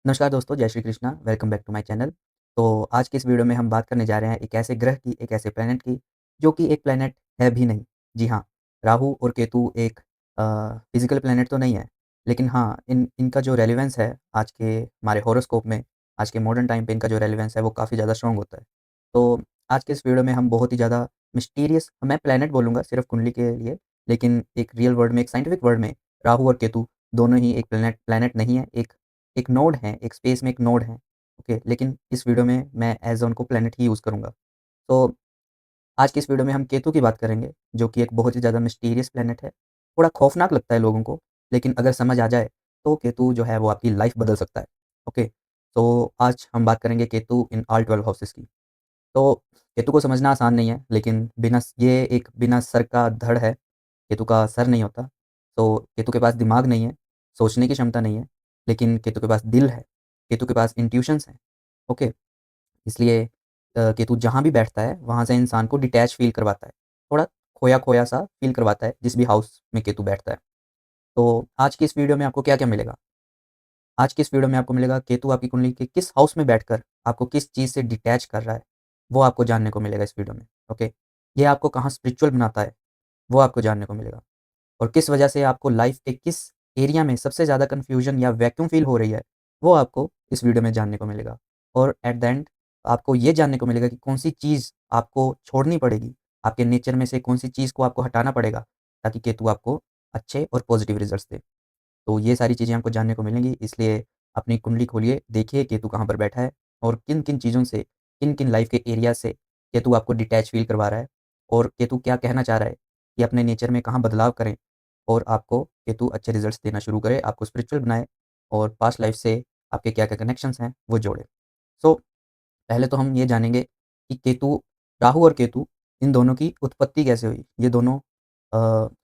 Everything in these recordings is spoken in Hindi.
नमस्कार दोस्तों, जय Shri Krishna, welcome back to my channel. तो आज की इस वीडियो में हम बात करने जा रहे हैं एक ऐसे ग्रह की, एक ऐसे प्लैनेट की, जो कि एक प्लैनेट है भी नहीं। जी हाँ, राहु और केतु एक फिज़िकल प्लैनेट तो नहीं है, लेकिन हाँ, इनका जो रेलेवेंस है आज के हमारे हॉरोस्कोप में, आज के मॉडर्न टाइम पे इनका जो रेलेवेंस है वो काफ़ी ज़्यादा स्ट्रॉन्ग होता है। तो आज के इस वीडियो में हम बहुत ही ज़्यादा मिस्टीरियस मैं प्लैनेट बोलूँगा सिर्फ़ कुंडली के लिए, लेकिन एक रियल वर्ल्ड में, एक साइंटिफिक वर्ल्ड में राहु और केतु दोनों ही एक प्लैनेट प्लैनेट नहीं है, एक एक नोड है, एक स्पेस में एक नोड है, ओके? लेकिन इस वीडियो में मैं ऐज़ उनको प्लैनेट ही यूज़ करूँगा। तो आज की इस वीडियो में हम केतु की बात करेंगे, जो कि एक बहुत ही ज़्यादा मिस्टीरियस प्लैनेट है। थोड़ा खौफ़नाक लगता है लोगों को, लेकिन अगर समझ आ जाए, तो केतु जो है वो आपकी लाइफ़ बदल सकता है, ओके? तो आज हम बात करेंगे केतु इन ऑल 12 हाउसेस की। तो केतु को समझना आसान नहीं है, लेकिन ये एक बिना सर का धड़ है, केतु का सर नहीं होता। तो केतु के पास दिमाग नहीं है, सोचने की क्षमता नहीं है, लेकिन केतु के पास दिल है, केतु के पास इंट्यूशंस हैं, ओके? इसलिए केतु जहाँ भी बैठता है, वहाँ से इंसान को डिटैच फ़ील करवाता है। थोड़ा खोया-खोया सा फ़ील करवाता है, जिस भी हाउस में केतु बैठता है। तो आज की इस वीडियो में आपको क्या-क्या मिलेगा? आज की इस वीडियो में आपको मिलेगा केतु आपकी कुंडली के किस हाउस में बैठकर आपको किस चीज़ से डिटैच कर रहा है, वो आपको जानने को मिलेगा इस वीडियो में, ओके? ये आपको कहाँ स्पिरिचुअल बनाता है, वो आपको जानने को मिलेगा। और किस वजह से आपको लाइफ़ के किस एरिया में सबसे ज़्यादा कन्फ्यूज़न या वैक्यूम फ़ील हो रही है, वो आपको इस वीडियो में जानने को मिलेगा। और एट द एंड आपको ये जानने को मिलेगा कि कौन-सी चीज़ आपको छोड़नी पड़ेगी, आपके नेचर में से कौन-सी चीज़ को आपको हटाना पड़ेगा, ताकि केतु आपको अच्छे और पॉज़िटिव रिज़ल्ट्स दे। तो ये सारी चीज़ें आपको जानने को मिलेंगी, इसलिए अपनी कुंडली खोलिए, देखिए केतु कहाँ पर बैठा है और किन-किन चीज़ों से, किन-किन लाइफ़ के एरिया से केतु आपको डिटैच फ़ील करवा रहा है और केतु क्या कहना चाह रहा है कि अपने नेचर में कहाँ बदलाव करें और आपको केतु अच्छे रिज़ल्ट्स देना शुरू करे, आपको स्पिरिचुअल बनाए और पास्ट लाइफ़ से आपके क्या-क्या कनेक्शंस हैं, वो जोड़े। सो पहले तो हम ये जानेंगे कि केतु राहु और केतु इन दोनों की उत्पत्ति कैसे हुई? ये दोनों अ,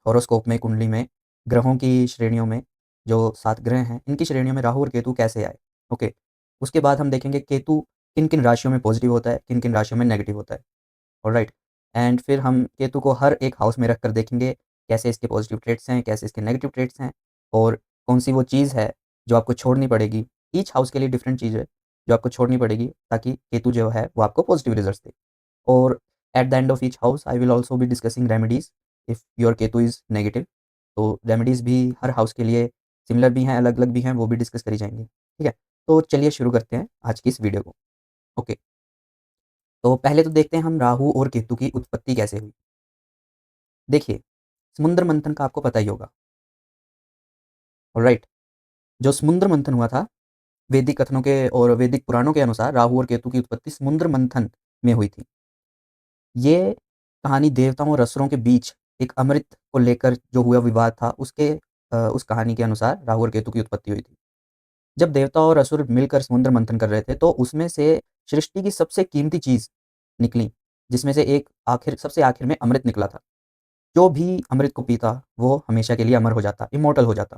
हॉरोस्कोप में, कुंडली में, ग्रहों की श्रेणियों में जो 7 ग्रह हैं, इनकी श्रेणियों में राहु और केतु कैसे आए? ओके। उसके बाद हम देखेंगे केतु किन-किन राशियों में पॉज़िटिव होता है, किन-किन राशियों में नेगेटिव होता है। ऑलराइट। एंड फिर हम केतु को हर एक हाउस में रखकर देखेंगे, कैसे इसके पॉज़िटिव ट्रेट्स हैं, कैसे इसके नेगेटिव ट्रेट्स हैं और कौन-सी वो चीज़ है जो आपको छोड़नी पड़ेगी। ईच हाउस के लिए डिफरेंट चीज़ है, जो आपको छोड़नी पड़ेगी ताकि केतु जो है वो आपको पॉज़िटिव रिज़ल्ट्स दे। और at the end of each house I will also be discussing remedies if your Ketu is negative. तो रेमेडीज़ भी हर हाउस के लिए सिमिलर भी हैं, अलग-अलग भी हैं, वो भी डिस्कस करी जाएँगी। ठीक है? तो चलिए शुरू करते हैं आज की इस वीडियो को। ओके। तो पहले तो देखते हैं हम राहु और केतु की उत्पत्ति कैसे हुई। देखिए, समुद्र मंथन का आपको पता ही होगा, ऑलराइट? जो समुद्र मंथन हुआ था, वैदिक कथनों के और वैदिक पुराणों के अनुसार राहु और केतु की उत्पत्ति समुद्र मंथन में हुई थी। ये कहानी देवताओं और असुरों के बीच एक अमृत को लेकर जो हुआ विवाद था, उस कहानी के अनुसार राहु और केतु की उत्पत्ति हुई थी। जब देवता और असुर मिलकर समुद्र मंथन कर रहे थे, तो उसमें से सृष्टि की सबसे कीमती चीज़ निकली, जिसमें से एक सबसे आखिर में अमृत निकला था। जो भी अमृत को पीता, वो हमेशा के लिए अमर हो जाता, इम्मॉर्टल हो जाता।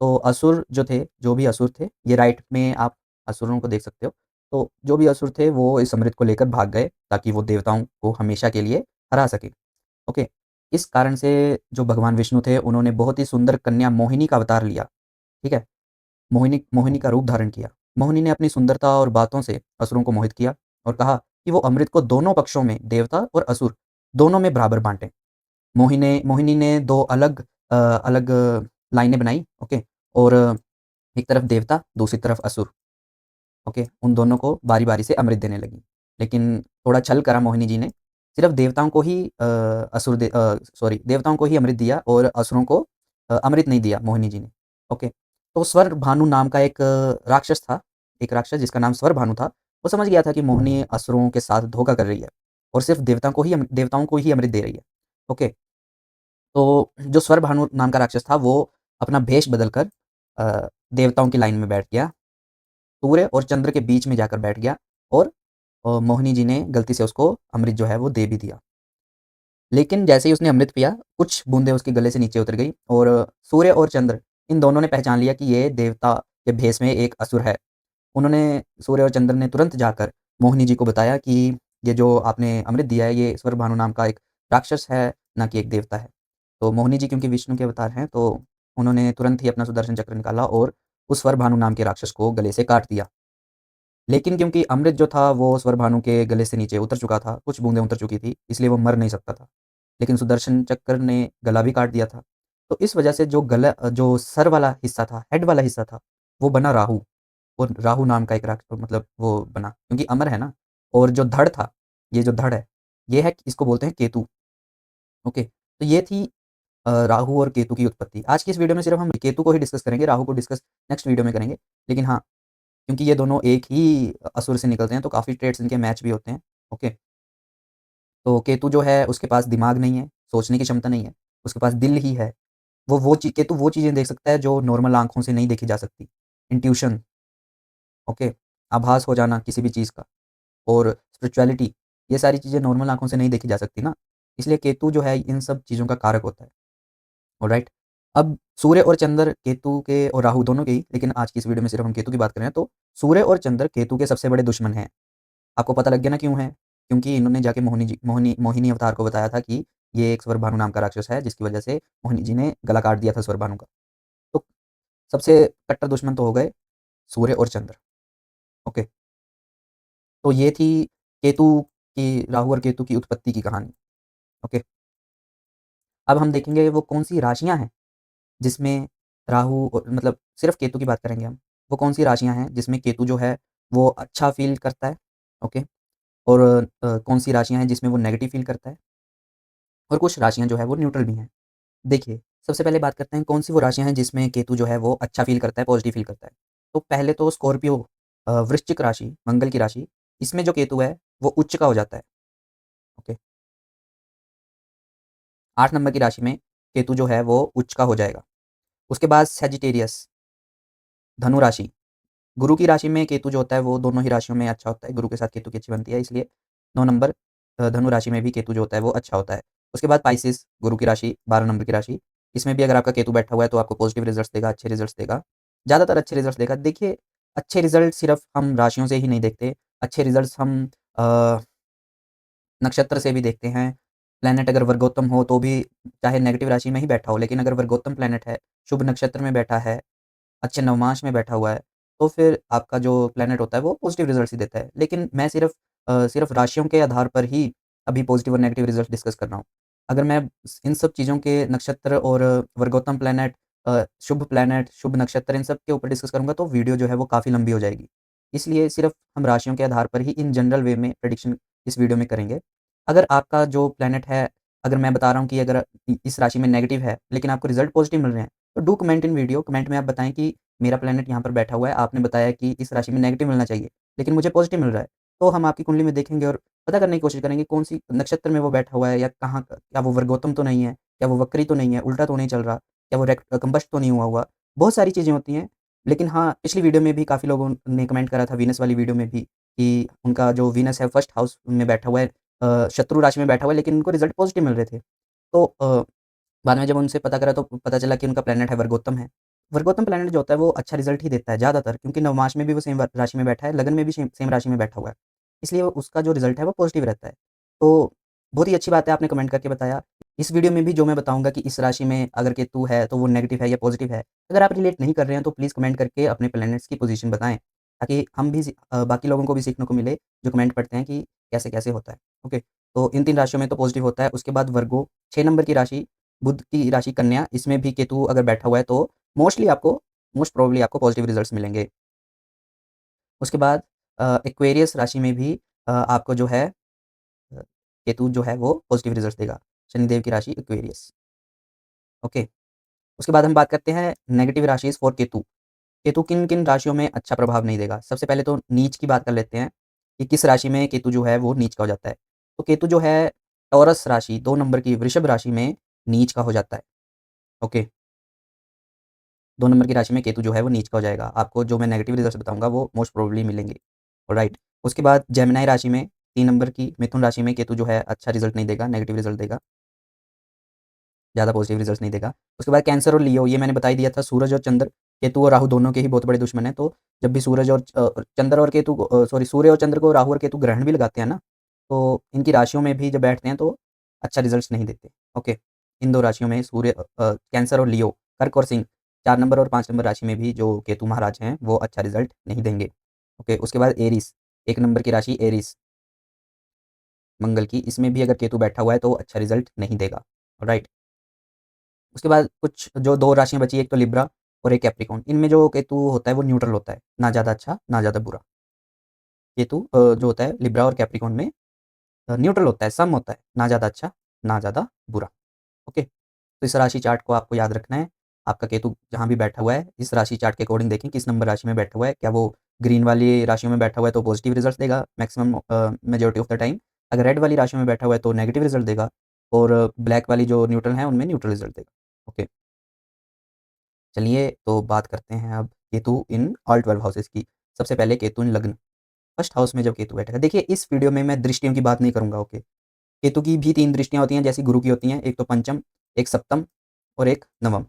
तो असुर जो थे, जो भी असुर थे, ये राइट में आप असुरों को देख सकते हो। तो जो भी असुर थे वो इस अमृत को लेकर भाग गए ताकि वो देवताओं को हमेशा के लिए हरा सकें। ओके? इस कारण से जो भगवान विष्णु थे उन्होंने बहुत ही सुंदर कन्या मोहिनी का अवतार लिया। ठीक है? मोहिनी मोहिनी का रूप धारण किया। मोहिनी ने अपनी सुंदरता और बातों से असुरों को मोहित किया और कहा कि वो अमृत को दोनों पक्षों में, देवता और असुर, दोनों में बराबर बाँटें। मोहिनी ने 2 अलग लाइनें बनाई, ओके? और एक तरफ देवता, दूसरी तरफ असुर, ओके? उन दोनों को बारी-बारी से अमृत देने लगी। लेकिन थोड़ा छल करा मोहिनी जी ने, सिर्फ़ देवताओं को ही देवताओं को ही अमृत दिया और असुरों को अमृत नहीं दिया मोहिनी जी ने, ओके? तो स्वर भानु नाम का एक राक्षस था, एक राक्षस जिसका नाम स्वर भानु था, वो समझ गया था कि मोहिनी असुरों के साथ धोखा कर रही है और सिर्फ़ देवताओं को ही अमृत दे रही है, ओके? तो जो स्वरभानु नाम का राक्षस था वो अपना भेष बदलकर देवताओं की लाइन में बैठ गया। सूर्य और चंद्र के बीच में जाकर बैठ गया और मोहिनी जी ने गलती से उसको अमृत जो है वो दे भी दिया। लेकिन जैसे ही उसने अमृत पिया, कुछ बूँदें उसके गले से नीचे उतर गई और सूर्य और चंद्र इन दोनों ने पहचान लिया कि ये देवता के भेष में एक असुर है। उन्होंने सूर्य और चंद्र ने तुरंत जाकर मोहिनी जी को बताया कि ये जो आपने अमृत दिया है ये स्वरभानु नाम का एक राक्षस है, ना कि एक देवता है। तो मोहिनी जी क्योंकि विष्णु के अवतार हैं तो उन्होंने तुरंत ही अपना सुदर्शन चक्र निकाला और उस स्वरभानु नाम के राक्षस को गले से काट दिया। लेकिन क्योंकि अमृत जो था वो स्वरभानु के गले से नीचे उतर चुका था, कुछ बूँदें उतर चुकी थी, इसलिए वो मर नहीं सकता था। लेकिन सुदर्शन चक्र ने गला भी काट दिया था। तो इस वजह से जो सर वाला हिस्सा था, हेड वाला हिस्सा था, वो बना राहु, और राहु नाम का एक मतलब वो बना, क्योंकि अमर है ना। और जो धड़ था, ये जो धड़ है, ये है, इसको बोलते हैं केतु। ओके, तो ये थी राहु और केतु की उत्पत्ति। आज की इस वीडियो में सिर्फ हम केतु को ही डिस्कस करेंगे, राहु को डिस्कस नेक्स्ट वीडियो में करेंगे। लेकिन हाँ, क्योंकि ये दोनों एक ही असुर से निकलते हैं, तो काफ़ी ट्रेड्स इनके मैच भी होते हैं। ओके, तो केतु जो है उसके पास दिमाग नहीं है, सोचने की क्षमता नहीं है, उसके पास दिल ही है। केतु वो चीज़ें देख सकता है जो नॉर्मल आँखों से नहीं देखी जा सकती। इंट्यूशन, ओके, आभास हो जाना किसी भी चीज़ का, और स्पिरिचुअलिटी, ये सारी चीज़ें नॉर्मल आँखों से नहीं देखी जा सकती ना, इसलिए केतु जो है इन सब चीज़ों का कारक होता है। ऑलराइट, अब सूर्य और चंद्र केतु के और राहु दोनों के ही, लेकिन आज की इस वीडियो में सिर्फ हम केतु की बात कर रहे हैं। तो सूर्य और चंद्र केतु के सबसे बड़े दुश्मन हैं। आपको पता लग गया ना क्यों है? क्योंकि इन्होंने जाके मोहिनी अवतार को बताया था कि ये एक स्वरभानु नाम का राक्षस है, जिसकी वजह से मोहिनी जी ने गला काट दिया था स्वरभानु का। तो सबसे कट्टर दुश्मन तो हो गए सूर्य और चंद्र। ओके, तो ये थी केतु की, राहु और केतु की उत्पत्ति की कहानी। ओके, अब हम देखेंगे वो कौन-सी राशियाँ हैं जिसमें राहु मतलब सिर्फ़ केतु की बात करेंगे हम। वो कौन-सी राशियाँ हैं जिसमें केतु जो है वो अच्छा फ़ील करता है, ओके? और कौन-सी राशियाँ हैं जिसमें वो नेगेटिव फ़ील करता है, और कुछ राशियाँ जो है वो न्यूट्रल भी हैं। देखिए, सबसे पहले बात करते हैं कौन-सी वो राशियाँ हैं जिसमें केतु जो है वो अच्छा फ़ील करता है, पॉज़िटिव फ़ील करता है। तो पहले तो स्कॉर्पियो, वृश्चिक राशि, मंगल की राशि, इसमें जो केतु है वो उच्च का हो जाता है, ओके? 8 नंबर की राशि में केतु जो है वो उच्च का हो जाएगा। उसके बाद सैजिटेरियस, धनु राशि, गुरु की राशि में केतु जो होता है वो दोनों ही राशियों में अच्छा होता है, गुरु के साथ केतु की अच्छी बनती है, इसलिए 9 नंबर धनु राशि में भी केतु जो होता है वो अच्छा होता है। उसके बाद पाइसेस, गुरु की राशि, 12 नंबर की राशि, इसमें भी अगर आपका केतु बैठा हुआ है तो आपको पॉजिटिव रिज़ल्ट्स देगा, अच्छे रिज़ल्ट्स देगा, ज़्यादातर अच्छे रिज़ल्ट्स देगा। देखिए, अच्छे रिज़ल्ट सिर्फ़ हम राशियों से ही नहीं देखते, अच्छे रिज़ल्ट्स हम अ, नक्षत्र से भी देखते हैं। प्लैनेट अगर वर्गोत्तम हो तो भी, चाहे नेगेटिव राशि में ही बैठा हो, लेकिन अगर वर्गोत्तम प्लैनेट है, शुभ नक्षत्र में बैठा है, अच्छे नवमांश में बैठा हुआ है, तो फिर आपका जो प्लैनेट होता है वो पॉज़िटिव रिज़ल्ट्स ही देता है। लेकिन मैं सिर्फ़ राशियों के आधार पर ही अभी पॉज़िटिव और नेगेटिव रिज़ल्ट डिस्कस कर रहा हूँ। अगर मैं इन सब चीज़ों के नक्षत्र और वर्गोत्तम प्लैनेट, शुभ प्लैनेट, शुभ नक्षत्र, इन सब के ऊपर डिस्कस करूँगा तो वीडियो जो है वो काफ़ी लंबी हो जाएगी। इसलिए सिर्फ़ हम राशियों के आधार पर ही इन जनरल वे में प्रेडिक्शन इस वीडियो में करेंगे। अगर आपका जो प्लैनेट है, अगर मैं बता रहा हूँ कि अगर इस राशि में नेगेटिव है, लेकिन आपको रिज़ल्ट पॉज़िटिव मिल रहे हैं, तो do comment in video, comment में आप बताएँ कि मेरा प्लैनेट यहाँ पर बैठा हुआ है, आपने बताया कि इस राशि में नेगेटिव मिलना चाहिए, लेकिन मुझे पॉज़िटिव मिल रहा है। तो हम आपकी कुंडली में देखेंगे और पता करने की कोशिश करेंगे कौन-सी नक्षत्र में वो बैठा हुआ है, या कहाँ, क्या वो वर्गोत्तम तो नहीं है, क्या वो वक्री तो नहीं है, उल्टा तो नहीं चल रहा, क्या वो कंबस्ट तो नहीं हुआ हुआ। बहुत सारी चीज़ें होती हैं। लेकिन हाँ, पिछली वीडियो में भी काफ़ी लोगों ने कमेंट करा था, वीनस वाली वीडियो में भी, कि उनका जो वीनस है फर्स्ट हाउस में बैठा हुआ है, शत्रु राशि में बैठा हुआ है, लेकिन उनको रिज़ल्ट पॉज़िटिव मिल रहे थे। तो बाद में जब उनसे पता करा तो पता चला कि उनका प्लैनेट है वर्गोत्तम है। वर्गोत्तम प्लैनेट जो होता है वो अच्छा रिज़ल्ट ही देता है ज़्यादातर, क्योंकि नवमांश में भी वो सेम राशि में बैठा है, लगन में भी सेम राशि में बैठा हुआ है। इसलिए उसका जो रिज़ल्ट है वो पॉज़िटिव रहता है। तो बहुत ही अच्छी बात है, आपने कमेंट करके बताया। इस वीडियो में भी जो मैं बताऊँगा कि इस राशि में अगर केतु है तो वो नेगेटिव है या पॉज़िटिव है। अगर आप रिलेट नहीं कर रहे हैं तो प्लीज़ कमेंट करके अपने प्लैनेट्स की पोज़ीशन बताएँ, ताकि हम भी बाकी लोगों को भी सीखने को मिले जो कमेंट पढ़ते हैं कि कैसे-कैसे होता है। ओके, तो इन 3 राशियों में तो पॉज़िटिव होता है। उसके बाद वर्गो, 6 नंबर की राशि, बुध की राशि कन्या, इसमें भी केतु अगर बैठा हुआ है तो मोस्ट प्रोबेबली आपको पॉज़िटिव रिज़ल्ट्स मिलेंगे। उसके बाद एक्वेरियस राशि में भी आपको जो है केतु जो है वो पॉज़िटिव रिज़ल्ट्स देगा। शनिदेव की राशि एक्वेरियस, ओके। उसके बाद हम बात करते हैं नेगेटिव राशिज़ फॉर केतु। केतु किन-किन राशियों में अच्छा प्रभाव नहीं देगा। सबसे पहले तो नीच की बात कर लेते हैं कि किस राशि में केतु जो है वो नीच का हो जाता है। तो केतु जो है टॉरस राशि, 2 नंबर की वृषभ राशि में नीच का हो जाता है, ओके। 2 नंबर की राशि में केतु जो है वो नीच का हो जाएगा। आपको जो मैं नेगेटिव रिज़ल्ट्स बताऊँगा वो मोस्ट प्रोबेबली मिलेंगे। ऑलराइट। उसके बाद जेमिनी राशि में, 3 नंबर की मिथुन राशि में केतु जो है अच्छा रिज़ल्ट नहीं देगा, नेगेटिव रिज़ल्ट देगा, ज़्यादा पॉजिटिव रिज़ल्ट्स नहीं देगा। उसके बाद कैंसर और लियो, ये मैंने बता ही दिया था, सूरज और चंद्र, केतु और राहु दोनों के ही बहुत बड़े दुश्मन हैं। तो जब भी सूरज और चंद्र और केतु को सॉरी, सूर्य और चंद्र को राहु और केतु ग्रहण भी लगाते हैं ना, तो इनकी राशियों में भी जब बैठते हैं तो अच्छा रिज़ल्ट्स नहीं देते। ओके, इन 2 राशियों में कैंसर और लियो, कर्क और सिंह, 4 नंबर और 5 नंबर राशि में भी जो केतु महाराज हैं, वो अच्छा रिज़ल्ट नहीं देंगे। ओके, उसके बाद एरीज़, 1 नंबर की राशि एरीज़, मंगल की, इसमें भी अगर केतु बैठा हुआ है तो अच्छा रिज़ल्ट नहीं देगा, ऑलराइट। उसके बाद कुछ जो 2 राशियाँ बची, एक तो लिब्रा और एक कैप्रिकॉर्न, इनमें जो केतु होता है वो न्यूट्रल होता है, ना ज़्यादा अच्छा, ना ज़्यादा बुरा। केतु जो होता है लिब्रा और कैप्रिकॉर्न में न्यूट्रल होता है, सम होता है, ना ज़्यादा अच्छा, ना ज़्यादा बुरा। ओके, तो इस राशि चार्ट को आपको याद रखना है। आपका केतु जहाँ भी बैठा हुआ है, इस राशि चार्ट के अकॉर्डिंग देखें किस नंबर राशि में बैठा हुआ है। क्या वो ग्रीन वाली राशियों में बैठा हुआ है तो पॉजिटिव रिजल्ट्स देगा maximum majority of the time. अगर रेड वाली राशियों में बैठा हुआ है तो नेगेटिव रिजल्ट देगा और ब्लैक वाली जो न्यूट्रल है उनमें न्यूट्रल रिजल्ट देगा। ओके, चलिए तो बात करते हैं अब केतु इन ऑल 12 हाउसेस की। सबसे पहले केतु इन लग्न, फर्स्ट हाउस में जब केतु बैठेगा, देखिए इस वीडियो में मैं दृष्टियों की बात नहीं करूँगा। ओके, केतु की भी 3 दृष्टियाँ होती हैं जैसी गुरु की होती हैं, एक तो पंचम, एक सप्तम और एक नवम।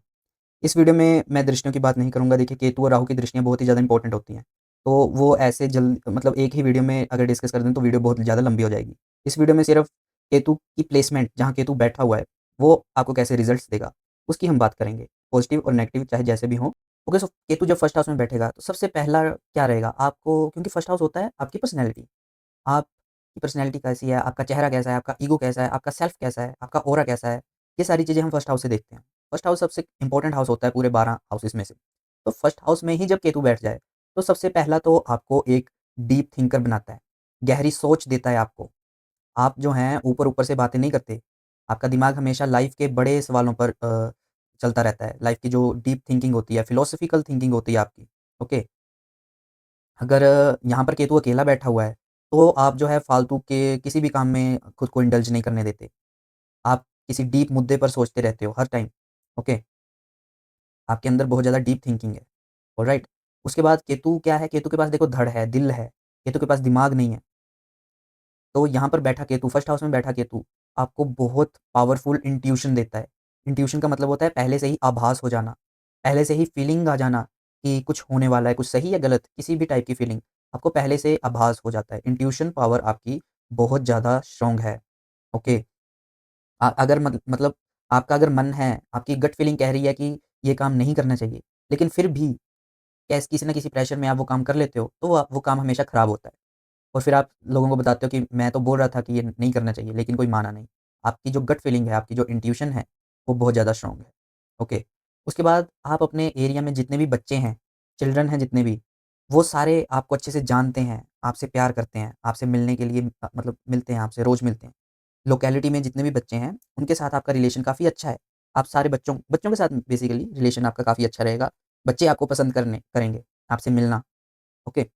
इस वीडियो में मैं दृष्टियों की बात नहीं करूँगा। देखिए केतु और राहु की दृष्टियाँ बहुत ही ज़्यादा इंपॉर्टेंट होती हैं। तो वो ऐसे जल्द मतलब एक ही वीडियो में अगर डिस्कस कर दें तो वीडियो बहुत ज़्यादा लंबी हो जाएगी। इस वीडियो में सिर्फ केतु की प्लेसमेंट जहाँ केतु बैठा हुआ है, वो आपको कैसे रिज़ल्ट्स देगा, उसकी हम बात करेंगे। पॉजिटिव और नेगेटिव चाहे जैसे भी हों। ओके, सो केतु जब फर्स्ट हाउस में बैठेगा तो सबसे पहला क्या रहेगा आपको, क्योंकि फर्स्ट हाउस होता है आपकी पर्सनैलिटी। आपकी पर्सनैलिटी कैसी है, आपका चेहरा कैसा है, आपका ईगो कैसा है, आपका सेल्फ कैसा है, आपका ऑरा कैसा है, ये सारी चीज़ें हम फर्स्ट हाउस से देखते हैं। फर्स्ट हाउस सबसे इंपॉर्टेंट हाउस होता है पूरे 12 हाउसेस में से। तो फर्स्ट हाउस में ही जब केतु बैठ जाए, तो सबसे पहला तो आपको एक डीप थिंकर बनाता है, गहरी सोच देता है आपको। आप जो हैं ऊपर-ऊपर से बातें नहीं करते। आपका दिमाग हमेशा लाइफ़ के बड़े सवालों पर चलता रहता है। लाइफ़ की जो डीप थिंकिंग होती है, फिलॉसॉफिकल थिंकिंग होती है आपकी, ओके? अगर यहाँ पर केतु अकेला बैठा हुआ है, तो आप जो है फालतू के किसी भी काम में खुद को इंडल्ज नहीं करने देते। आप किसी डीप मुद्दे पर सोचते रहते हो हर टाइम, ओके? आपके अंदर बहुत ज़्यादा डीप थिंकिंग है, ऑलराइट? उसके बाद केतु क्या है, केतु के पास देखो धड़ है, दिल है, केतु के पास दिमाग नहीं है। तो यहाँ पर बैठा केतु, फर्स्ट हाउस में बैठा केतु, आपको बहुत पावरफुल इंट्यूशन देता है। इंट्यूशन का मतलब होता है पहले से ही आभास हो जाना, पहले से ही फीलिंग आ जाना कि कुछ होने वाला है, कुछ सही या गलत, किसी भी टाइप की फीलिंग, आपको पहले से आभास हो जाता है। इंट्यूशन पावर आपकी बहुत ज़्यादा स्ट्रॉन्ग है, ओके? अगर मतलब आपका अगर मन है, आपकी गट फीलिंग कह रही है कि ये काम नहीं करना चाहिए, लेकिन फिर भी कैस किसी न किसी प्रेशर में आप वो काम कर लेते हो, तो वो काम हमेशा खराब होता है। और फिर आप लोगों को बताते हो कि मैं तो बोल रहा था कि ये नहीं करना चाहिए, लेकिन कोई माना नहीं। आपकी जो गट फीलिंग है, आपकी जो इंट्यूशन है, वो बहुत ज़्यादा स्ट्रॉन्ग है। ओके, उसके बाद आप अपने एरिया में जितने भी बच्चे हैं, चिल्ड्रन हैं जितने भी, वो सारे आपको अच्छे से जानते हैं, आपसे प्यार करते हैं, आपसे मिलने के लिए मतलब मिलते हैं आपसे, रोज़ मिलते हैं। लोकेलिटी में जितने भी बच्चे हैं, उनके साथ आपका रिलेशन काफ़ी अच्छा है। आप सारे बच्चों बच्चों के साथ बेसिकली रिलेशन आपका काफ़ी अच्छा रहेगा। बच्चे आपको पसंद करने करेंगे, आपसे मिलना, ओके।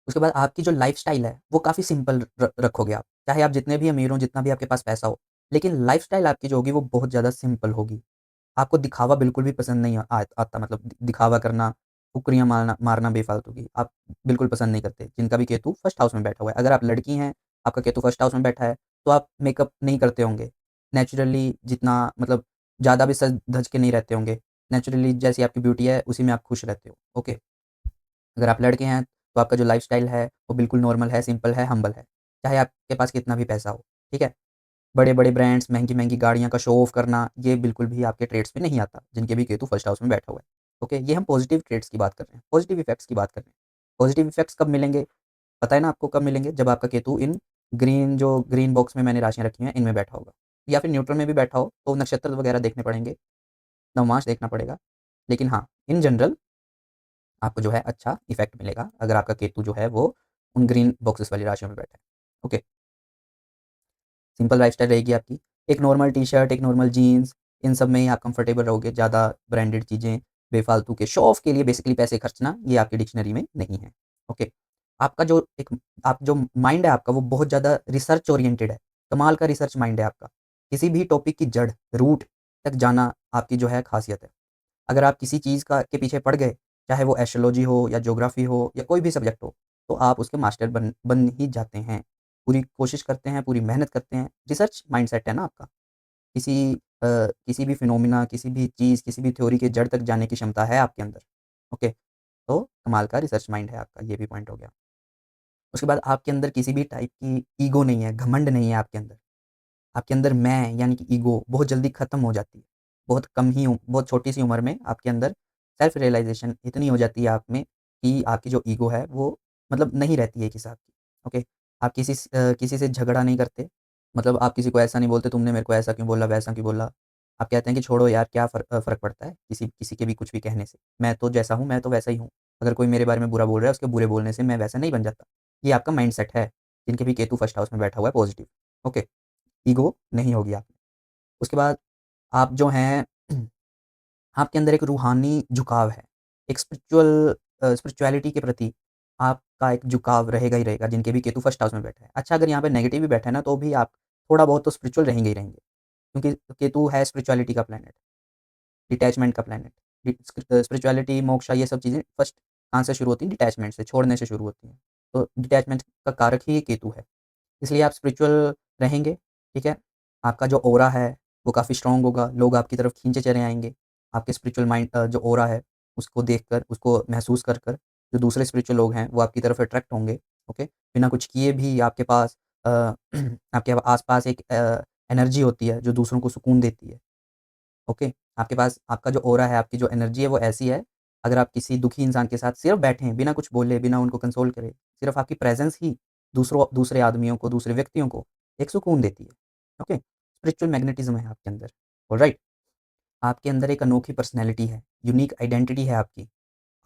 उसके बाद आपकी जो लाइफ़स्टाइल है, वो काफ़ी सिंपल रखोगे आप। चाहे आप जितने भी अमीर हों, जितना भी आपके पास पैसा हो, लेकिन लाइफ़स्टाइल आपकी जो होगी, वो बहुत ज़्यादा सिंपल होगी। आपको दिखावा बिल्कुल भी पसंद नहीं आता, मतलब दिखावा करना, फुकरियाँ मारना मारना बेफ़ालतू की, आप बिल्कुल पसंद नहीं करते, जिनका भी केतु फर्स्ट हाउस में बैठा हुआ है। अगर आप लड़की हैं, आपका केतु फर्स्ट हाउस में बैठा है, तो आप मेकअप नहीं करते होंगे। नेचुरली जितना मतलब ज़्यादा भी सज-धज के नहीं रहते होंगे। नेचुरली जैसी आपकी ब्यूटी है, उसी में आप खुश रहते हो, ओके। अगर आप लड़के हैं, तो आपका जो लाइफ़स्टाइल है, वो बिल्कुल नॉर्मल है, सिंपल है, हम्बल है। चाहे आपके पास कितना भी पैसा हो, ठीक है? बड़े-बड़े ब्रांड्स, महँगी-महँगी गाड़ियाँ का शो ऑफ करना, ये बिल्कुल भी आपके ट्रेड्स में नहीं आता, जिनके भी केतु फर्स्ट हाउस में बैठा हुआ है। ओके, ये हम पॉज़िटिव ट्रेड्स की बात कर रहे हैं, पॉज़िटिव इफ़ेक्ट्स की बात कर रहे हैं। पॉज़िटिव इफ़ेक्ट्स कब मिलेंगे? पता है ना आपको कब मिलेंगे? जब आपका केतु इन ग्रीन बॉक्स में मैंने राशियाँ रखी हैं, इनमें बैठा होगा या फिर न्यूट्रल में भी बैठा हो, तो नक्षत्र वगैरह देखने पड़ेंगे, नवमांश देखना पड़ेगा। लेकिन हाँ, इन जनरल आपको जो है अच्छा इफ़ेक्ट मिलेगा, अगर आपका केतु जो है वो उन ग्रीन बॉक्सेस वाली राशियों में बैठा है। ओके, सिंपल लाइफ़स्टाइल रहेगी आपकी। एक नॉर्मल टी-शर्ट, एक नॉर्मल जीन्स, इन सब में ही आप कंफर्टेबल रहोगे। ज़्यादा ब्रांडेड चीज़ें, बेफ़ालतू के शो ऑफ के लिए बेसिकली पैसे खर्चना, ये आपकी डिक्शनरी में नहीं है। ओके, आपका जो एक आप जो माइंड है आपका, वो बहुत ज़्यादा रिसर्च ओरिएंटेड है। कमाल का रिसर्च माइंड है आपका। किसी भी टॉपिक की जड़, रूट तक जाना आपकी जो है ख़ासियत है। अगर आप किसी चीज़ का के पीछे पड़ गए, चाहे वो एस्ट्रोलॉजी हो या ज्योग्राफ़ी हो या कोई भी सब्जेक्ट हो, तो आप उसके मास्टर बन बन ही जाते हैं। पूरी कोशिश करते हैं, पूरी मेहनत करते हैं, रिसर्च माइंडसेट है ना आपका। किसी भी फिनोमिना, किसी भी चीज़, किसी भी थ्योरी के जड़ तक जाने की क्षमता है आपके अंदर। ओके, तो कमाल का रिसर्च माइंड है आपका, ये भी पॉइंट हो गया। उसके बाद आपके अंदर किसी भी टाइप की ईगो नहीं है, घमंड नहीं है आपके अंदर। आपके अंदर मैं यानी कि ईगो बहुत जल्दी ख़त्म हो जाती है। बहुत छोटी-सी उम्र में आपके अंदर सेल्फ रियलाइज़ेशन इतनी हो जाती है आप में कि आपकी जो ईगो है वो मतलब नहीं रहती है एक हिसाब की, ओके? आप किसी से झगड़ा नहीं करते, मतलब आप किसी को ऐसा नहीं बोलते तुमने मेरे को ऐसा क्यों बोला, वैसा क्यों बोला? आप कहते हैं कि छोड़ो यार क्या फ़र्क पड़ता है किसी किसी के भी कुछ भी कहने से। मैं तो जैसा हूँ, मैं तो वैसा ही हूँ। अगर कोई मेरे बारे में बुरा बोल रहा है, उसके बुरे बोलने से मैं वैसा नहीं बन जाता। ये आपका माइंडसेट है, जिनके भी केतु फर्स्ट हाउस में बैठा हुआ है पॉज़िटिव, ओके? ईगो नहीं होगी आप में। उसके बाद आप जो हैं आपके अंदर एक रूहानी झुकाव है, एक स्पिरिचुअलिटी के प्रति आपका एक झुकाव रहेगा ही रहेगा, जिनके भी केतु फर्स्ट हाउस में बैठा है। अच्छा अगर यहाँ पे नेगेटिव भी बैठा है ना, तो भी आप थोड़ा बहुत तो स्पिरिचुअल रहेंगे ही रहेंगे, क्योंकि केतु है स्पिरिचुअलिटी का प्लैनेट, डिटैचमेंट का प्लैनेट। स्पिरिचुअलिटी, मोक्ष ये सब चीज़ें फर्स्ट कहाँ से शुरू होती हैं? डिटैचमेंट से, छोड़ने से शुरू होती हैं। तो डिटैचमेंट का कारक ही ये केतु है। इसलिए आप स्पिरिचुअल रहेंगे, ठीक है? आपका जो ऑरा है, वो काफ़ी स्ट्रॉन्ग होगा, लोग आपकी तरफ खींचे चले आएँगे। आपके स्पिरिचुअल माइंड जो ऑरा है, उसको देखकर, उसको महसूस कर कर, जो दूसरे स्पिरिचुअल लोग हैं, वो आपकी तरफ अट्रैक्ट होंगे, ओके? बिना कुछ किए भी आपके पास आपके आस-पास एक एनर्जी होती है, जो दूसरों को सुकून देती है, ओके? आपके पास आपका जो ऑरा है, आपकी जो एनर्जी है, वो ऐसी है, अगर आप किसी दुखी इंसान के साथ सिर्फ़ बैठें, बिना कुछ बोले, बिना उनको कंसोल करे, सिर्फ़ आपकी प्रेज़ेंस ही दूसरे आदमियों को, दूसरे व्यक्तियों को एक सुकून देती है, ओके? स्पिरिचुअल मैग्नेटिज़्म है आपके अंदर, ऑलराइट? आपके अंदर एक अनोखी पर्सनैलिटी है, यूनिक आइडेंटिटी है आपकी।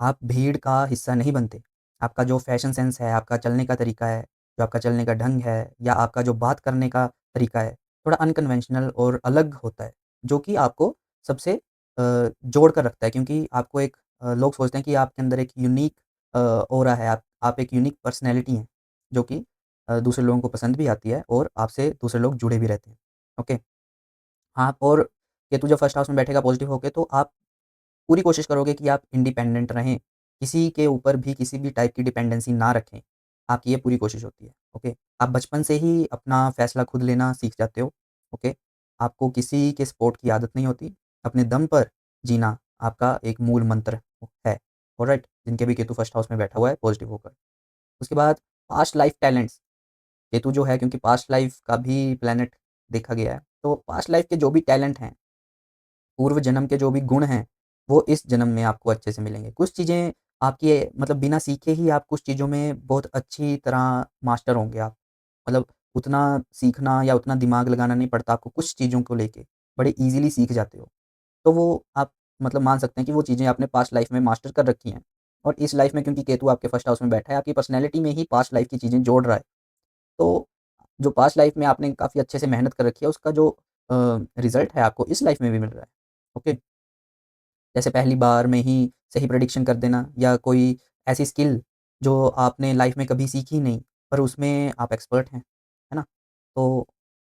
आप भीड़ का हिस्सा नहीं बनते। आपका जो फ़ैशन सेंस है, आपका चलने का तरीका है, जो आपका चलने का ढंग है या आपका जो बात करने का तरीका है, थोड़ा अनकन्वेंशनल और अलग होता है, जो कि आपको सबसे जोड़ कर रखता है, क्योंकि आपको एक लोग सोचते हैं कि आपके अंदर एक यूनिक ऑरा है, आप एक यूनिक पर्सनैलिटी हैं, जो कि दूसरे लोगों को पसंद भी आती है और आपसे दूसरे लोग जुड़े भी रहते हैं। ओके? आप और केतु जब फर्स्ट हाउस में बैठेगा पॉज़िटिव होके, तो आप पूरी कोशिश करोगे कि आप इंडिपेंडेंट रहें, किसी के ऊपर भी किसी भी टाइप की डिपेंडेंसी ना रखें, आपकी ये पूरी कोशिश होती है, ओके? आप बचपन से ही अपना फ़ैसला खुद लेना सीख जाते हो, ओके? आपको किसी के सपोर्ट की आदत नहीं होती, अपने दम पर जीना आपका एक मूल मंत्र है, ऑलराइट? जिनके भी केतु फर्स्ट हाउस में बैठा हुआ है पॉज़िटिव होकर। उसके बाद पास्ट लाइफ़ टैलेंट्स, केतु जो है क्योंकि पास्ट लाइफ़ का भी प्लैनेट देखा गया है, तो पास्ट लाइफ़ के जो भी टैलेंट हैं, पूर्व जन्म के जो भी गुण हैं, वो इस जन्म में आपको अच्छे से मिलेंगे। कुछ चीज़ें आपकी मतलब बिना सीखे ही आप कुछ चीज़ों में बहुत अच्छी तरह मास्टर होंगे आप। मतलब उतना सीखना या उतना दिमाग लगाना नहीं पड़ता आपको कुछ चीज़ों को लेके, बड़े ईज़िली सीख जाते हो। तो वो आप मतलब मान सकते हैं कि वो चीज़ें आपने पास्ट लाइफ़ में मास्टर कर रखी हैं। और इस लाइफ़ में क्योंकि केतु आपके फर्स्ट हाउस में बैठा है, आपकी पर्सनैलिटी में ही पास्ट लाइफ़ की चीज़ें जोड़ रहा है। तो जो पास्ट लाइफ़ में आपने काफ़ी अच्छे से मेहनत कर रखी है, उसका जो रिज़ल्ट है आपको इस लाइफ़ में भी मिल रहा है। ओके? जैसे पहली बार में ही सही प्रेडिक्शन कर देना या कोई ऐसी स्किल जो आपने लाइफ में कभी सीखी नहीं, पर उसमें आप एक्सपर्ट हैं, है ना? तो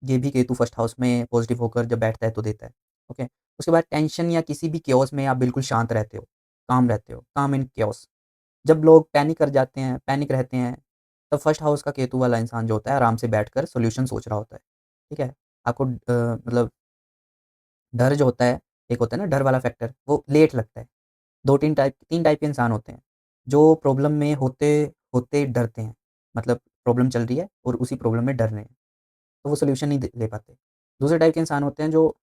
ये भी केतु फर्स्ट हाउस में पॉज़िटिव होकर जब बैठता है तो देता है, ओके? उसके बाद टेंशन या किसी भी chaos में आप बिल्कुल शांत रहते हो, काम रहते हो, काम इन chaos। जब लोग पैनिक कर जाते हैं, पैनिक रहते हैं, तब फर्स्ट हाउस का केतु वाला इंसान जो होता है आराम से बैठकर सॉल्यूशन सोच रहा होता है, ठीक है? आपको मतलब डर जो होता है, एक होता है ना डर वाला फैक्टर, वो लेट लगता है। 3 टाइप के इंसान होते हैं, जो प्रॉब्लम में होते डरते हैं। मतलब प्रॉब्लम चल रही है और उसी प्रॉब्लम में डर रहे हैं, तो वो सॉल्यूशन नहीं दे ले पाते। दूसरे टाइप के इंसान होते हैं जो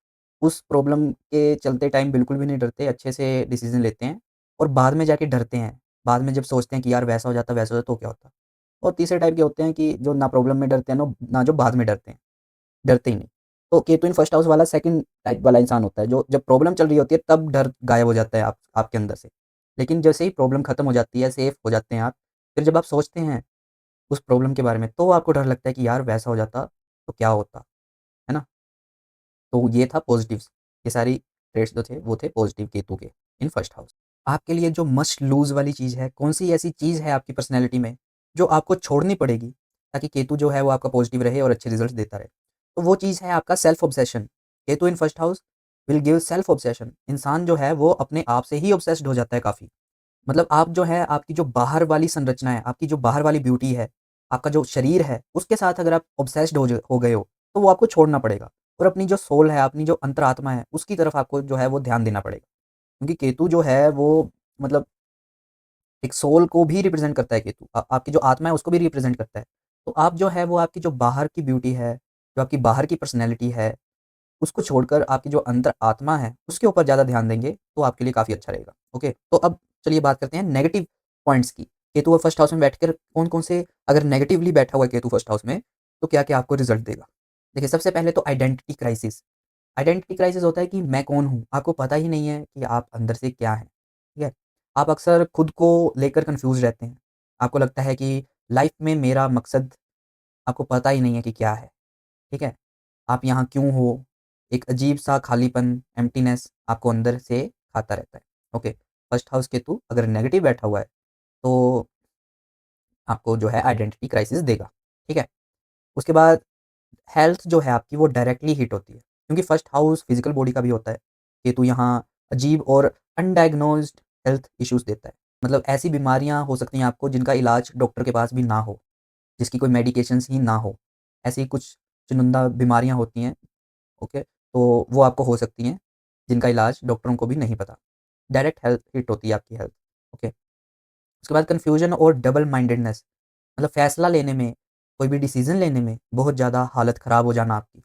उस प्रॉब्लम के चलते टाइम बिल्कुल भी नहीं डरते, अच्छे से डिसीज़न लेते हैं और बाद में जाके डरते हैं। बाद में जब सोचते हैं कि यार वैसा हो जाता तो क्या होता? और तीसरे टाइप के होते हैं कि जो ना प्रॉब्लम में डरते हैं, ना जो बाद में डरते हैं। डरते ही नहीं। तो केतु इन फर्स्ट हाउस वाला सेकंड टाइप वाला इंसान होता है, जो जब प्रॉब्लम चल रही होती है तब डर गायब हो जाता है आपके अंदर से। लेकिन जैसे ही प्रॉब्लम खत्म हो जाती है, सेफ हो जाते हैं आप, फिर जब आप सोचते हैं उस प्रॉब्लम के बारे में, तो आपको डर लगता है कि यार वैसा हो जाता तो क्या होता, है ना? तो ये था पॉज़िटिव्स, ये सारी ट्रेड्स जो थे वो थे पॉज़िटिव केतु के इन फर्स्ट हाउस। आपके लिए जो मस्ट लूज़ वाली चीज़ है, कौन-सी ऐसी चीज़ है आपकी पर्सनैलिटी में जो आपको छोड़नी पड़ेगी ताकि केतु जो है वो आपका पॉज़िटिव रहे और अच्छे रिज़ल्ट्स देता रहे? तो वो चीज़ है आपका self obsession. Ketu in first house will give self obsession. इंसान जो है वो अपने आप से ही ऑब्सेस्ड हो जाता है काफ़ी। मतलब आप जो है आपकी जो बाहर वाली संरचना है, आपकी जो बाहर वाली ब्यूटी है, आपका जो शरीर है, उसके साथ अगर आप ऑब्सेस्ड हो गए हो, तो वो आपको छोड़ना पड़ेगा और अपनी जो सोल है, अपनी जो अंतरात्मा है, उसकी तरफ आपको जो है वो ध्यान देना पड़ेगा। क्योंकि केतु जो है वो मतलब एक सोल को भी रिप्रेज़ेंट करता है केतु। आपकी जो आत्मा है उसको भी रिप्रेज़ेंट करता है। तो आप जो है वो आपकी जो बाहर की ब्यूटी है, जो आपकी बाहर की पर्सनैलिटी है, उसको छोड़कर आपकी जो अंतर आत्मा है, उसके ऊपर ज़्यादा ध्यान देंगे, तो आपके लिए काफ़ी अच्छा रहेगा। ओके, तो अब चलिए बात करते हैं नेगेटिव पॉइंट्स की। केतु और फर्स्ट हाउस में बैठकर कौन-कौन से अगर नेगेटिवली बैठा हुआ है केतु फर्स्ट हाउस में, तो क्या-क्या आपको रिज़ल्ट देगा? देखिए, सबसे पहले तो आइडेंटिटी क्राइसिस। आइडेंटिटी क्राइसिस होता है कि मैं कौन हूँ? आपको पता ही नहीं है कि आप अंदर से क्या हैं, ठीक है? आप अक्सर खुद को लेकर कन्फ्यूज़ रहते हैं। आपको लगता है कि लाइफ़ में मेरा मकसद आपको पता ही नहीं है कि क्या है, ठीक है? आप यहाँ क्यों हो? एक अजीब-सा खालीपन, एम्प्टीनेस आपको अंदर से खाता रहता है। ओके, फर्स्ट हाउस केतु अगर नेगेटिव बैठा हुआ है, तो आपको जो है आइडेंटिटी क्राइसिस देगा, ठीक है? उसके बाद हेल्थ जो है आपकी वो डायरेक्टली हिट होती है, क्योंकि फर्स्ट हाउस फिज़िकल बॉडी का भी होता है। केतु यहाँ अजीब और अनडायग्नोज्ड हेल्थ इश्यूज़ देता है। मतलब ऐसी बीमारियाँ हो सकती हैं आपको जिनका इलाज डॉक्टर के पास भी ना हो, जिसकी कोई मेडिकेशंस ही ना हो। ऐसी कुछ चुनिंदा बीमारियाँ होती हैं, ओके? तो वो आपको हो सकती हैं, जिनका इलाज डॉक्टरों को भी नहीं पता। डायरेक्ट हेल्थ हिट होती है आपकी हेल्थ, ओके? उसके बाद कन्फ्यूज़न और डबल माइंडेडनेस, मतलब फ़ैसला लेने में, कोई भी डिसीज़न लेने में बहुत ज़्यादा हालत ख़राब हो जाना आपकी।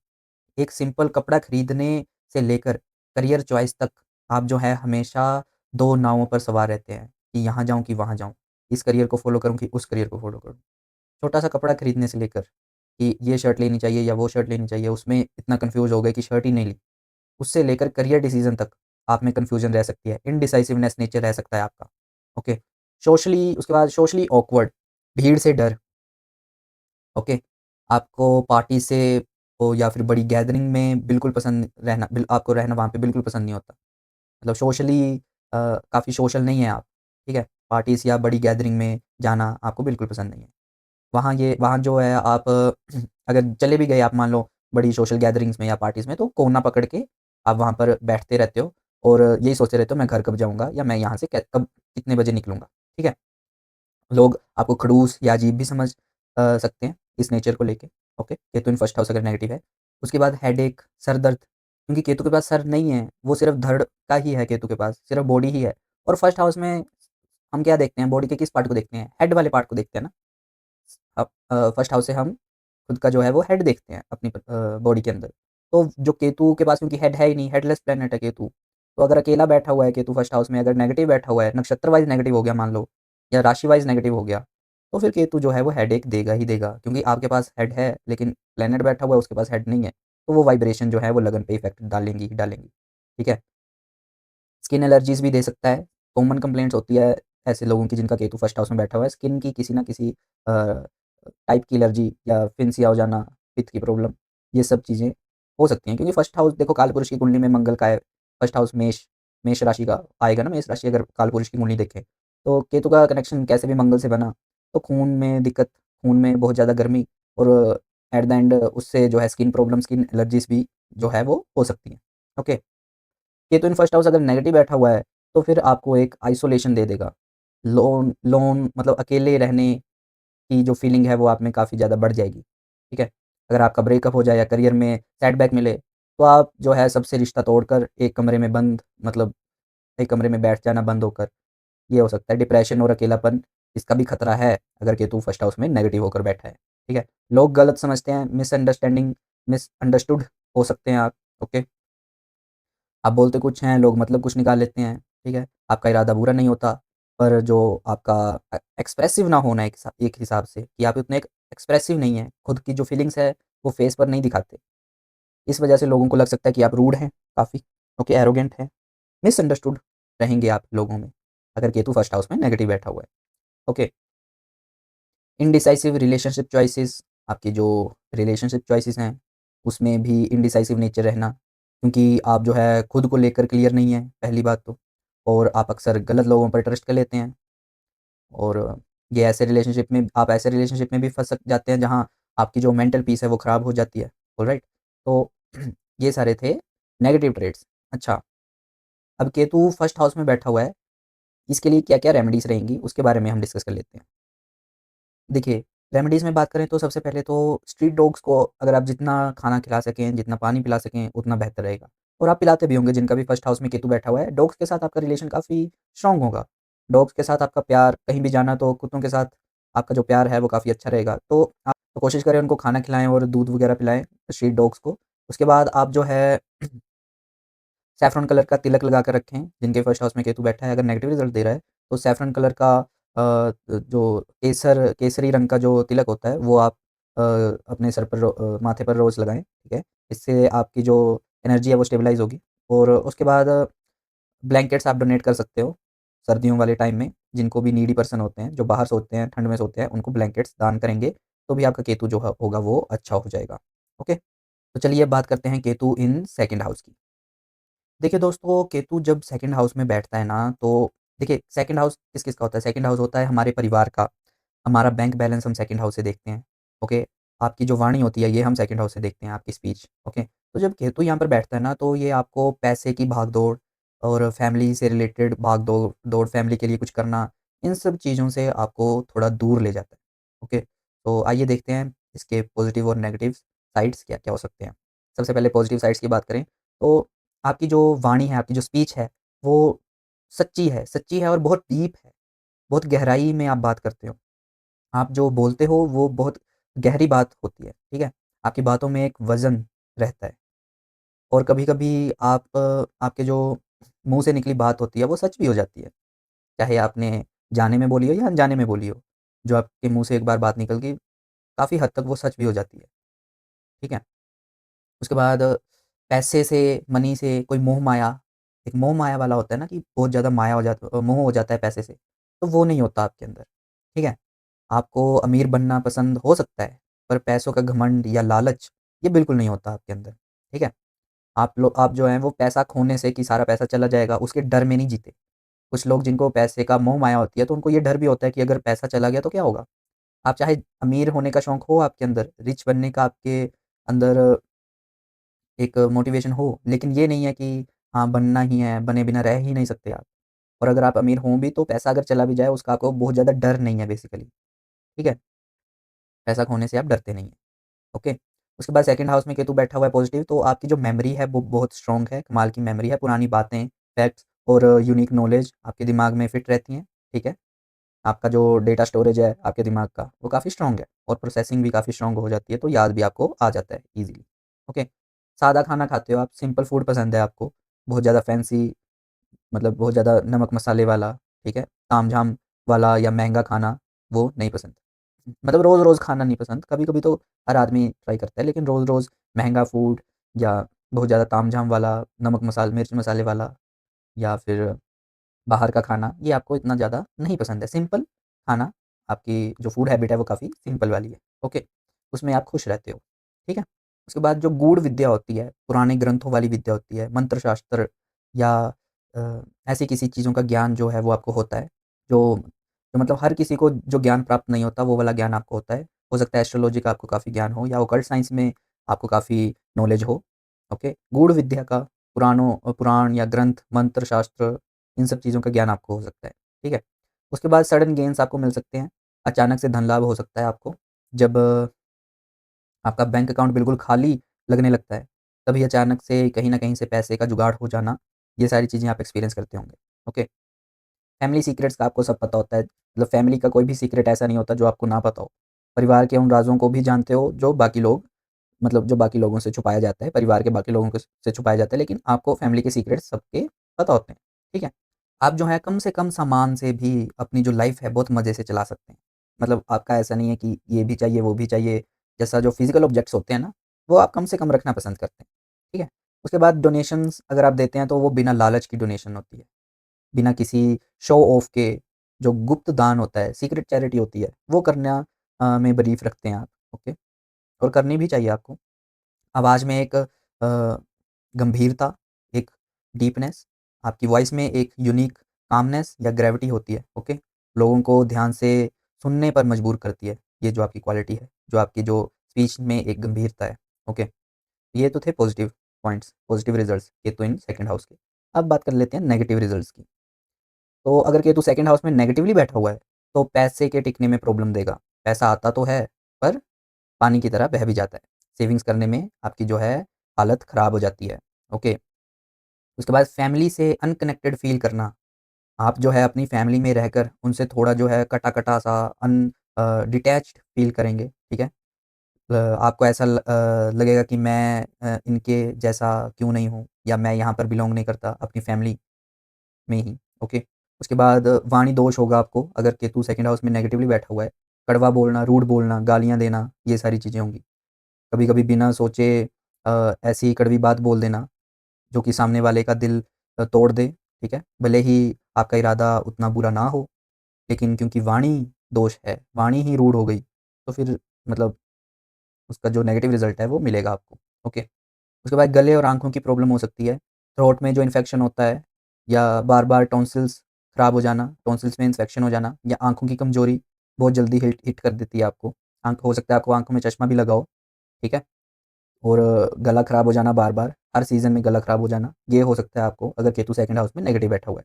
एक सिंपल कपड़ा खरीदने से लेकर करियर चॉइस तक आप जो है हमेशा 2 नावों पर सवार रहते हैं कि यहाँ जाऊँ कि वहाँ जाऊँ। इस करियर को फ़ॉलो करूँ कि उस करियर को फ़ॉलो करूँ। छोटा-सा कपड़ा खरीदने से लेकर कि ये शर्ट लेनी चाहिए या वो शर्ट लेनी चाहिए, उसमें इतना कन्फ्यूज़ हो गए कि शर्ट ही नहीं ली। उससे लेकर करियर डिसीज़न तक आप में कन्फ्यूज़न रह सकती है, इनडिसाइसिवनेस नेचर रह सकता है आपका। ओके, सोशली उसके बाद सोशली ऑकवर्ड, भीड़ से डर। ओके, आपको पार्टी से हो या फिर बड़ी गैदरिंग में बिल्कुल पसंद रहना आपको रहना वहाँ पे बिल्कुल पसंद नहीं होता। मतलब सोशली काफ़ी सोशल नहीं है आप, ठीक है? पार्टीज़ या बड़ी गैदरिंग में जाना आपको बिल्कुल पसंद नहीं है। वहाँ जो है आप अगर चले भी गए आप मान लो बड़ी सोशल गैदरिंग्स में या पार्टीज़ में तो कोना पकड़ के आप वहाँ पर बैठते रहते हो और यही सोचते रहते हो मैं घर कब जाऊँगा या मैं यहाँ से कै कब कितने बजे निकलूँगा, ठीक है? लोग आपको खड़ूस या अजीब भी समझ सकते हैं इस नेचर को लेके, okay? Ketu in first house अगर नेगेटिव है। उसके बाद हेडेक, सर दर्द, क्योंकि केतु के पास सर नहीं है, वो सिर्फ़ धड़ का ही है केतु के पास, सिर्फ़ बॉडी ही है और फर्स्ट हाउस में हम क्या देखते हैं, बॉडी के किस पार्ट को देखते हैं? हेड वाले पार्ट को देखते हैं ना। फर्स्ट हाउस से हम खुद का जो है वो हेड देखते हैं अपनी बॉडी के अंदर। तो जो केतु के पास क्योंकि हेड है ही नहीं, हेडलेस प्लैनेट है केतु। तो अगर अकेला बैठा हुआ है केतु फर्स्ट हाउस में अगर नेगेटिव बैठा हुआ है, नक्षत्र वाइज़ नेगेटिव हो गया मान लो या राशि वाइज़ नेगेटिव हो गया, तो फिर केतु जो है वो हेडेक देगा ही देगा क्योंकि आपके पास हेड है लेकिन प्लैनेट बैठा हुआ है उसके पास हेड नहीं है। तो वो वाइब्रेशन जो है वो लगन पे इफ़ेक्ट डालेंगी ही डालेंगी। ठीक है? स्किन एलर्जीज़ भी दे सकता है। कॉमन कंप्लेंट्स होती है ऐसे लोगों की जिनका केतु फर्स्ट हाउस में बैठा हुआ है। स्किन की किसी न किसी टाइप की एलर्जी या फिन्सिया हो जाना, पित्त की प्रॉब्लम, ये सब चीज़ें हो सकती हैं क्योंकि फर्स्ट हाउस देखो कालपुरुष की कुंडली में मंगल का है। फर्स्ट हाउस मेष मेष राशि का आएगा ना, मेष राशि अगर कालपुरुष की कुंडली देखें, तो केतु का कनेक्शन कैसे भी मंगल से बना, तो खून में दिक्कत, खून में बहुत ज़्यादा गर्मी और एट द एंड उससे जो है स्किन प्रॉब्लम, स्किन एलर्जीज़ भी जो है वो हो सकती हैं। Okay? Ketu in first house अगर नेगेटिव बैठा हुआ है, तो फिर आपको एक आइसोलेशन दे देगा। लोन लोन मतलब अकेले रहने की जो फीलिंग है वो आप में काफ़ी ज़्यादा बढ़ जाएगी, ठीक है? अगर आपका ब्रेकअप हो जाए या करियर में सेटबैक मिले, तो आप जो है सबसे रिश्ता तोड़कर एक कमरे में बंद मतलब एक कमरे में बैठ जाना बंद होकर, ये हो सकता है। डिप्रेशन और अकेलापन इसका भी खतरा है, अगर केतु फर्स्ट हाउस में नेगेटिव होकर बैठा है, ठीक है? लोग गलत समझते हैं, मिसअंडरस्टूड हो सकते हैं आप, ओके? आप बोलते कुछ हैं, लोग मतलब कुछ निकाल लेते हैं, ठीक है? आपका इरादा बुरा नहीं होता, पर जो आपका एक्सप्रेसिव ना होना एक हिसाब से कि आप उतने एक्सप्रेसिव नहीं हैं, खुद की जो फीलिंग्स है, वो फेस पर नहीं दिखाते। इस वजह से लोगों को लग सकता है कि आप रूड हैं काफ़ी, ओके, एरोगेंट हैं, मिसअंडरस्टूड रहेंगे आप लोगों में, अगर केतु फर्स्ट हाउस में नेगेटिव बैठा हुआ है, ओके। इनडिसाइसिव रिलेशनशिप चॉइसेस, आपकी जो रिलेशनशिप चॉइसेस हैं, उसमें भी इनडिसाइसिव नेचर रहना, क्योंकि आप जो है खुद को लेकर क्लियर नहीं हैं, पहली बात तो। और आप अक्सर गलत लोगों पर ट्रस्ट कर लेते हैं और ऐसे रिलेशनशिप में भी फँस जाते हैं जहाँ आपकी जो मेंटल पीस है वो ख़राब हो जाती है, ऑलराइट? तो ये सारे थे नेगेटिव ट्रेड्स। अच्छा, अब केतु फर्स्ट हाउस में बैठा हुआ है, इसके लिए क्या-क्या रेमेडीज़ रहेंगी, उसके बारे में हम डिस्कस कर लेते हैं। देखिए, रेमेडीज़ में बात करें तो सबसे पहले तो स्ट्रीट डॉग्स को अगर आप जितना खाना खिला सकें, जितना पानी पिला सकें, उतना बेहतर रहेगा। और आप पिलाते भी होंगे जिनका भी फर्स्ट हाउस में केतु बैठा हुआ है, डॉग्स के साथ आपका रिलेशन काफ़ी स्ट्रॉन्ग होगा। डॉग्स के साथ आपका प्यार कहीं भी जाना तो कुत्तों के साथ आपका जो प्यार है वो काफ़ी अच्छा रहेगा। तो आप कोशिश करें उनको खाना खिलाएँ और दूध वगैरह पिलाएँ स्ट्रीट डॉग्स को, उसके बाद आप जो है सैफ़रॉन कलर का तिलक लगा कर रखें, जिनके फर्स्ट हाउस में केतु बैठा है, अगर नेगेटिव रिज़ल्ट दे रहा है, तो सैफ़रॉन कलर का जो केसरी रंग का जो तिलक होता है, वो आप अपने सर पर माथे पर रोज़ लगाएँ, ठीक है? इससे आपकी जो एनर्जी है वो स्टेबलाइज़ होगी। और उसके बाद ब्लैंकेट्स आप डोनेट कर सकते हो, सर्दियों वाले टाइम में, जिनको भी नीडी पर्सन होते हैं, जो बाहर सोते हैं, ठंड में सोते हैं, उनको ब्लैंकेट्स दान करेंगे, तो भी आपका केतु जो होगा वो अच्छा हो जाएगा। ओके? तो चलिए अब बात करते हैं केतु इन सेकंड हाउस की। देखिए दोस्तों, केतु जब सेकंड हाउस में बैठता है ना, तो देखिए सेकंड हाउस किस-किस का होता है? सेकंड हाउस होता है हमारे परिवार का, हमारा बैंक बैलेंस हम सेकंड हाउस से देखते हैं, ओके? आपकी जो वाणी होती है, ये हम सेकंड हाउस से देखते हैं, आपकी स्पीच, ओके? तो जब केतु यहाँ पर बैठता है ना, तो ये आपको पैसे की भाग-दौड़ और फैमिली से रिलेटेड भाग-दौड़, फैमिली के लिए कुछ करना, इन सब चीज़ों से आपको थोड़ा दूर ले जाता है, ओके? तो आइए देखते हैं इसके पॉज़िटिव और नेगेटिव साइड्स क्या-क्या हो सकते हैं। सबसे पहले पॉज़िटिव साइड्स की बात करें, तो आपकी जो वाणी है, आपकी जो स्पीच है, वो सच्ची है और बहुत डीप है, बहुत गहराई में आप बात करते हो। आप जो बोलते हो वो बहुत गहरी बात होती है, ठीक है? आपकी बातों में एक वज़न रहता है और कभी-कभी आपके जो मुँह से निकली बात होती है वो सच भी हो जाती है। चाहे आपने जाने में बोली हो या अनजाने में बोली हो। जो आपके मुँह से एक बार बात निकल गई, काफ़ी हद तक वो सच भी हो जाती है, ठीक है? उसके बाद पैसे से, मनी से कोई मोह-माया, एक मोह-माया वाला होता है ना कि बहुत ज़्यादा माया हो जाता मोह हो जाता है पैसे से, तो वो नहीं होता आपके अंदर, ठीक है? आपको अमीर बनना पसंद हो सकता है, पर पैसों का घमंड या लालच, ये बिल्कुल नहीं होता आपके अंदर, ठीक है? आप जो हैं वो पैसा खोने से कि सारा पैसा चला जाएगा, उसके डर में नहीं जीते। कुछ लोग जिनको पैसे का मोह-माया होती है, तो उनको ये डर भी होता है कि अगर पैसा चला गया तो क्या होगा? आप चाहे अमीर होने का शौक हो आपके अंदर, रिच बनने का आपके अंदर एक मोटिवेशन हो, लेकिन ये नहीं है कि हाँ, बनना ही है, बने बिना रह ही नहीं सकते आप। और अगर आप अमीर हों भी, तो पैसा अगर चला भी जाए, उसका आपको बहुत ज़्यादा डर नहीं है बेसिकली, ठीक है? पैसा खोने से आप डरते नहीं हैं, ओके? उसके बाद सेकंड हाउस में केतु बैठा हुआ है पॉज़िटिव, तो आपकी जो मेमोरी है वो बहुत स्ट्रॉन्ग है, कमाल की मेमोरी है, पुरानी बातें, फैक्ट्स और यूनिक नॉलेज आपके दिमाग में फिट रहती हैं, ठीक है? आपका जो डेटा स्टोरेज है आपके दिमाग का, वो काफ़ी स्ट्रॉन्ग है और प्रोसेसिंग भी काफ़ी स्ट्रॉन्ग हो जाती है, तो याद भी आपको आ जाता है ईज़िली, ओके? सादा खाना खाते हो आप, सिंपल फूड पसंद है आपको, बहुत ज़्यादा फैंसी मतलब बहुत ज़्यादा नमक मसाले वाला, ठीक है? तामझाम वाला या महँगा खाना, वो नहीं पसंद। मतलब रोज़-रोज़ खाना नहीं पसंद, कभी-कभी तो हर आदमी ट्राई करता है, लेकिन रोज़-रोज़ महँगा फूड या बहुत ज़्यादा तामझाम वाला, मिर्च मसाले वाला या फिर बाहर का खाना, ये आपको इतना ज़्यादा नहीं पसंद है। सिंपल खाना, आपकी जो फूड हैबिट है वो काफ़ी सिंपल वाली है, ओके? उसमें आप खुश रहते हो, ठीक है? उसके बाद जो गूढ़ विद्या होती है, पुराने ग्रंथों वाली विद्या होती है, मंत्र शास्त्र या ऐसी किसी चीज़ों का ज्ञान जो है वो आपको होता है, जो मतलब हर किसी को जो ज्ञान प्राप्त नहीं होता, वो वाला ज्ञान आपको होता है। हो सकता है एस्ट्रोलॉजी का आपको काफ़ी ज्ञान हो या ओकल्ट साइंस में आपको काफ़ी नॉलेज हो, ओके? गूढ़ विद्या का पुराण या ग्रंथ, मंत्र शास्त्र इन सब चीज़ों का ज्ञान आपको हो सकता है, ठीक है? उसके बाद सडन गेन्स आपको मिल सकते हैं, अचानक से धन लाभ हो सकता है आपको, जब आपका बैंक अकाउंट बिल्कुल खाली लगने लगता है, तभी अचानक से कहीं न कहीं से पैसे का जुगाड़ हो जाना, ये सारी चीज़ें आप एक्सपीरियंस करते होंगे, ओके? फैमिली सीक्रेट्स का आपको सब पता होता है, मतलब फैमिली का कोई भी सीक्रेट ऐसा नहीं होता जो आपको ना पता हो। परिवार के उन राज़ों को भी जानते हो जो बाकी लोगों से छुपाया जाता है, परिवार के बाकी लोगों को से छुपाया जाता है, लेकिन आपको फैमिली के सीक्रेट्स सबके पता होते हैं, ठीक है? आप जो है कम से कम सामान से भी अपनी जो लाइफ़ है बहुत मज़े से चला सकते हैं। मतलब आपका ऐसा नहीं है कि ये भी चाहिए, वो भी चाहिए, जैसा जो फिज़िकल ऑब्जेक्ट्स होते हैं ना, वो आप कम से कम रखना पसंद करते हैं, ठीक है? उसके बाद डोनेशंस अगर आप देते हैं तो वो बिना लालच की डोनेशन होती है, बिना किसी शो ऑफ के, जो गुप्त दान होता है, सीक्रेट चैरिटी होती है, वो करना में बिलीफ रखते हैं आप, ओके? और करनी भी चाहिए आपको। आवाज़ में एक गंभीरता, एक डीपनेस, आपकी वॉइस में एक यूनिक कामनेस या ग्रेविटी होती है, ओके? लोगों को ध्यान से सुनने पर मजबूर करती है, ये जो आपकी क्वालिटी है, जो आपकी जो स्पीच में एक गंभीरता है, ओके? ये तो थे पॉज़िटिव पॉइंट्स, पॉज़िटिव रिज़ल्ट्स, ये तो इन सेकंड हाउस के। अब बात कर लेते हैं नेगेटिव रिज़ल्ट्स की। तो अगर केतु सेकंड हाउस में नेगेटिवली बैठा हुआ है, तो पैसे के टिकने में प्रॉब्लम देगा। पैसा आता तो है, पर पानी की तरह बह भी जाता है। सेविंग्स करने में आपकी जो है हालत ख़राब हो जाती है, ओके। उसके बाद फैमिली से अनकनेक्टेड फ़ील करना, आप जो है अपनी फैमिली में रहकर उनसे थोड़ा जो है कटा-कटा सा डिटैच्ड फ़ील करेंगे, ठीक है? आपको ऐसा लगेगा कि मैं इनके जैसा क्यों नहीं हूँ, या मैं यहाँ पर बिलॉन्ग नहीं करता अपनी फैमिली में ही, ओके। उसके बाद वाणी दोष होगा आपको, अगर केतु सेकंड हाउस में नेगेटिवली बैठा हुआ है। कड़वा बोलना, रूड बोलना, गालियाँ देना, ये सारी चीज़ें होंगी। कभी-कभी बिना सोचे ऐसी कड़वी बात बोल देना, जो कि सामने वाले का दिल तोड़ दे, ठीक है? भले ही आपका इरादा उतना बुरा ना हो, लेकिन क्योंकि वाणी दोष है, वाणी ही रूड हो गई, तो फिर मतलब उसका जो नेगेटिव रिज़ल्ट है वो मिलेगा आपको, ओके। उसके बाद गले और आँखों की प्रॉब्लम हो सकती है, थ्रोट में जो इन्फेक्शन होता है, या बार-बार टॉन्सिल्स खराब हो जाना, टॉन्सिल्स में इन्फेक्शन हो जाना, या आँखों की कमज़ोरी बहुत जल्दी हिट हिट कर देती है आपको। आँख हो सकता है आपको आँखों में चश्मा भी लगा हो, ठीक है? और गला खराब हो जाना बार-बार, हर सीज़न में गला खराब हो जाना, ये हो सकता है आपको अगर केतु सेकंड हाउस में नेगेटिव बैठा हुआ है।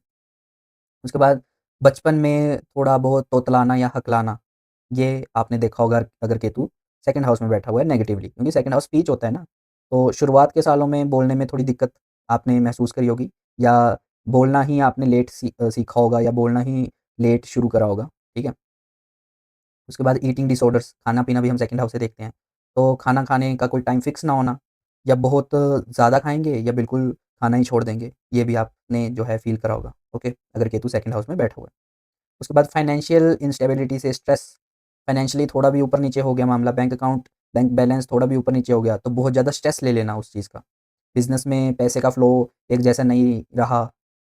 उसके बाद बचपन में थोड़ा बहुत तोतलाना या हकलाना, ये आपने देखा होगा अगर केतु सेकंड हाउस में बैठा हुआ है नेगेटिवली, क्योंकि सेकंड हाउस स्पीच होता है ना, तो शुरुआत के सालों में बोलने में थोड़ी दिक्कत आपने महसूस करी होगी, या बोलना ही आपने लेट सीखा होगा, या बोलना ही लेट शुरू करा होगा, ठीक है? उसके बाद ईटिंग डिसऑर्डर्स, खाना-पीना भी हम सेकंड हाउस से देखते हैं। तो खाना खाने का कोई टाइम फिक्स ना होना, या बहुत ज़्यादा खाएँगे या बिल्कुल खाना ही छोड़ देंगे, ये भी आपने जो है फ़ील करा होगा, ओके? अगर केतु सेकंड हाउस में बैठा हुआ है। उसके बाद फाइनेंशियल इंस्टेबिलिटी से स्ट्रेस, फाइनेंशियली थोड़ा भी ऊपर-नीचे हो गया मामला, बैंक अकाउंट, बैंक बैलेंस थोड़ा भी ऊपर-नीचे हो गया, तो बहुत ज़्यादा स्ट्रेस ले लेना उस चीज़ का। बिज़नेस में पैसे का फ्लो एक जैसा नहीं रहा,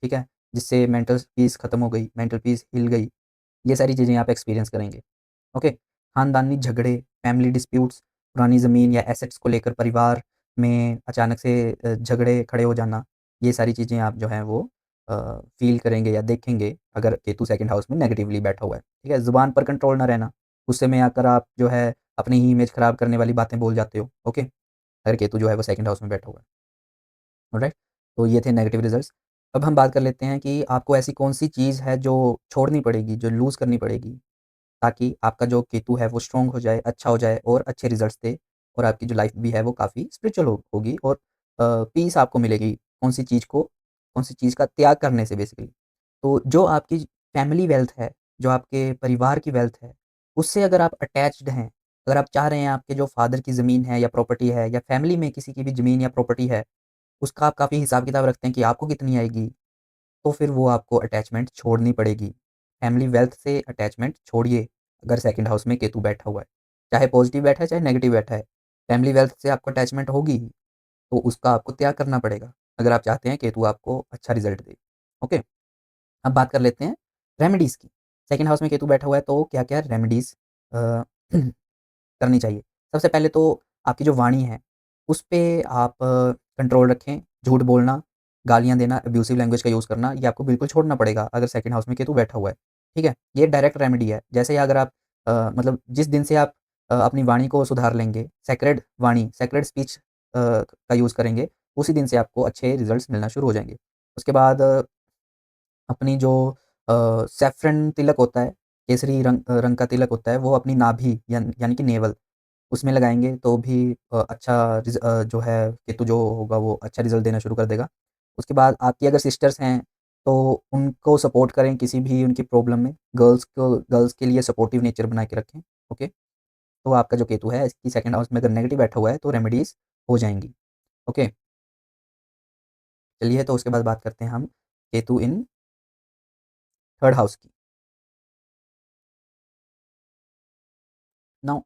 ठीक है? जिससे मेंटल पीस खत्म हो गई, मेंटल पीस हिल गई, ये सारी चीज़ें आप एक्सपीरियंस करेंगे। ओके, खानदानी झगड़े, फैमिली डिस्प्यूट्स, पुरानी ज़मीन या एसेट्स को लेकर परिवार में अचानक से झगड़े खड़े हो जाना, ये सारी चीज़ें आप जो हैं वो फ़ील करेंगे या देखेंगे अगर केतु सेकंड हाउस में नेगेटिवली बैठा हुआ है, ठीक है? ज़ुबान पर कंट्रोल ना रहना, गुस्से में आकर आप जो है अपनी ही इमेज खराब करने वाली बातें बोल जाते हो, ओके? अगर केतु जो है वो सेकंड हाउस में बैठा हुआ है, ऑलराइट? तो ये थे नेगेटिव रिज़ल्ट्स। अब हम बात कर लेते हैं कि आपको ऐसी कौन-सी चीज़ है जो छोड़नी पड़ेगी, जो लूज़ करनी पड़ेगी, ताकि आपका जो केतु है वो स्ट्रॉन्ग हो जाए, अच्छा हो जाए और अच्छे रिज़ल्ट्स दे, और आपकी जो लाइफ़ भी है वो काफ़ी स्पिरिचुअल होगी, और पीस आपको मिलेगी कौन-सी चीज़ का त्याग करने से बेसिकली। तो जो आपकी फैमिली वेल्थ है, जो आपके परिवार की वेल्थ है, उससे अगर आप अटैच्ड हैं, अगर आप चाह रहे हैं आपके जो फादर की ज़मीन है या प्रॉपर्टी है, या फैमिली में किसी की भी ज़मीन या प्रॉपर्टी है, उसका आप काफ़ी हिसाब-किताब रखते हैं कि आपको कितनी आएगी, तो फिर वो आपको अटैचमेंट छोड़नी पड़ेगी। फैमिली वेल्थ से अटैचमेंट छोड़िए, अगर सेकंड हाउस में केतु बैठा हुआ है। चाहे पॉज़िटिव बैठा है, चाहे नेगेटिव बैठा है। फैमिली वेल्थ से आपको अटैचमेंट होगी ही, तो उसका आपको त्याग करना पड़ेगा, अगर आप चाहते हैं केतु आपको अच्छा रिज़ल्ट दे। ओके? अब बात कर लेते हैं रेमेडीज़ की। सेकंड हाउस में केतु बैठा हुआ है, तो क्या-क्या रेमेडीज़ अ, करनी चाहिए। सबसे पहले तो आपकी जो वाणी है, उस पे आप कंट्रोल रखें। झूठ बोलना, गालियाँ देना, अब्यूसिव लैंग्वेज का यूज़ करना, ये आपको बिल्कुल छोड़ना पड़ेगा अगर सेकंड हाउस में केतु बैठा हुआ है। ठीक है? ये डायरेक्ट रेमेडी है। जैसे ही अगर आप मतलब जिस दिन से आप अपनी वाणी को सुधार लेंगे, सेक्रेड वाणी, सेक्रेड स्पीच का यूज़ करेंगे, उसी दिन से आपको अच्छे रिज़ल्ट्स मिलना शुरू हो जाएँगे। उसके बाद अपनी जो सैफ़्रन तिलक होता है, केसरी रंग का तिलक होता है, वो अपनी नाभि यानी कि नेवल, उसमें लगाएँगे तो भी अच्छा जो है केतु जो होगा वो अच्छा रिज़ल्ट देना शुरू कर देगा। उसके बाद आपकी अगर सिस्टर्स हैं, तो उनको सपोर्ट करें किसी भी उनकी प्रॉब्लम में। गर्ल्स के लिए सपोर्टिव नेचर बना के रखें, ओके? तो आपका जो केतु है इसकी सेकंड हाउस में अगर नेगेटिव बैठा हुआ है तो रेमेडीज़ हो जाएँगी, ओके? चलिए, तो उसके बाद बात करते हैं हम केतु इन थर्ड हाउस की। नाउ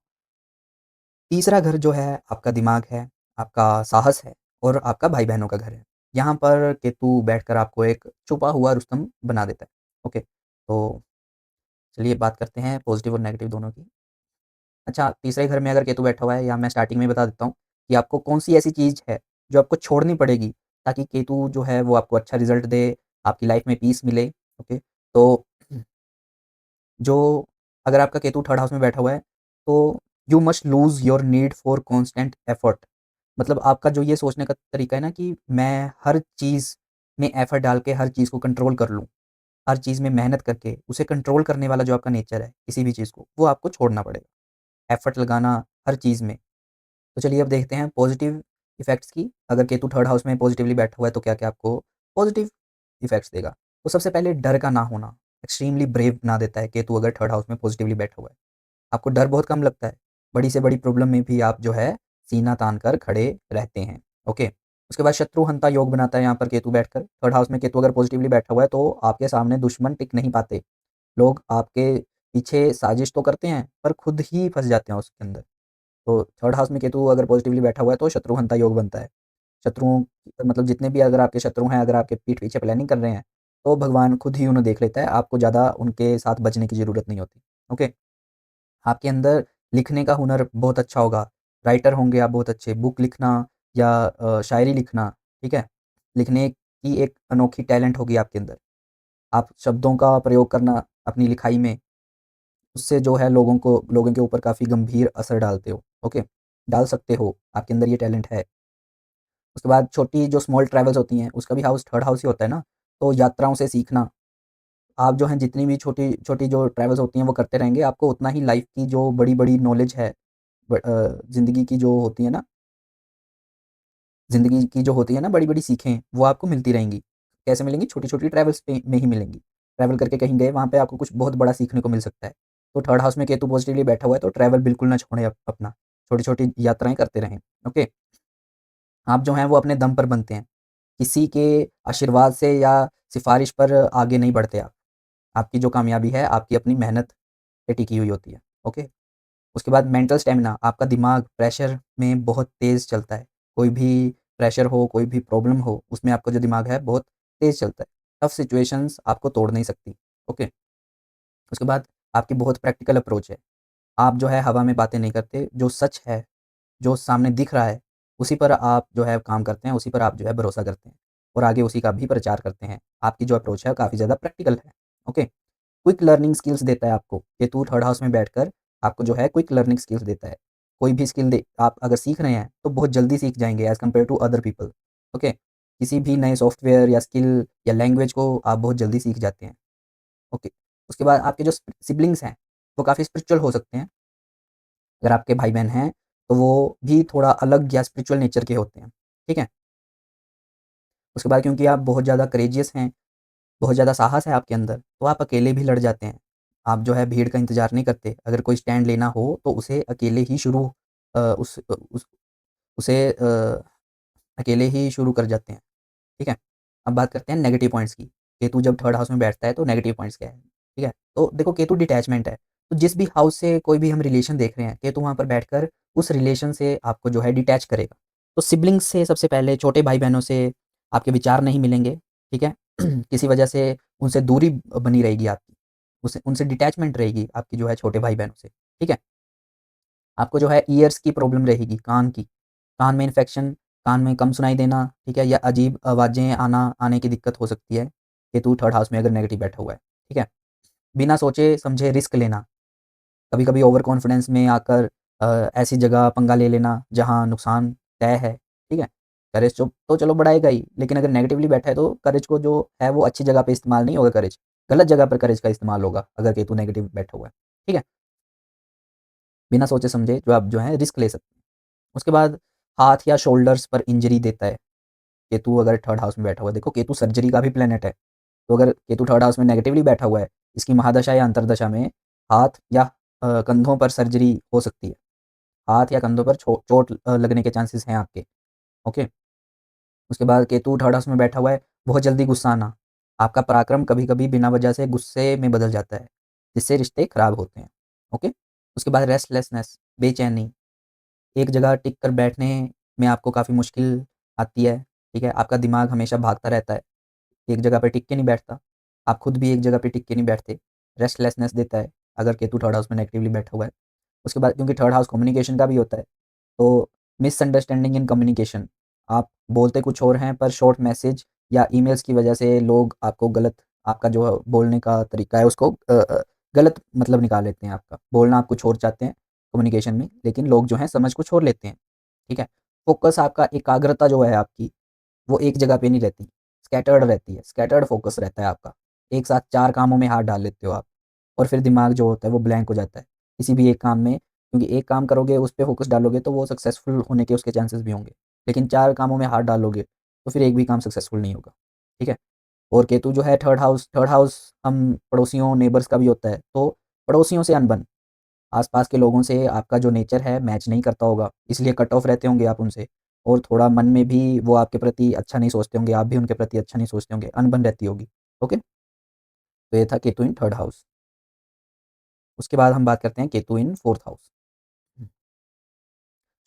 तीसरा घर जो है आपका दिमाग है, आपका साहस है, और आपका भाई-बहनों का घर है। यहाँ पर केतु बैठकर आपको एक छुपा हुआ रुस्तम बना देता है। ओके, तो चलिए बात करते हैं पॉज़िटिव और नेगेटिव दोनों की। अच्छा, तीसरे घर में अगर केतु बैठा हुआ है, या मैं स्टार्टिंग में बता देता हूँ कि आपको कौन-सी ऐसी चीज़ है जो आपको छोड़नी पड़ेगी, ताकि केतु जो है वो आपको अच्छा रिज़ल्ट दे, आपकी लाइफ़ में पीस मिले। ओके, तो जो अगर आपका केतु थर्ड हाउस में बैठा हुआ है, तो you must lose your need for constant effort. मतलब आपका जो ये सोचने का तरीका है ना कि मैं हर चीज़ में एफर्ट डाल के हर चीज़ को कंट्रोल कर लूँ, हर चीज़ में मेहनत करके उसे कंट्रोल करने वाला जो आपका नेचर है, किसी भी चीज़ को, वो आपको छोड़ना पड़ेगा। एफर्ट लगाना हर चीज़ में। तो चलिए अब देखते हैं पॉज़िटिव इफ़ेक्ट्स की। अगर केतु थर्ड हाउस में पॉज़िटिवली बैठा हुआ है, तो क्या-क्या आपको पॉज़िटिव इफ़ेक्ट्स देगा। तो सबसे पहले डर का ना होना, एक्सट्रीमली ब्रेव बना देता है केतु अगर थर्ड हाउस में पॉज़िटिवली बैठा हुआ है। आपको डर बहुत कम लगता है। बड़ी से बड़ी प्रॉब्लम में भी आप जो है सीना तान कर खड़े रहते हैं। ओके। उसके बाद शत्रुहंता योग बनाता है यहाँ पर केतु बैठकर। थर्ड हाउस में केतु अगर पॉजिटिवली बैठा हुआ है तो आपके सामने दुश्मन टिक नहीं पाते। लोग आपके पीछे साजिश तो करते हैं पर खुद ही फँस जाते हैं उसके अंदर। तो थर्ड हाउस में केतु अगर पॉजिटिवली बैठा हुआ है तो शत्रुहंता योग बनता है। शत्रुओं मतलब जितने भी अगर आपके शत्रु हैं, अगर आपके पीठ पीछे प्लानिंग कर रहे हैं, तो भगवान खुद ही उन्हें देख लेता है। आपको ज़्यादा उनके साथ बचने की ज़रूरत नहीं होती। ओके। आपके अंदर लिखने का हुनर बहुत अच्छा होगा, राइटर होंगे आप बहुत अच्छे, बुक लिखना या शायरी लिखना, ठीक है? लिखने की एक अनोखी टैलेंट होगी आपके अंदर। आप शब्दों का प्रयोग करना अपनी लिखाई में, उससे जो है लोगों के ऊपर काफ़ी गंभीर असर डालते हो, ओके? डाल सकते हो, आपके अंदर ये टैलेंट है। उसके बाद छोटी जो स्मॉल ट्रैवल्स होती हैं, उसका भी हाउस थर्ड हाउस ही होता है ना, तो यात्राओं से सीखना, आप जो हैं जितनी भी छोटी-छोटी जो ट्रैवल्स होती हैं वो करते रहेंगे, आपको उतना ही लाइफ़ की जो बड़ी-बड़ी नॉलेज है ज़िंदगी की जो होती है ना, ज़िंदगी की जो होती है ना बड़ी-बड़ी सीखें, वो आपको मिलती रहेंगी। कैसे मिलेंगी? छोटी-छोटी ट्रैवल्स पे में ही मिलेंगी। ट्रैवल करके कहीं गए, वहाँ पे आपको कुछ बहुत बड़ा सीखने को मिल सकता है। तो थर्ड हाउस में केतु पॉज़िटिवली बैठा हुआ है, तो ट्रैवल बिल्कुल ना छोड़ें अपना। छोटी-छोटी यात्राएँ करते रहें, ओके? आप जो हैं वो अपने दम पर बनते हैं। किसी के आशीर्वाद से या सिफ़ारिश पर आगे नहीं बढ़ते आप। आपकी जो कामयाबी है, आपकी अपनी मेहनत पे टिकी हुई होती है, ओके? उसके बाद मेंटल स्टैमिना, आपका दिमाग प्रेशर में बहुत तेज़ चलता है। कोई भी प्रेशर हो, कोई भी प्रॉब्लम हो, उसमें आपका जो दिमाग है बहुत तेज़ चलता है। टफ सिचुएशंस आपको तोड़ नहीं सकती, ओके? उसके बाद आपकी बहुत प्रैक्टिकल अप्रोच है। आप जो है हवा में बातें नहीं करते, जो सच है, जो सामने दिख रहा है, उसी पर आप जो है काम करते हैं, उसी पर आप जो है भरोसा करते हैं और आगे उसी का भी प्रचार करते हैं। आपकी जो अप्रोच है काफ़ी ज़्यादा प्रैक्टिकल है, ओके? क्विक लर्निंग स्किल्स देता है आपको। केतु थर्ड हाउस में बैठकर आपको जो है क्विक लर्निंग स्किल्स देता है। कोई भी स्किल दे आप अगर सीख रहे हैं, तो बहुत जल्दी सीख जाएँगे as compare to other people, okay? किसी भी नए सॉफ्टवेयर या स्किल या लैंग्वेज को आप बहुत जल्दी सीख जाते हैं, ओके? उसके बाद आपके जो सिबलिंग्स हैं, वो काफ़ी स्पिरिचुअल हो सकते हैं। अगर आपके भाई-बहन हैं, तो वो भी थोड़ा अलग या स्पिरिचुअल नेचर के होते हैं, ठीक है? उसके बाद क्योंकि आप बहुत ज़्यादा करेजियस हैं, बहुत ज़्यादा साहस है आपके अंदर, तो आप अकेले भी लड़ जाते हैं। आप जो है भीड़ का इंतज़ार नहीं करते। अगर कोई स्टैंड लेना हो, तो उसे अकेले ही उसे अकेले ही शुरू कर जाते हैं, ठीक है? अब बात करते हैं नेगेटिव पॉइंट्स की। केतु जब थर्ड हाउस में बैठता है, तो नेगेटिव पॉइंट्स क्या है, ठीक है? तो देखो केतु डिटैचमेंट है, तो जिस भी हाउस से कोई भी हम रिलेशन देख रहे हैं, केतु वहाँ पर बैठकर उस रिलेशन से आपको जो है डिटैच करेगा। तो सिबलिंग्स से सबसे पहले छोटे भाई-बहनों से आपके विचार नहीं मिलेंगे, ठीक है? किसी वजह से उनसे दूरी बनी रहेगी आपकी, उनसे उनसे डिटैचमेंट रहेगी आपकी जो है छोटे भाई-बहनों से, ठीक है? आपको जो है ईयर्स की प्रॉब्लम रहेगी, कान की। कान में इन्फेक्शन, कान में कम सुनाई देना, ठीक है? या अजीब आवाज़ें आने की दिक्कत हो सकती है, केतु थर्ड हाउस में अगर नेगेटिव बैठा हुआ है, ठीक है? बिना सोचे-समझे रिस्क लेना, कभी-कभी ओवर कॉन्फिडेंस में आकर ऐसी जगह पंगा ले लेना, जहाँ नुकसान तय है, ठीक है? करेज तो चलो बढ़ाएगा ही, लेकिन अगर नेगेटिवली बैठा है, तो करेज को जो है वो अच्छी जगह पे इस्तेमाल नहीं होगा करेज, गलत जगह पर करेज का इस्तेमाल होगा, अगर केतु नेगेटिव बैठा हुआ है, ठीक है? बिना सोचे-समझे जो आप जो है रिस्क ले सकते हैं। उसके बाद हाथ या शोल्डर्स पर इंजरी देता है, केतु अगर थर्ड हाउस में बैठा हुआ है। देखो केतु सर्जरी का भी प्लैनेट है, तो अगर केतु थर्ड हाउस में नेगेटिवली बैठा हुआ है, इसकी महादशा या अंतर्दशा में हाथ या कंधों पर सर्जरी हो सकती है। हाथ या कंधों पर चोट लगने के चांसेस हैं आपके, ओके? उसके बाद केतु थर्ड हाउस में बैठा हुआ है, बहुत जल्दी गुस्सा आना। आपका पराक्रम कभी-कभी बिना वजह से गुस्से में बदल जाता है, जिससे रिश्ते खराब होते हैं, ओके? उसके बाद रेस्टलेसनेस, बेचैनी, एक जगह टिक कर बैठने में आपको काफ़ी मुश्किल आती है, ठीक है? आपका दिमाग हमेशा भागता रहता है, एक जगह पे टिक के नहीं बैठता। आप खुद भी एक जगह पे टिक के नहीं बैठते, रेस्टलेसनेस देता है, अगर केतु थर्ड हाउस में नेगेटिवली बैठा हुआ है। उसके बाद क्योंकि थर्ड हाउस कम्युनिकेशन का भी होता है, तो मिसअंडरस्टैंडिंग इन कम्युनिकेशन, आप बोलते कुछ और हैं पर शॉर्ट मैसेज या ईमेल्स की वजह से लोग आपको गलत, आपका जो बोलने का तरीका है उसको गलत मतलब निकाल लेते हैं आपका। बोलना आप कुछ और चाहते हैं कम्युनिकेशन में, लेकिन लोग जो हैं समझ कुछ और लेते हैं, ठीक है? फ़ोकस आपका, एकाग्रता जो है आपकी, वो एक जगह पे नहीं रहती, स्कैटर्ड रहती है, स्कैटर्ड फ़ोकस रहता है आपका। एक साथ 4 कामों में हाथ डाल लेते हो आप और फिर दिमाग जो होता है वो ब्लैंक हो जाता है, किसी भी एक काम में, क्योंकि एक काम करोगे उस पे फ़ोकस डालोगे तो वो सक्सेसफुल होने के उसके चांसेस भी होंगे। लेकिन 4 कामों में हाथ डालोगे, तो फिर एक भी काम सक्सेसफुल नहीं होगा, ठीक है? और केतु जो है थर्ड हाउस हम पड़ोसियों, नेबर्स का भी होता है, तो पड़ोसियों से अनबन। आस-पास के लोगों से आपका जो नेचर है मैच नहीं करता होगा, इसलिए कट ऑफ रहते होंगे आप उनसे और थोड़ा मन में भी वो आपके प्रति अच्छा नहीं सोचते होंगे, आप भी उनके प्रति अच्छा नहीं सोचते होंगे, अनबन रहती होगी। ओके? तो ये था केतु इन 3rd हाउस। उसके बाद हम बात करते हैं केतु इन 4th हाउस।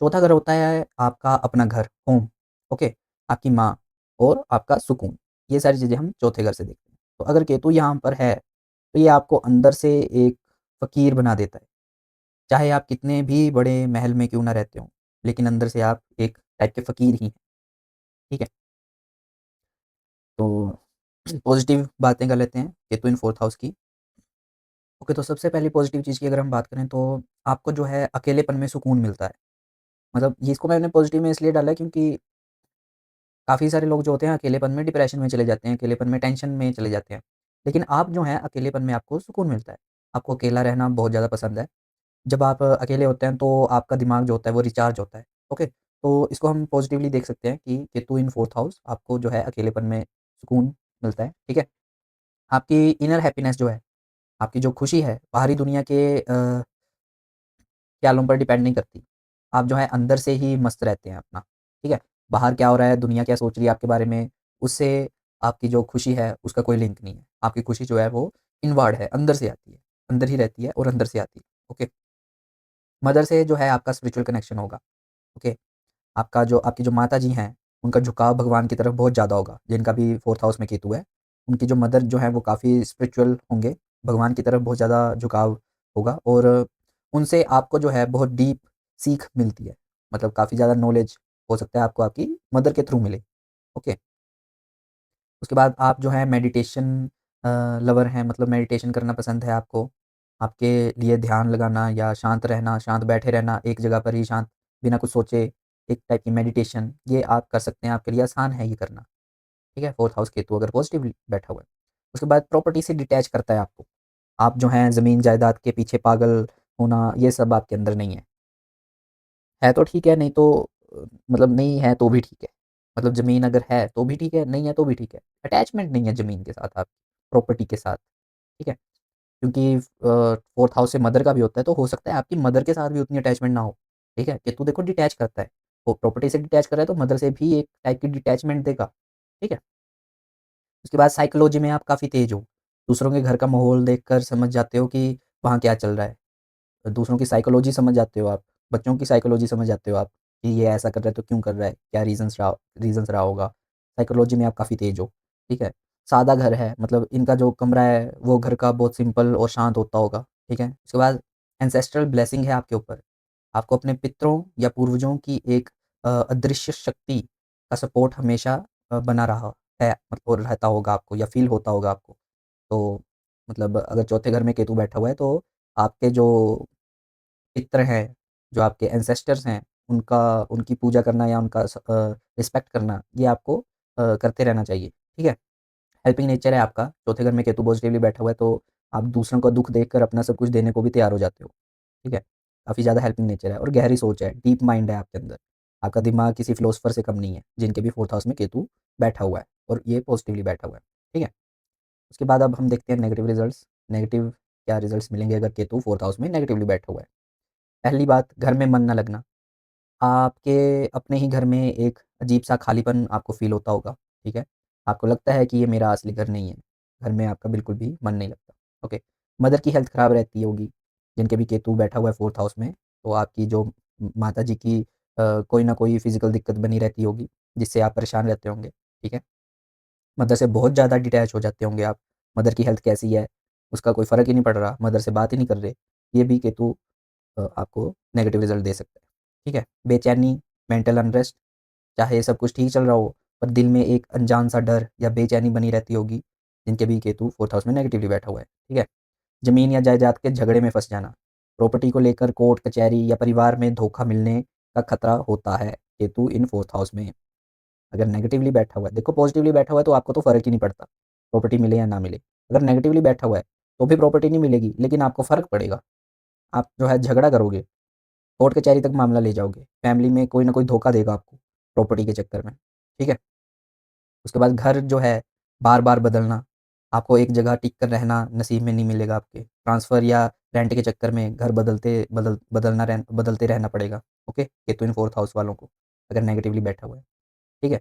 चौथा घर होता है आपका अपना घर, होम, ओके? आपकी माँ और आपका सुकून। ये सारी चीज़ें हम चौथे घर से देखते हैं। तो अगर केतु यहाँ पर है, तो ये आपको अंदर से एक फ़कीर बना देता है। चाहे आप कितने भी बड़े महल में क्यों ना रहते हों, लेकिन अंदर से आप एक टाइप के फ़कीर ही हैं, ठीक है? तो पॉज़िटिव बातें कर लेते हैं केतु इन 4th हाउस की। ओके, तो सबसे पहली पॉज़िटिव चीज़ की अगर हम बात करें तो आपको जो है अकेलेपन में सुकून मिलता है। मतलब ये इसको मैंने पॉज़िटिव में इसलिए डाला है क्योंकि काफ़ी सारे लोग जो होते हैं अकेलेपन में डिप्रेशन में चले जाते हैं, अकेलेपन में टेंशन में चले जाते हैं। लेकिन आप जो हैं अकेलेपन में आपको सुकून मिलता है। आपको अकेला रहना बहुत ज़्यादा पसंद है। जब आप अकेले होते हैं तो आपका दिमाग जो होता है वो रिचार्ज होता है। ओके? तो इसको हम पॉज़िटिवली देख सकते हैं कि केतु इन 4th हाउस आपको जो है अकेलेपन में सुकून मिलता है। ठीक है? आपकी इनर हैप्पीनेस जो है, आपकी जो खुशी है बाहरी दुनिया के ख़्यालों पर डिपेंड नहीं करती। आप जो है अंदर से ही मस्त रहते हैं अपना, ठीक है? बाहर क्या हो रहा है, दुनिया क्या सोच रही है आपके बारे में, उससे आपकी जो खुशी है उसका कोई लिंक नहीं है। आपकी खुशी जो है वो इनवर्ड है, अंदर से आती है। अंदर ही रहती है और अंदर से आती है। ओके? मदर से जो है आपका स्पिरिचुअल कनेक्शन होगा। ओके? आपकी जो माताजी हैं, उनका झुकाव भगवान की तरफ बहुत ज़्यादा होगा, जिनका भी 4th हाउस में केतु है। उनकी जो मदर जो हैं वो काफ़ी स्पिरिचुअल होंगे, भगवान की तरफ बहुत ज़्यादा झुकाव होगा और उनसे आपको जो है बहुत डीप सीख मिलती है। मतलब काफ़ी ज़्यादा नॉलेज हो सकता है आपको आपकी मदर के थ्रू मिले। ओके? उसके बाद आप जो है मेडिटेशन लवर हैं, मतलब मेडिटेशन करना पसंद है आपको। आपके लिए ध्यान लगाना या शांत रहना, शांत बैठे रहना, एक जगह पर ही शांत, बिना कुछ सोचे, एक टाइप की मेडिटेशन, ये आप कर सकते हैं, आपके लिए आसान है ये करना। ठीक है? 4th हाउस केतु अगर पॉज़िटिव बैठा हुआ है। उसके बाद प्रॉपर्टी से डिटैच करता है आपको। आप जो हैं ज़मीन-जायदाद के पीछे पागल होना, ये सब आपके अंदर नहीं है। है तो ठीक है, नहीं तो मतलब नहीं है तो भी ठीक है। मतलब ज़मीन अगर है तो भी ठीक है, नहीं है तो भी ठीक है। अटैचमेंट नहीं है ज़मीन के साथ आपकी, प्रॉपर्टी के साथ, ठीक है? क्योंकि 4th हाउस से मदर का भी होता है, तो हो सकता है आपकी मदर के साथ भी उतनी अटैचमेंट ना हो, ठीक है? केतु देखो डिटैच करता है, वो प्रॉपर्टी से डिटैच कर रहा है तो मदर से भी एक टाइप की डिटैचमेंट देगा, ठीक है? उसके बाद साइकोलॉजी में आप काफ़ी तेज़ हो, दूसरों के घर का माहौल देखकर समझ जाते हो कि वहाँ क्या चल रहा है। दूसरों की साइकोलॉजी समझ जाते हो आप, बच्चों की साइकोलॉजी समझ जाते हो आप, कि ये ऐसा कर रहा है तो क्यों कर रहा है? क्या रीज़न्स रहा होगा? साइकोलॉजी में आप काफ़ी तेज़ हो, ठीक है? सादा घर है, मतलब इनका जो कमरा है वो घर का बहुत सिंपल और शांत होता होगा, ठीक है? उसके बाद एंसेस्ट्रल ब्लेसिंग है आपके ऊपर। आपको अपने पितरों या पूर्वजों की एक अदृश्य शक्ति का सपोर्ट हमेशा बना रहा है और रहता होगा आपको या फ़ील होता होगा आपको। तो मतलब अगर चौथे घर में केतु बैठा हुआ है तो आपके जो पितर हैं, जो आपके एंसेस्टर्स हैं, उनकी पूजा करना या रिस्पेक्ट करना, ये आपको करते रहना चाहिए, ठीक है? हेल्पिंग नेचर है आपका, चौथे घर में केतु पॉज़िटिवली बैठा हुआ है, तो आप दूसरों का दुःख देखकर अपना सब कुछ देने को भी तैयार हो जाते हो, ठीक है? काफ़ी ज़्यादा हेल्पिंग नेचर है और गहरी सोच है, डीप माइंड है आपके अंदर। आपका दिमाग किसी फिलोसोफर से कम नहीं है, जिनके भी 4th हाउस में केतु बैठा हुआ है और ये पॉज़िटिवली बैठा हुआ है, ठीक है? उसके बाद अब हम देखते हैं नेगेटिव रिज़ल्ट्स। नेगेटिव क्या रिज़ल्ट्स मिलेंगे अगर केतु 4th हाउस में नेगेटिवली बैठा हुआ है? पहली बात, घर में मन ना लगना। आपके अपने ही घर में एक अजीब-सा खालीपन आपको फ़ील होता होगा, ठीक है? आपको लगता है कि ये मेरा असली घर नहीं है। घर में आपका बिल्कुल भी मन नहीं लगता, ओके? मदर की हेल्थ ख़राब रहती होगी, जिनके भी केतु बैठा हुआ है 4th हाउस में, तो आपकी जो माताजी की कोई ना कोई फ़िज़िकल दिक्कत बनी रहती होगी, जिससे आप परेशान रहते होंगे, ठीक है? मदर से बहुत ज़्यादा डिटैच हो जाते होंगे आप। मदर की हेल्थ कैसी है, उसका कोई फ़र्क ही नहीं पड़ रहा, मदर से बात ही नहीं कर रहे। ये भी केतु आपको नेगेटिव रिज़ल्ट दे सकता है, ठीक है? बेचैनी, मेंटल अनरेस्ट, चाहे सब कुछ ठीक चल रहा हो, पर दिल में एक अनजान-सा डर या बेचैनी बनी रहती होगी, जिनके भी केतु 4th हाउस में नेगेटिवली बैठा हुआ है, ठीक है? ज़मीन या जायदाद के झगड़े में फँस जाना, प्रॉपर्टी को लेकर कोर्ट, कचहरी या परिवार में धोखा मिलने का खतरा होता है, केतु इन 4th हाउस में। अगर नेगेटिवली बैठा हुआ है, देखो पॉज़िटिवली बैठा हुआ है तो आपको तो फ़र्क ही नहीं पड़ता, प्रॉपर्टी मिले या ना मिले। अगर नेगेटिवली बैठा हुआ है, तो भी प्रॉपर्टी नहीं मिलेगी, लेकिन आपको फ़र्क पड़ेगा। आप जो है झगड़ा करोगे, कोर्ट कचहरी तक मामला ले जाओगे, फैमिली में कोई ना कोई धोखा देगा आपको, प्रॉपर्टी के चक्कर में, ठीक है? उसके बाद घर जो है, बार-बार बदलना, आपको एक जगह टिक कर रहना नसीब में नहीं मिलेगा आपके। ट्रांसफ़र या रेंट के चक्कर में घर बदलते रहना पड़ेगा। ओके? केतु इन 4th हाउस वालों को, अगर नेगेटिवली बैठा हुआ है। ठीक है?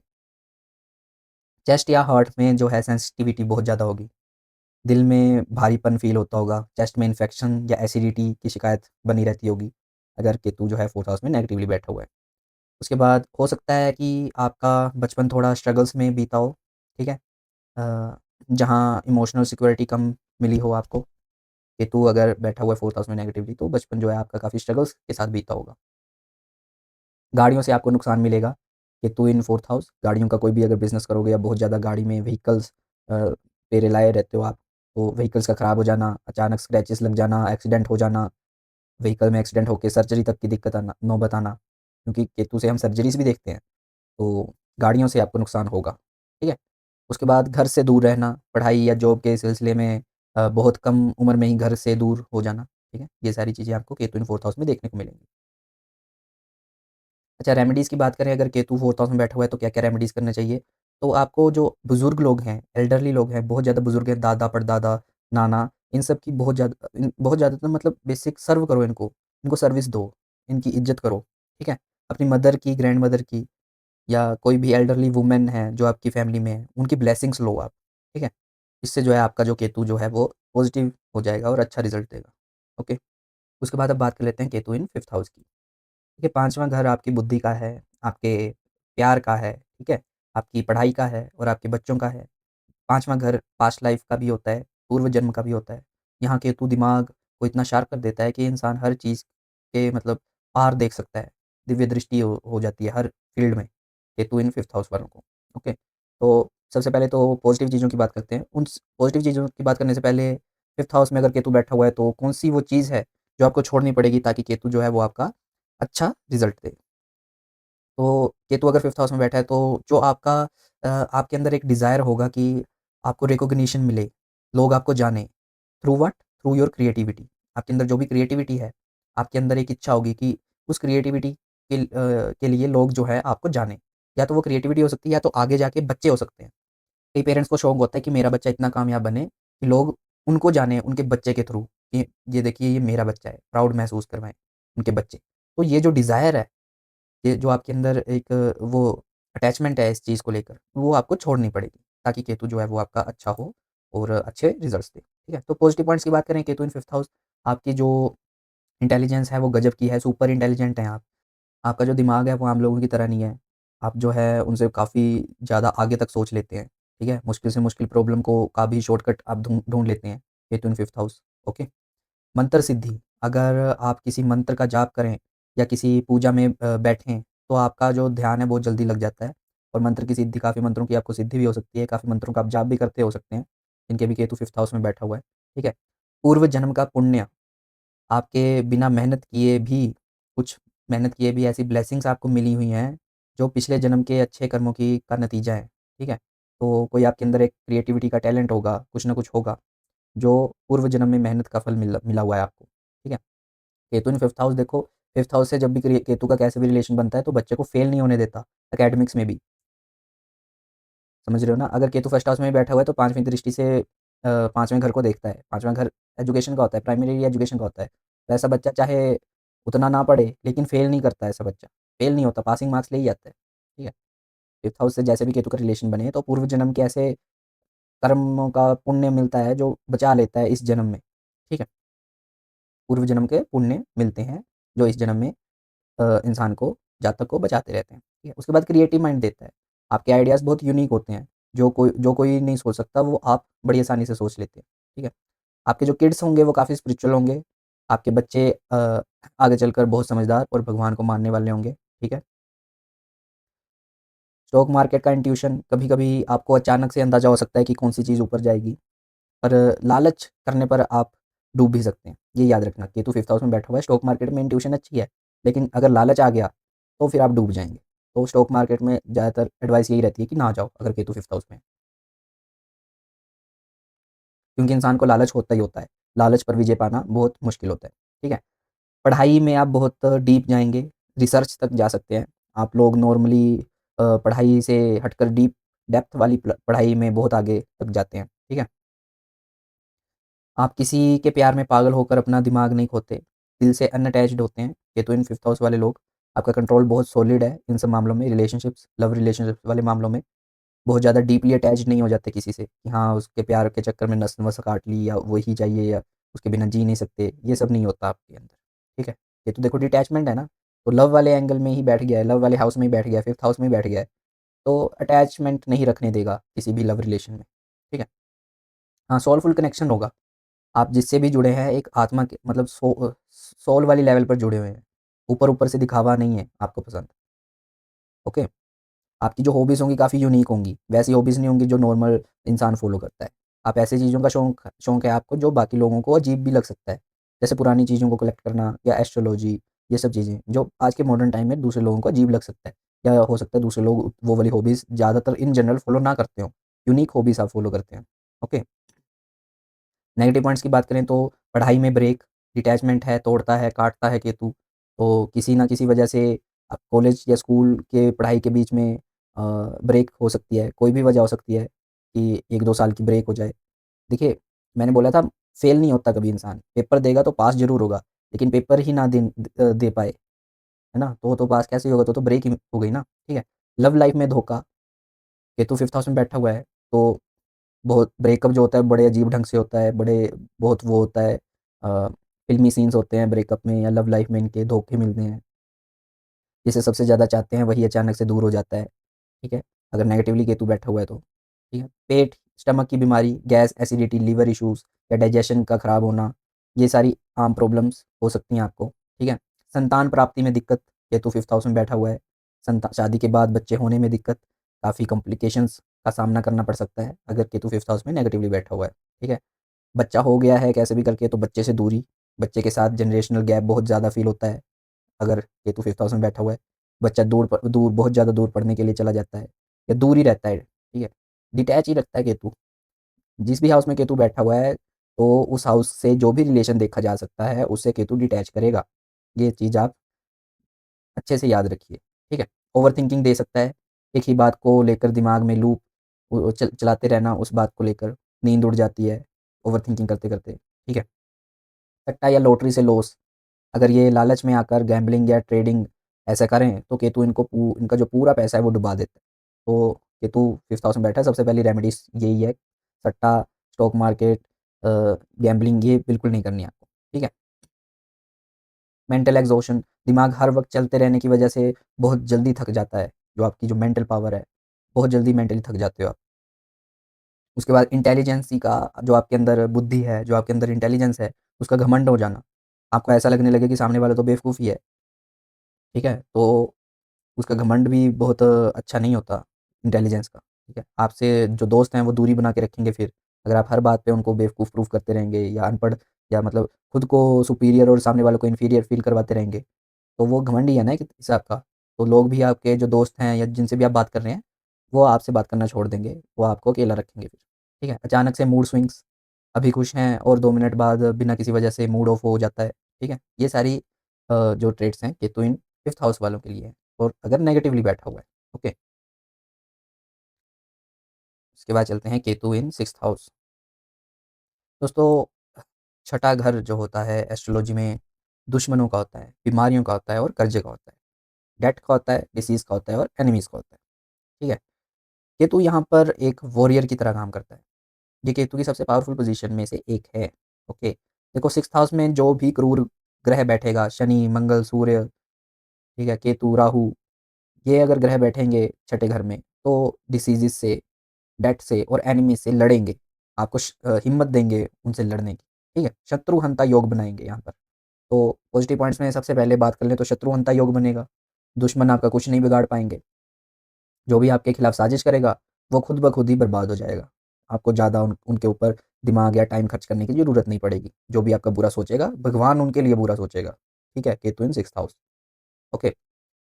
चेस्ट या हार्ट में जो है सेंसिटिविटी बहुत ज़्यादा होगी। दिल में भारीपन फ़ील होता होगा, चेस्ट में इन्फेक्शन या एसिडिटी की शिकायत बनी रहती होगी, अगर केतु जो है 4th हाउस में नेगेटिवली बैठा हुआ है। उसके बाद हो सकता है कि आपका बचपन थोड़ा स्ट्रगल्स में बीता हो, ठीक है? जहाँ इमोशनल सिक्योरिटी कम मिली हो आपको। केतु अगर बैठा हुआ है 4th हाउस में नेगेटिवली, तो बचपन जो है आपका काफ़ी स्ट्रगल्स के साथ बीता होगा। गाड़ियों से आपको नुकसान मिलेगा, केतु इन 4th हाउस, गाड़ियों का कोई भी अगर बिज़नेस करोगे या बहुत ज़्यादा गाड़ी में व्हीकल्स पे रिलाय रहते हो आप, तो व्हीकल्स का ख़राब हो जाना, अचानक स्क्रैचेस लग जाना, एक्सीडेंट हो जाना, व्हीकल में एक्सीडेंट होके सर्जरी तक की दिक्कत आना, नौबत आना, क्योंकि केतु से हम सर्जरीज़ भी देखते हैं, तो गाड़ियों से आपको नुकसान होगा, ठीक है? उसके बाद घर से दूर रहना, पढ़ाई या जॉब के सिलसिले में बहुत कम उम्र में ही घर से दूर हो जाना, ठीक है? ये सारी चीज़ें आपको केतु इन 4th हाउस में देखने को मिलेंगी। अच्छा, रेमेडीज़ की बात करें, अगर केतु 4th हाउस में बैठा हुआ है तो क्या-क्या रेमेडीज़ करने चाहिए? तो आपको जो बुज़ुर्ग लोग हैं, एल्डरली लोग हैं, बहुत ज़्यादा बुज़ुर्ग हैं, दादा, परदादा, नाना, इन सब की बहुत ज़्यादा तो मतलब बेसिक सर्व करो इनको, इनको सर्विस दो, इनकी इज़्ज़त करो, ठीक है? अपनी मदर की, ग्रैंडमदर की या कोई भी एल्डरली वुमन है जो आपकी फैमिली में है, उनकी ब्लेसिंग्स लो आप, ठीक है? इससे जो है आपका जो केतु जो है वो पॉज़िटिव हो जाएगा और अच्छा रिज़ल्ट देगा। ओके? उसके बाद अब बात कर लेते हैं केतु इन 5th हाउस की। देखिए, 5वाँ घर आपकी बुद्धि का है, आपके प्यार का है, ठीक है? आपकी पढ़ाई का है और आपके बच्चों का है। 5वाँ घर पास्ट लाइफ़ का भी होता है, पूर्व जन्म का भी होता है। यहाँ केतु दिमाग को इतना शार्प कर देता है कि इंसान हर चीज़ के मतलब पार देख सकता है। दिव्य दृष्टि हो जाती है हर फ़ील्ड में, केतु इन 5th हाउस वालों को। ओके? तो सबसे पहले तो पॉज़िटिव चीज़ों की बात करते हैं। उन स पॉज़िटिव चीज़ों की बात करने से पहले 5th हाउस में अगर केतु बैठा हुआ है, तो कौन-सी वो चीज़ है, जो आपको छोड़नी पड़ेगी ताकि केतु जो है वो आपका अच्छा रिज़ल्ट दे? तो केतु अगर 5th हाउस में बैठा है, तो जो आपके अंदर एक डिज़ायर होगा कि आपको रिकॉग्निशन मिले, लोग आपको जानें। Through what? Through your creativity. आपके अंदर जो भी क्रिएटिविटी है, आपके अंदर एक इच्छा होगी कि उस क्रिएटिविटी के लिए लोग जो है आपको जानें। या तो वो क्रिएटिविटी हो सकती है, या तो आगे जाके बच्चे हो सकते हैं। कई पेरेंट्स को शौक होता है कि मेरा बच्चा इतना कामयाब बने कि लोग उनको जानें उनके बच्चे के थ्रू, कि ये देखिए ये मेरा बच्चा है, प्राउड महसूस करवाएँ उनके बच्चे। तो ये जो डिज़ायर है, ये जो आपके अंदर एक वो अटैचमेंट है इस चीज़ को लेकर, वो आपको छोड़नी पड़ेगी, ताकि केतु जो है वो आपका अच्छा हो और अच्छे रिज़ल्ट्स दे, ठीक है? तो पॉज़िटिव पॉइंट्स की बात करें, केतु इन 5th हाउस, आपकी जो इंटेलिजेंस है वो गज़ब की है, सुपर इंटेलिजेंट हैं आप। आपका जो दिमाग है वो आम लोगों की तरह नहीं है। आप जो है उनसे काफ़ी ज़्यादा आगे तक सोच लेते हैं, ठीक है? मुश्किल से मुश्किल प्रॉब्लम को का भी शॉर्टकट आप ढूँढ लेते हैं, केतु इन 5th हाउस, ओके? मंत्र सिद्धि, अगर आप किसी मंत्र का जाप करें या किसी पूजा में बैठें, तो आपका जो ध्यान है बहुत जल्दी लग जाता है और मंत्र की सिद्धि, काफ़ी मंत्रों की आपको सिद्धि भी हो सकती है, काफ़ी मंत्रों का आप जाप भी करते हो सकते हैं, जिनके भी केतु 5th हाउस में बैठा हुआ है, ठीक है? पूर्व जन्म का पुण्य, आपके बिना मेहनत किए भी, कुछ मेहनत किए भी ऐसी ब्लेसिंग्स आपको मिली हुई हैं, जो पिछले जन्म के अच्छे कर्मों की का नतीजा है, ठीक है? तो कोई आपके अंदर एक क्रिएटिविटी का टैलेंट होगा, कुछ ना कुछ होगा, जो पूर्व जन्म में मेहनत का फल मिला मिला हुआ है आपको, ठीक है? केतु इन 5th हाउस देखो, 5th हाउस से जब भी केतु का कैसे भी रिलेशन बनता है, तो बच्चे को फेल नहीं होने देता, एकेडमिक्स में भी, समझ रहे हो ना? अगर केतु फर्स्ट हाउस में बैठा हुआ है, तो 5वीं दृष्टि से 5वें घर को देखता है। 5वां घर एजुकेशन का होता है, प्राइमरी एजुकेशन का होता है। तो ऐसा बच्चा चाहे उतना ना पढ़े, लेकिन फेल नहीं करता ऐसा बच्चा, फेल नहीं होता, पासिंग मार्क्स ले ही आता है, ठीक है? 5th हाउस से जैसे भी केतु का रिलेशन बने, तो पूर्व जन्म के ऐसे कर्मों का पुण्य मिलता है, जो बचा लेता है इस जन्म में, ठीक है? पूर्व जन्म के पुण्य मिलते हैं, जो इस जन्म में इंसान को, जातक को बचाते रहते हैं, ठीक है? उसके बाद क्रिएटिव माइंड देता है। आपके आइडियाज़ बहुत यूनिक होते हैं, जो कोई नहीं सोच सकता, वो आप बड़ी आसानी से सोच लेते हैं, ठीक है? आपके जो किड्स होंगे वो काफ़ी स्पिरिचुअल होंगे, आपके बच्चे आगे चलकर बहुत समझदार और भगवान को मानने वाले होंगे, ठीक है? स्टॉक मार्केट का इंट्यूशन, कभी-कभी आपको अचानक से अंदाज़ा हो सकता है कि कौन-सी चीज़ ऊपर जाएगी, पर लालच करने पर आप डूब भी सकते हैं। ये याद रखना, केतु 5th हाउस में बैठा हुआ है, स्टॉक मार्केट में इंट्यूशन अच्छी है, लेकिन अगर लालच आ गया, तो फिर आप डूब जाएँगे। तो स्टॉक मार्केट में ज़्यादातर एडवाइस यही रहती है कि ना जाओ, अगर केतु 5th हाउस में है, क्योंकि इंसान को लालच होता ही होता है। लालच पर विजय पाना बहुत मुश्किल होता है, ठीक है? पढ़ाई में आप बहुत डीप जाएँगे, रिसर्च तक जा सकते हैं। आप लोग नॉर्मली पढ़ाई से हटकर डीप डेप्थ वाली पढ़ाई में बहुत आगे तक जाते हैं, ठीक है? आप किसी के प्यार में पागल होकर अपना दिमाग नहीं खोते, दिल से अनअटैच्ड होते हैं। केतु इन 5th हाउस वाले लोग, आपका कंट्रोल बहुत सॉलिड है इन सब मामलों में, रिलेशनशिप्स, लव रिलेशनशिप्स वाले मामलों में। बहुत ज़्यादा डीपली अटैच्ड नहीं हो जाते किसी से कि हाँ, उसके प्यार के चक्कर में नस-वस काट ली या वही चाहिए या उसके बिना जी नहीं सकते, ये सब नहीं होता आपके अंदर, ठीक है? ये तो देखो डिटैचमेंट है ना, तो लव वाले एंगल में ही बैठ गया है, लव वाले हाउस में ही बैठ गया है, 5th हाउस में ही बैठ गया है, तो अटैचमेंट नहीं रखने देगा किसी भी लव रिलेशन में, ठीक है? हाँ, सोलफुल कनेक्शन होगा। आप जिससे भी जुड़े हैं एक आत्मा के मतलब सोल वाली लेवल पर जुड़े हुए हैं। ऊपर-ऊपर से दिखावा नहीं है आपको पसंद, ओके? आपकी जो हॉबीज़ होंगी काफ़ी यूनिक होंगी, वैसी हॉबीज़ नहीं होंगी जो नॉर्मल इंसान फ़ॉलो करता है। आप ऐसी चीज़ों का शौक शौक है आपको जो बाकी लोगों को अजीब भी लग सकता है। जैसे पुरानी चीज़ों को कलेक्ट करना या एस्ट्रोलॉजी, ये सब चीज़ें जो आज के मॉडर्न टाइम में दूसरे लोगों को अजीब लग सकता है। या हो सकता है दूसरे लोग वो वाली हॉबीज़ ज़्यादातर इन जनरल फ़ॉलो ना करते हों। यूनिक हॉबीज़ आप फ़ॉलो करते हैं, ओके? नेगेटिव पॉइंट्स की बात करें तो पढ़ाई में ब्रेक, डिटैचमेंट है, तोड़ता है, काटता है केतु। तो किसी न किसी वजह से कॉलेज या स्कूल के पढ़ाई के बीच में ब्रेक हो सकती है, कोई भी वजह हो सकती है कि 1-2 साल की ब्रेक हो जाए। देखिए, मैंने बोला था फेल नहीं होता कभी इंसान, पेपर देगा तो पास ज़रूर होगा, लेकिन पेपर ही ना दे पाए, है ना? तो पास कैसे ही होगा? तो ब्रेक ही हो गई ना, ठीक है? लव लाइफ़ में धोखा, केतु 5th हाउस में बैठा हुआ है, तो बहुत ब्रेकअप जो होता है बड़े अजीब ढंग से होता है, बड़े बहुत वो होता है फ़िल्मी सीन्स होते हैं ब्रेकअप में या लव लाइफ़ में इनके धोखे मिलते हैं। जिसे सबसे ज़्यादा चाहते हैं वही अचानक से दूर हो जाता है, ठीक है? अगर नेगेटिवली केतु बैठा हुआ है तो, ठीक है? पेट, स्टमक की बीमारी, गैस, एसिडिटी, लिवर इश्यूज़ या डाइजेशन का खराब होना, ये सारी आम प्रॉब्लम्स हो सकती हैं आपको, ठीक है? संतान प्राप्ति में दिक्कत, केतु 5th हाउस में बैठा हुआ है, शादी के बाद बच्चे होने में दिक्कत, काफ़ी कॉम्प्लिकेशंस का सामना करना पड़ सकता है, अगर केतु 5th हाउस में नेगेटिवली बैठा हुआ है, ठीक है? बच्चा हो गया है कैसे भी करके तो बच्चे से दूरी, बच्चे के साथ जनरेशनल गैप बहुत ज़्यादा फ़ील होता है। अगर केतु 5th हाउस में बैठा हुआ है, बच्चा दूर बहुत ज़्यादा दूर पढ़ने के लिए चला जाता है या दूर ही रहता है, ठीक है? डिटैच ही रखता है केतु। जिस भी हाउस में केतु बैठा हुआ है, तो उस हाउस से जो भी रिलेशन देखा जा सकता है, उससे केतु डिटैच करेगा। ये चीज़ आप अच्छे से याद रखिए, ठीक है? ओवरथिंकिंग दे सकता है, एक ही बात को लेकर दिमाग में लूप चलाते रहना उस बात को लेकर, नींद उड़ जाती है, ओवरथिंकिंग करते-करते, ठीक है? सट्टा या लॉटरी से लॉस, अगर ये लालच में आकर गैम्बलिंग या ट्रेडिंग ऐसा करें, तो केतु इनका जो पूरा पैसा है वो डुबा देता है। तो केतु 5th हाउस में बैठा है, सबसे पहली रेमेडीज़ यही है, सट्टा, स्टॉक मार्केट गैम्बलिंग ये बिल्कुल नहीं करनी है आपको, ठीक है? मेंटल एग्ज़ॉशन, दिमाग हर वक़्त चलते रहने की वजह से बहुत जल्दी थक जाता है, जो आपकी जो मेंटल पावर है, बहुत जल्दी मेंटली थक जाते हो आप। उसके बाद इंटेलिजेंसी का जो आपके अंदर बुद्धि है, जो आपके अंदर इंटेलिजेंस है, उसका घमंड हो जाना। आपको ऐसा लगने लगे कि सामने वाला तो बेवकूफ़ ही है, ठीक है? तो उसका घमंड भी बहुत अच्छा नहीं होता इंटेलिजेंस का, ठीक है? आपसे जो दोस्त हैं वो दूरी बना के रखेंगे फिर, अगर आप हर बात पे उनको बेवकूफ़ प्रूफ़ करते रहेंगे या अनपढ़ या मतलब खुद को सुपीरियर और सामने वालों को इन्फीरियर फ़ील करवाते रहेंगे, तो वो घमंड ही है ना एक हिसाब का। तो लोग भी आपके जो दोस्त हैं या जिनसे भी आप बात कर रहे हैं, वो आपसे बात करना छोड़ देंगे, वो आपको अकेला रखेंगे फिर, ठीक है? अचानक से मूड स्विंग्स, अभी खुश हैं और 2 मिनट बाद बिना किसी वजह से मूड ऑफ हो जाता है, ठीक है? ये सारी जो ट्रेट्स हैं केतु इन 5th हाउस वालों के लिए हैं और अगर नेगेटिवली बैठा हुआ है, ओके? उसके बाद चलते हैं केतु इन 6th हाउस। दोस्तों, छठा घर जो होता है एस्ट्रोलॉजी में दुश्मनों का होता है, बीमारियों का होता है और कर्ज़े का होता है। डेट का होता है, डिसीज़ का होता है और एनिमीज़ का होता है, ठीक है? केतु यहाँ पर एक वॉरियर की तरह काम करता है। ये केतु की सबसे पावरफुल पोज़ीशन में से एक है, ओके? देखो 6th हाउस में जो भी क्रूर ग्रह बैठेगा, शनि, मंगल, सूर्य, ठीक है, केतु, राहु, ये अगर ग्रह बैठेंगे छठे घर में, तो डिसीज़ेज़ से, डेथ से और एनिमी से लड़ेंगे। आपको हिम्मत देंगे उनसे लड़ने की, ठीक है? शत्रुहंता योग बनाएँगे यहाँ पर। तो पॉज़िटिव पॉइंट्स में सबसे पहले बात कर लें तो शत्रुहंता योग बनेगा। दुश्मन आपका कुछ नहीं बिगाड़ पाएँगे। जो भी आपके खिलाफ साजिश करेगा, वो खुद ब खुद ही बर्बाद हो जाएगा। आपको ज़्यादा उनके ऊपर दिमाग या टाइम खर्च करने की ज़रूरत नहीं पड़ेगी। जो भी आपका बुरा सोचेगा, भगवान उनके लिए बुरा सोचेगा। ठीक है? केतु इन 6th हाउस, ओके।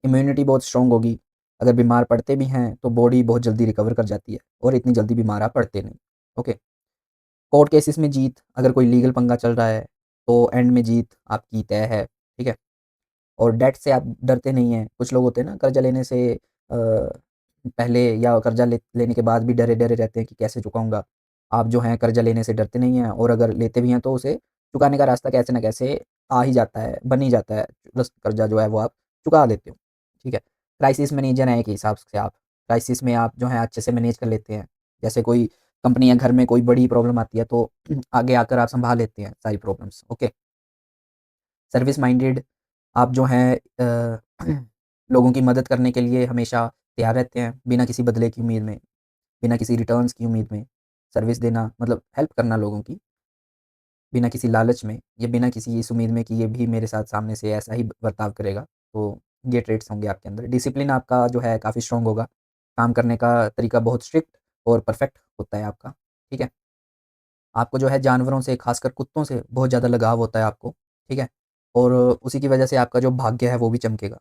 इम्यूनिटी बहुत स्ट्रॉन्ग होगी। अगर बीमार पड़ते भी हैं, तो बॉडी बहुत जल्दी रिकवर कर जाती है और इतनी जल्दी बीमार आप पड़ते नहीं। ओके। कोर्ट केसेस में जीत, अगर कोई लीगल पंगा चल रहा है, तो एंड में जीत आपकी तय है। ठीक है? और डेट से आप डरते नहीं हैं। कुछ लोग होते हैं ना कर्ज़ा लेने से पहले या कर्ज़ा लेने के बाद भी डरे-डरे रहते हैं कि कैसे चुकाऊँगा। आप जो हैं कर्ज़ा लेने से डरते नहीं हैं और अगर लेते भी हैं तो उसे चुकाने का रास्ता कैसे न कैसे आ ही जाता है, बन ही जाता है। बस कर्ज़ा जो है वो आप चुका देते हो, ठीक है। क्राइसिस मैनेजर हैं एक हिसाब से आप, क्राइसिस में आप जो है अच्छे से मैनेज कर लेते हैं। जैसे कोई कंपनी या घर में कोई बड़ी प्रॉब्लम आती है तो आगे आकर आप सँभाल लेते हैं सारी प्रॉब्लम्स, ओके। सर्विस माइंडेड आप जो हैं लोगों की मदद करने के लिए हमेशा तैयार रहते हैं, बिना किसी बदले की उम्मीद में, बिना किसी रिटर्न्स की उम्मीद में। सर्विस देना मतलब हेल्प करना लोगों की, बिना किसी लालच में या बिना किसी इस उम्मीद में कि ये भी मेरे साथ सामने से ऐसा ही बर्ताव करेगा। तो ये ट्रेड्स होंगे आपके अंदर। डिसिप्लिन आपका जो है काफ़ी स्ट्रॉन्ग होगा। काम करने का तरीका बहुत स्ट्रिक्ट और परफेक्ट होता है आपका, ठीक है? आपको जो है जानवरों से ख़ासकर कुत्तों से बहुत ज़्यादा लगाव होता है आपको, ठीक है? और उसी की वजह से आपका जो भाग्य है वो भी चमकेगा।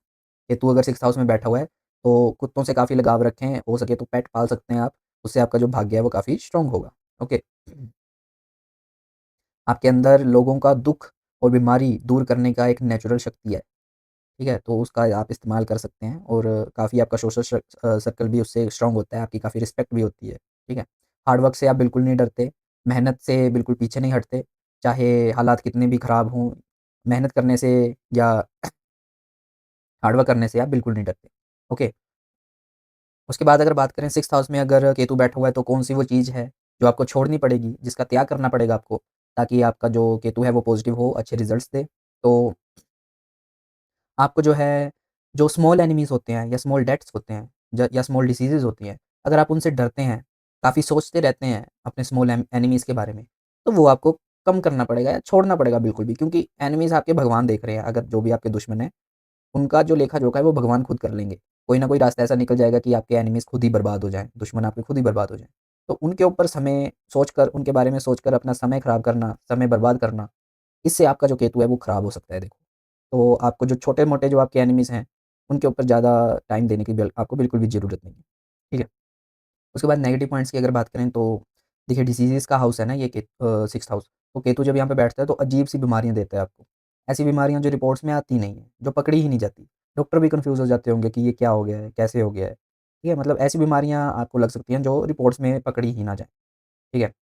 केतु अगर 6th हाउस में बैठा हुआ है, तो कुत्तों से काफ़ी लगाव रखें, हो सके तो पेट पाल सकते हैं आप, उससे आपका जो भाग्य है वो काफ़ी स्ट्रॉन्ग होगा, ओके। आपके अंदर लोगों का दुःख और बीमारी दूर करने का एक नेचुरल शक्ति है, ठीक है? तो उसका आप इस्तेमाल कर सकते हैं और काफ़ी आपका सोशल सर्कल भी उससे स्ट्रॉन्ग होता है, आपकी काफ़ी रिस्पेक्ट भी होती है, ठीक है? हार्ड वर्क से आप बिल्कुल नहीं डरते, मेहनत से बिल्कुल पीछे नहीं हटते, चाहे हालात कितने भी खराब हों, मेहनत करने से या हार्ड वर्क करने से आप बिल्कुल नहीं डरते, ओके? उसके बाद अगर बात करें 6th हाउस में अगर केतु बैठा हुआ है, तो कौन-सी वो चीज़ है, जो आपको छोड़नी पड़ेगी, जिसका त्याग करना पड़ेगा आपको, ताकि आपका जो केतु है वो पॉज़िटिव हो, अच्छे रिज़ल्ट्स दे? तो आपको जो है, जो स्मॉल एनिमीज़ होते हैं या स्मॉल डेथ्स होते हैं या स्मॉल डिसीज़ेज़ होती हैं, अगर आप उनसे डरते हैं, काफ़ी सोचते रहते हैं अपने स्मॉल एनिमीज़ के बारे में, तो वो आपको कम करना पड़ेगा या छोड़ना पड़ेगा बिल्कुल भी क्योंकि एनिमीज़ आपके भगवान देख रहे हैं, अगर जो भी आपके दुश्मन हैं, उनका जो लेखा-जोखा है वो भगवान खुद कर लेंगे। कोई ना कोई रास्ता ऐसा निकल जाएगा कि आपके एनिमीज़ खुद ही बर्बाद हो जाएँ, दुश्मन आपके खुद ही बर्बाद हो जाएँ। तो उनके ऊपर समय सोचकर, उनके बारे में सोचकर अपना समय खराब करना, समय बर्बाद करना, इससे आपका जो केतु है वो खराब हो सकता है देखो। तो आपको जो छोटे-मोटे जो आपके एनिमीज़ हैं, उनके ऊपर ज़्यादा टाइम देने की आपको बिल्कुल भी ज़रूरत नहीं है। ठीक है? उसके बाद नेगेटिव पॉइंट्स की अगर बात करें तो देखिए डिसीज़ेज़ का हाउस है ना ये 6th हाउस, तो केतु जब यहाँ पे बैठता है तो अजीब-सी बीमारियाँ देता है आपको। ऐसी बीमारियाँ जो रिपोर्ट्स में आती नहीं हैं, जो पकड़ी ही नहीं जाती। डॉक्टर भी कन्फ्यूज़ हो जाते होंगे कि ये क्या हो गया है, कैसे हो गया है? ठीक है? मतलब ऐसी बीमारियाँ आपको लग सकती हैं जो रिपोर्ट्स में पकड़ी ही ना जाएँ। ठीक है?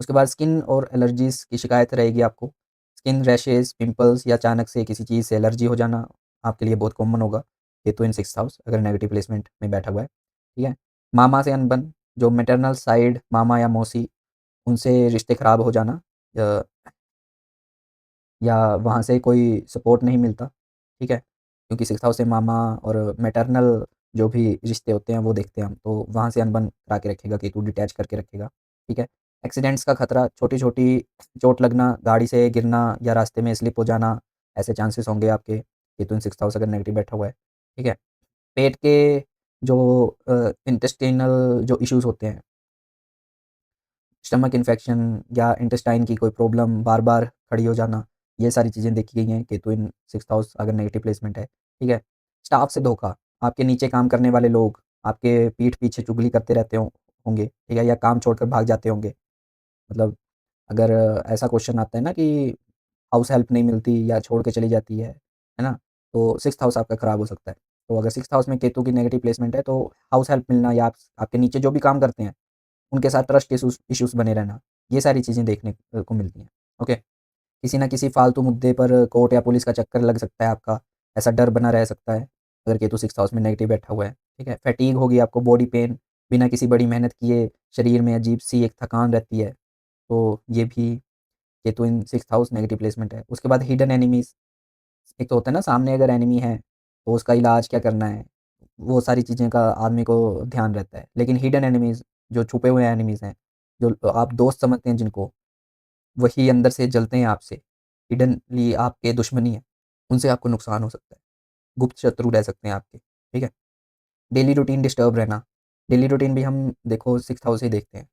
उसके बाद स्किन और एलर्जीज़ की शिकायत रहेगी आपको। स्किन रैशेज़, पिंपल्स या अचानक से किसी चीज़ से एलर्जी हो जाना आपके लिए बहुत कॉमन होगा। केतु इन 6th हाउस अगर नेगेटिव प्लेसमेंट में बैठा हुआ है, ठीक है? मामा से अनबन, जो मैटरनल साइड मामा या मौसी, उनसे रिश्ते ख़राब हो जाना अ, या वहाँ से कोई सपोर्ट नहीं मिलता, ठीक है? क्योंकि 6th हाउस से मामा और मैटरनल जो भी रिश्ते होते हैं वो देखते हैं हम, तो वहाँ से अनबन करा के रखेगा केतु, डिटैच करके रखेगा, ठीक है? एक्सीडेंट्स का खतरा, छोटी-छोटी चोट लगना, गाड़ी से गिरना या रास्ते में स्लिप हो जाना, ऐसे चांसेस होंगे आपके, केतु इन 6th हाउस अगर नेगेटिव बैठा हुआ है, ठीक है? पेट के जो इंटेस्टाइनल जो इश्यूज़ होते हैं, स्टमक इन्फेक्शन या इंटेस्टाइन की कोई प्रॉब्लम बार-बार खड़ी हो जाना, ये सारी चीज़ें देखी गई हैं केतु इन 6th हाउस अगर नेगेटिव प्लेसमेंट है, ठीक है? स्टाफ से धोखा, आपके नीचे काम करने वाले लोग आपके पीठ पीछे चुगली करते रहते होंगे, ठीक है? या काम छोड़कर भाग जाते होंगे। मतलब अगर ऐसा क्वेश्चन आता है ना कि हाउस हेल्प नहीं मिलती या छोड़ के चली जाती है ना? तो 6th हाउस आपका खराब हो सकता है। तो अगर 6th हाउस में केतु की नेगेटिव प्लेसमेंट है तो हाउस हेल्प मिलना या आपके नीचे जो भी काम करते हैं उनके साथ ट्रस्ट इश्यूज़ इश्यूज़ बने रहना, ये सारी चीज़ें देखने को मिलती हैं। ओके? किसी न किसी फालतू मुद्दे पर कोर्ट या पुलिस का चक्कर लग सकता है आपका, ऐसा डर बना रह सकता है, अगर केतु 6th हाउस में नेगेटिव बैठा हुआ है, ठीक है? फैटीग होगी आपको, बॉडी पेन, बिना किसी बड़ी मेहनत किए शरीर में अजीब-सी एक थकान रहती है, तो ये भी केतु इन 6th हाउस नेगेटिव प्लेसमेंट है। उसके बाद हिडन एनिमीज़, एक तो होता है ना सामने अगर एनिमी है, तो उसका इलाज क्या करना है, वो सारी चीज़ें का आदमी को ध्यान रहता है। लेकिन हिडन एनिमीज़ जो छुपे हुए एनिमीज़ हैं, जो आप दोस्त समझते हैं जिनको, वही अंदर से जलते हैं आपसे, हिडनली आपके दुश्मनी है, उनसे आपको नुकसान हो सकता है, गुप्त शत्रु रह सकते हैं आपके, ठीक है? डेली रूटीन डिस्टर्ब रहना, डेली रूटीन भी हम देखो 6th हाउस से ही देखते हैं।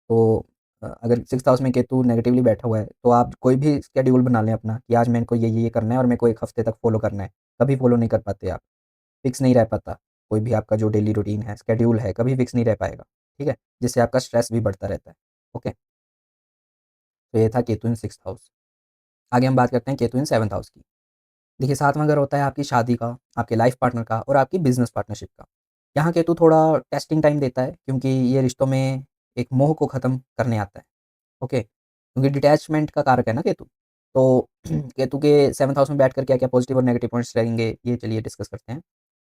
तो अगर 6th हाउस में केतु नेगेटिवली बैठा हुआ है, तो आप कोई भी शेड्यूल बना लें अपना कि आज मेरे को ये करना है और मेरे को 1 हफ्ते तक फ़ॉलो करना है, कभी फ़ॉलो नहीं कर पाते आप, फिक्स नहीं रह पाता। कोई भी आपका जो डेली रूटीन है, शेड्यूल है, कभी फिक्स नहीं रह पाएगा, ठीक है? जिससे आपका स्ट्रेस भी बढ़ता रहता है, ओके? तो ये था केतु इन 6th हाउस। आगे हम बात करते हैं केतु इन 7th हाउस की। देखिए 7वाँ घर होता है आपकी शादी का, आपके लाइफ़ पार्टनर का और आपकी बिज़नेस पार्टनरशिप का। यहाँ केतु थोड़ा टेस्टिंग टाइम देता है क्योंकि ये रिश्तों में एक मोह को ख़त्म करने आता है। ओके? क्योंकि डिटैचमेंट का कारक है ना केतु। तो केतु के 7th हाउस में बैठकर क्या-क्या पॉजिटिव और नेगेटिव पॉइंट्स रहेंगे, ये चलिए डिस्कस करते हैं।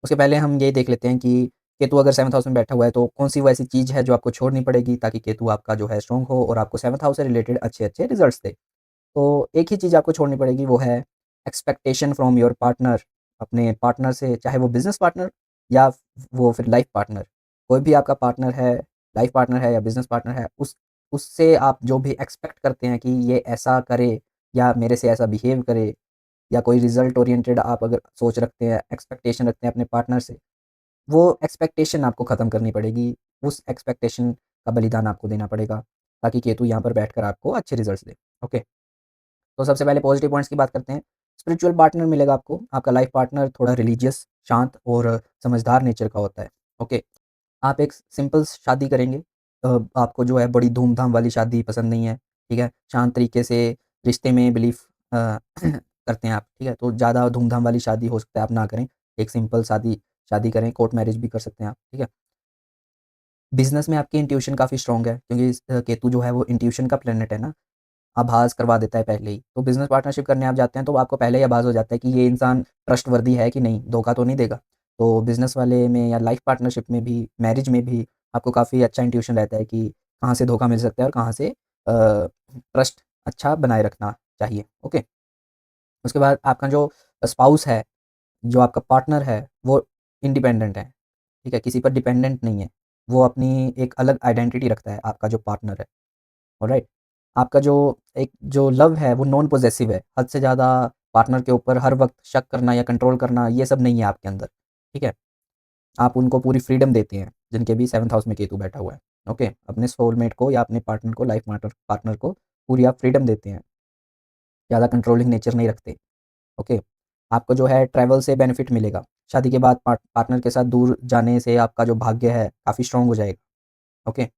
उसके पहले हम ये देख लेते हैं कि केतु अगर 7th हाउस में बैठा हुआ है, तो कौन-सी वो ऐसी चीज़ है जो आपको छोड़नी पड़ेगी ताकि केतु आपका जो है स्ट्रॉन्ग हो और आपको 7th हाउस से रिलेटेड अच्छे-अच्छे रिज़ल्ट्स दे। तो एक ही चीज़ आपको छोड़नी पड़ेगी, वो है एक्सपेक्टेशन फ्रॉम योर पार्टनर। अपने पार्टनर से, चाहे वो बिज़नेस पार्टनर या वो फिर लाइफ़ पार्टनर। कोई भी आपका पार्टनर है, लाइफ़ पार्टनर है या बिज़नेस पार्टनर है, उससे आप जो भी एक्सपेक्ट करते हैं कि ये ऐसा करे या मेरे से ऐसा बिहेव करे, या कोई रिज़ल्ट ओरिएंटेड आप अगर सोच रखते हैं, एक्सपेक्टेशन रखते हैं अपने पार्टनर से, वो एक्सपेक्टेशन आपको ख़त्म करनी पड़ेगी। उस एक्सपेक्टेशन का बलिदान आपको देना पड़ेगा, ताकि केतु यहाँ पर बैठकर आपको अच्छे रिज़ल्ट्स दे। ओके? तो सबसे पहले पॉजिटिव पॉइंट्स की बात करते हैं। स्पिरिचुअल पार्टनर मिलेगा आपको। आपका लाइफ पार्टनर थोड़ा रिलीजियस, शांत और समझदार नेचर का होता है। ओके। आप एक सिंपल शादी करेंगे। आपको जो है बड़ी धूम-धाम वाली शादी पसंद नहीं है, ठीक है? शांत तरीके से रिश्ते में बिलीव करते हैं आप, ठीक है? तो ज़्यादा धूम-धाम वाली शादी हो सकता है आप ना करें। एक सिंपल शादी शादी करें, कोर्ट मैरिज भी कर सकते हैं आप, ठीक है? बिज़नेस में आपकी इंट्यूशन काफ़ी स्ट्रॉन्ग है, क्योंकि केतु जो है वो इंट्यूशन का प्लैनेट है ना। आभास करवा देता है पहले ही। तो बिज़नेस पार्टनरशिप करने आप जाते हैं, तो आपको पहले ही आभास हो जाता है कि ये इंसान ट्रस्टवर्दी है कि नहीं, धोखा तो नहीं देगा। तो बिज़नेस वाले में या लाइफ़ पार्टनरशिप में भी, मैरिज में भी आपको काफ़ी अच्छा इंट्यूशन रहता है कि कहाँ से धोखा मिल सकता है और कहाँ से ट्रस्ट अच्छा बनाए रखना चाहिए। ओके? उसके बाद आपका जो स्पाउस है, जो आपका पार्टनर है, वो इंडिपेंडेंट है, ठीक है? किसी पर डिपेंडेंट नहीं है। वो अपनी एक अलग आइडेंटिटी रखता है, आपका जो पार्टनर है। ऑलराइट? आपका जो एक जो लव है वो नॉन पॉसेसिव है। हद से ज़्यादा पार्टनर के ऊपर हर वक़्त शक करना या कंट्रोल करना, ये सब नहीं है आपके अंदर, ठीक है? आप उनको पूरी फ्रीडम देते हैं, जिनके भी 7th हाउस में केतु बैठा हुआ है, ओके? अपने सोलमेट को या अपने पार्टनर को, लाइफ़ पार्टनर पार्टनर को पूरी आप फ्रीडम देते हैं, ज़्यादा कंट्रोलिंग नेचर नहीं रखते, ओके? आपको जो है ट्रैवल से बेनिफिट मिलेगा। शादी के बाद पार्टनर के साथ दूर जाने से आपका जो भाग्य है, काफ़ी स्ट्रॉन्ग हो जाएगा, ओके?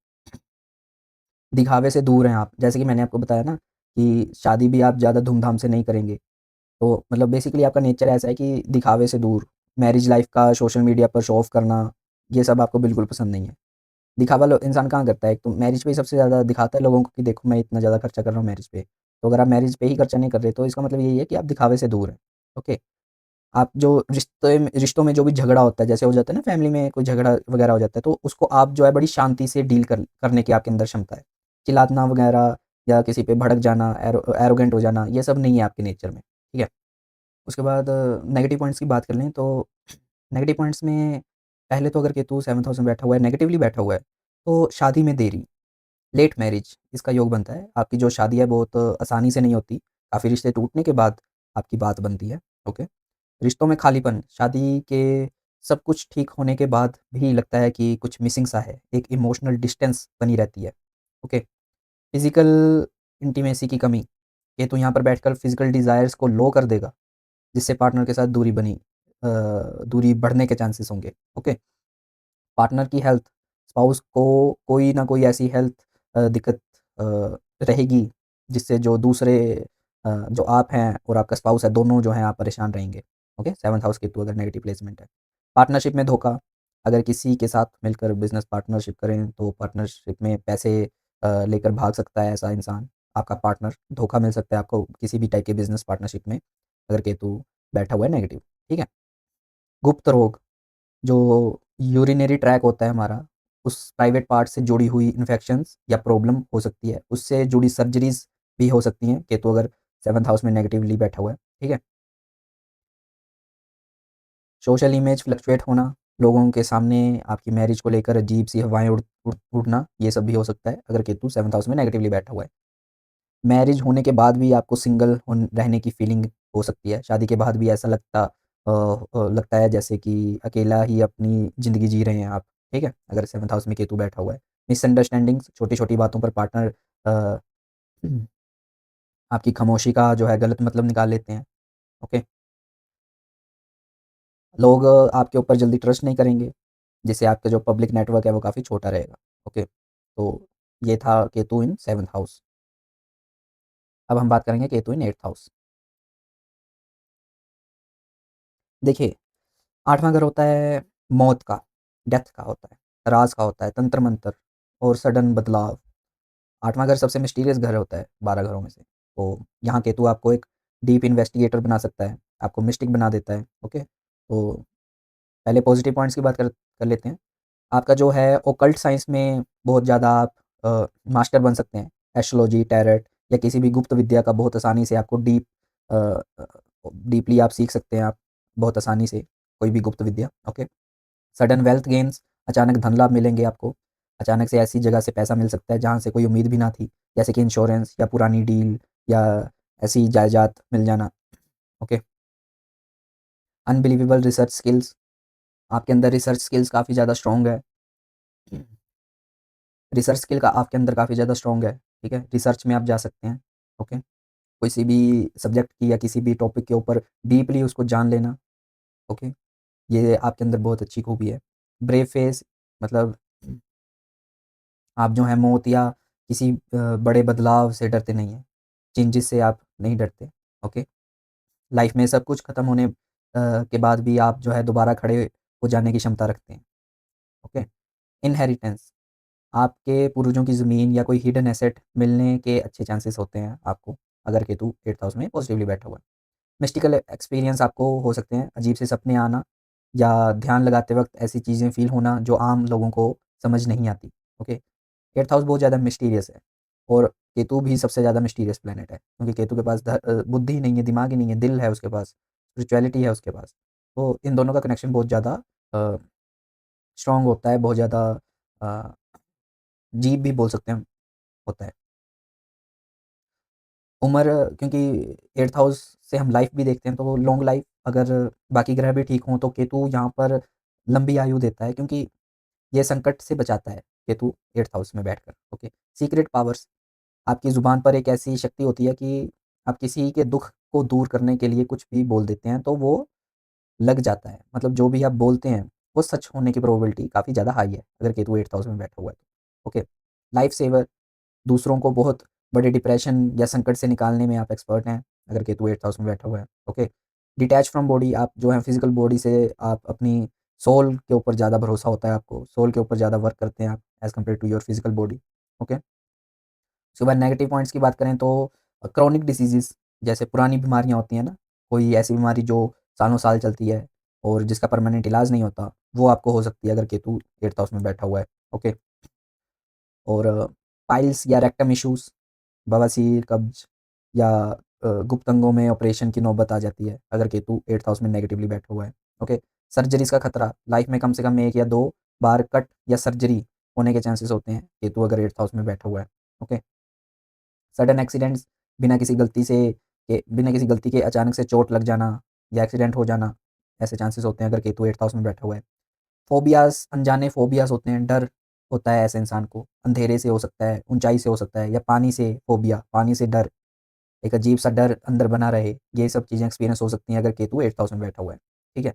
दिखावे से दूर हैं आप। जैसे कि मैंने आपको बताया ना कि शादी भी आप ज़्यादा धूमधाम से नहीं करेंगे। तो मतलब बेसिकली आपका नेचर ऐसा है कि दिखावे से दूर, मैरिज लाइफ़ का सोशल मीडिया पर शो ऑफ करना, ये सब आपको बिल्कुल पसंद नहीं है। दिखावा लो इंसान कहाँ करता है? एक तो मैरिज पे ही सबसे ज़्यादा दिखाता है लोगों को कि देखो मैं इतना ज़्यादा खर्चा कर रहा हूँ मैरिज पे। तो अगर आप मैरिज पे ही खर्चा नहीं कर रहे, तो इसका मतलब यही है कि आप दिखावे से दूर हैं। ओके? आप जो रिश्तों में जो भी झगड़ा होता है, जैसे हो जाता है ना फैमिली में कोई झगड़ा वगैरह हो जाता है, तो उसको आप जो है बड़ी शांति से डील करने की आपके अंदर क्षमता है। चिल्लाना वगैरह या किसी पे भड़क जाना, एरोगेंट हो जाना, ये सब नहीं है आपके नेचर में, ठीक है? उसके बाद नेगेटिव पॉइंट्स की बात कर लें, तो नेगेटिव पॉइंट्स में पहले तो अगर केतु 7th हाउस में बैठा हुआ है, नेगेटिवली बैठा हुआ है, तो शादी में देरी, लेट मैरिज इसका योग बनता है। आपकी जो शादी है बहुत आसानी से नहीं होती, काफ़ी रिश्ते टूटने के बाद आपकी बात बनती है, ओके? रिश्तों में खालीपन, शादी के सब कुछ ठीक होने के बाद भी लगता है कि कुछ मिसिंग सा है, एक इमोशनल डिस्टेंस बनी रहती है, ओके? फिज़िकल इंटीमेसी की कमी, ये तो यहाँ पर बैठकर फिज़िकल डिज़ायर्स को लो कर देगा, जिससे पार्टनर के साथ दूरी बढ़ने के चांसेस होंगे, ओके? पार्टनर की हेल्थ, स्पाउस को कोई ना कोई ऐसी हेल्थ दिक्कत अ, रहेगी, जिससे जो दूसरे जो आप हैं और आपका स्पाउस है, दोनों जो हैं आप परेशान रहेंगे। ओके? 7th हाउस केतु अगर नेगेटिव प्लेसमेंट है। पार्टनरशिप में धोखा, अगर किसी के साथ मिलकर बिज़नेस पार्टनरशिप करें, तो पार्टनरशिप में पैसे लेकर भाग सकता है ऐसा इंसान, आपका पार्टनर। धोखा मिल सकता है आपको किसी भी टाइप के बिज़नेस पार्टनरशिप में, अगर केतु बैठा हुआ है नेगेटिव, ठीक है? गुप्त रोग, जो यूरिनरी ट्रैक होता है हमारा, उस प्राइवेट पार्ट से जुड़ी हुई इन्फेक्शंस या प्रॉब्लम हो सकती है। उससे जुड़ी सर्जरीज़ भी हो सकती हैं, केतु अगर 7th हाउस में नेगेटिवली बैठा हुआ है, ठीक है? सोशल इमेज फ्लक्चुएट होना, लोगों के सामने आपकी मैरिज को लेकर अजीब-सी हवाएँ उड़ना, ये सब भी हो सकता है, अगर केतु 7th हाउस में नेगेटिवली बैठा हुआ है। मैरिज होने के बाद भी आपको सिंगल रहने की फीलिंग हो सकती है। शादी के बाद भी ऐसा लगता है जैसे कि अकेला ही अपनी ज़िंदगी जी रहे हैं आप, ठीक है? अगर 7th हाउस में केतु बैठा हुआ है। मिसअंडरस्टैंडिंग्स, छोटी-छोटी बातों पर पार्टनर अ, आपकी खामोशी का जो है गलत मतलब निकाल लेते हैं, ओके? लोग आपके ऊपर जल्दी ट्रस्ट नहीं करेंगे, जिससे आपका जो पब्लिक नेटवर्क है वो काफ़ी छोटा रहेगा, ओके? तो ये था केतु इन 7th हाउस। अब हम बात करेंगे केतु इन 8th हाउस। देखिए, 8वाँ घर होता है मौत का, डेथ का होता है, राज़ का होता है, तंत्र-मंत्र और सडन बदलाव। 8वां घर सबसे मिस्टीरियस घर होता है 12 घरों में से। तो यहाँ केतु आपको एक डीप इन्वेस्टिगेटर बना सकता है, आपको मिस्टिक बना देता है, ओके। तो पहले पॉजिटिव पॉइंट्स की बात कर लेते हैं। आपका जो है ओकल्ट साइंस में बहुत ज़्यादा आप मास्टर बन सकते हैं। एस्ट्रोलॉजी, टैरेट या किसी भी गुप्त विद्या का बहुत आसानी से आपको अ अ, डीपली आप सीख सकते हैं आप, बहुत आसानी से कोई भी गुप्त विद्या, ओके। सडन वेल्थ गेन्स, अचानक धन लाभ मिलेंगे आपको। अचानक से ऐसी जगह से पैसा मिल सकता है जहाँ से कोई उम्मीद भी ना थी, जैसे कि इंश्योरेंस या पुरानी डील या ऐसी जायदाद मिल जाना, ओके। अनबिलीवेबल रिसर्च स्किल्स, आपके अंदर रिसर्च स्किल्स काफ़ी ज़्यादा स्ट्रॉन्ग है। रिसर्च स्किल का आपके अंदर काफ़ी ज़्यादा स्ट्रॉन्ग है, ठीक है? रिसर्च में आप जा सकते हैं, ओके? किसी भी सब्जेक्ट की या किसी भी टॉपिक के ऊपर डीपली उसको जान लेना, ओके? ये आपके अंदर बहुत अच्छी खूबी है। ब्रेव फेस, मतलब आप जो हैं मौत या किसी बड़े बदलाव से डरते नहीं हैं। चेंजेस से आप नहीं डरते, ओके? लाइफ में सब कुछ खत्म होने के बाद भी आप जो है दोबारा खड़े हो जाने की क्षमता रखते हैं, ओके? इनहेरिटेंस, आपके पूर्वजों की ज़मीन या कोई हिडन एसेट मिलने के अच्छे चांसेस होते हैं आपको, अगर केतु 8th हाउस में पॉजिटिवली बैठा हुआ है। मिस्टिकल एक्सपीरियंस आपको हो सकते हैं, अजीब से सपने आना या ध्यान लगाते वक़्त ऐसी चीज़ें फ़ील होना जो आम लोगों को समझ नहीं आती, ओके। 8th हाउस बहुत ज़्यादा मिस्टीरियस है और केतु भी सबसे ज़्यादा मिस्टीरियस प्लैनेट है, क्योंकि केतु के पास बुद्धि ही नहीं है, दिमाग ही नहीं है, दिल है उसके पास, स्पिरिचुअलिटी है उसके पास। तो इन दोनों का कनेक्शन बहुत ज़्यादा अ, स्ट्रॉन्ग होता है, बहुत ज़्यादा अ, डीप भी बोल सकते हैं हम, होता है। उम्र, क्योंकि 8th हाउस से हम लाइफ़ भी देखते हैं, तो लॉन्ग लाइफ़, अगर बाकी ग्रह भी ठीक हों, तो केतु यहाँ पर लंबी आयु देता है, क्योंकि ये संकट से बचाता है, केतु 8th हाउस में बैठकर, ओके। सीक्रेट पावर्स, आपकी ज़ुबान पर एक ऐसी शक्ति होती है कि आप किसी के दुःख को दूर करने के लिए कुछ भी बोल देते हैं, तो वो लग जाता है। मतलब जो भी आप बोलते हैं, वो सच होने की प्रोबेबिलिटी काफ़ी ज़्यादा हाई है, अगर केतु 8th हाउस में बैठा हुआ है तो, ओके। लाइफ़ सेवर, दूसरों को बहुत बड़े डिप्रेशन या संकट से निकालने में आप एक्सपर्ट हैं, अगर केतु 8th हाउस में बैठा हुआ है, ओके। डिटैच फ्रॉम बॉडी, आप जो है फिज़िकल बॉडी से आप अपनी सोल के ऊपर ज़्यादा भरोसा होता है आपको, सोल के ऊपर ज़्यादा वर्क करते हैं आप as compare to your physical body, okay. उसके बाद नेगेटिव पॉइंट्स की बात करें तो क्रोनिक डिसीज़ेज़, जैसे पुरानी बीमारियाँ होती हैं ना, कोई ऐसी बीमारी जो सालों-साल चलती है और जिसका परमानेंट इलाज नहीं होता, वो आपको हो सकती है अगर केतु 8th हाउस में बैठा हुआ है, ओके। और पाइल्स या रेक्टम इश्यूज़, बवासीर, कब्ज़ या गुप्त अंगों में ऑपरेशन की नौबत आ जाती है, अगर केतु 8th हाउस में नेगेटिवली बैठा हुआ है, ओके। सर्जरीज़ का खतरा, लाइफ़ में कम से कम 1 या 2 बार कट या सर्जरी होने के चांसेस होते हैं, केतु अगर 8th हाउस में बैठा हुआ है, ओके। सडन एक्सीडेंट्स, बिना किसी गलती के अचानक से चोट लग जाना या एक्सीडेंट हो जाना, ऐसे चांसेस होते हैं अगर केतु 8th हाउस में बैठा हुआ है। फ़ोबियाज़, अनजाने फ़ोबियाज़ होते हैं, डर होता है ऐसे इंसान को, अंधेरे से हो सकता है, ऊँचाई से हो सकता है या पानी से फ़ोबिया, पानी से डर, एक अजीब-सा डर अंदर बना रहे, ये सब चीज़ें एक्सपीरियंस हो सकती हैं अगर केतु 8th हाउस में बैठा हुआ है, ठीक है?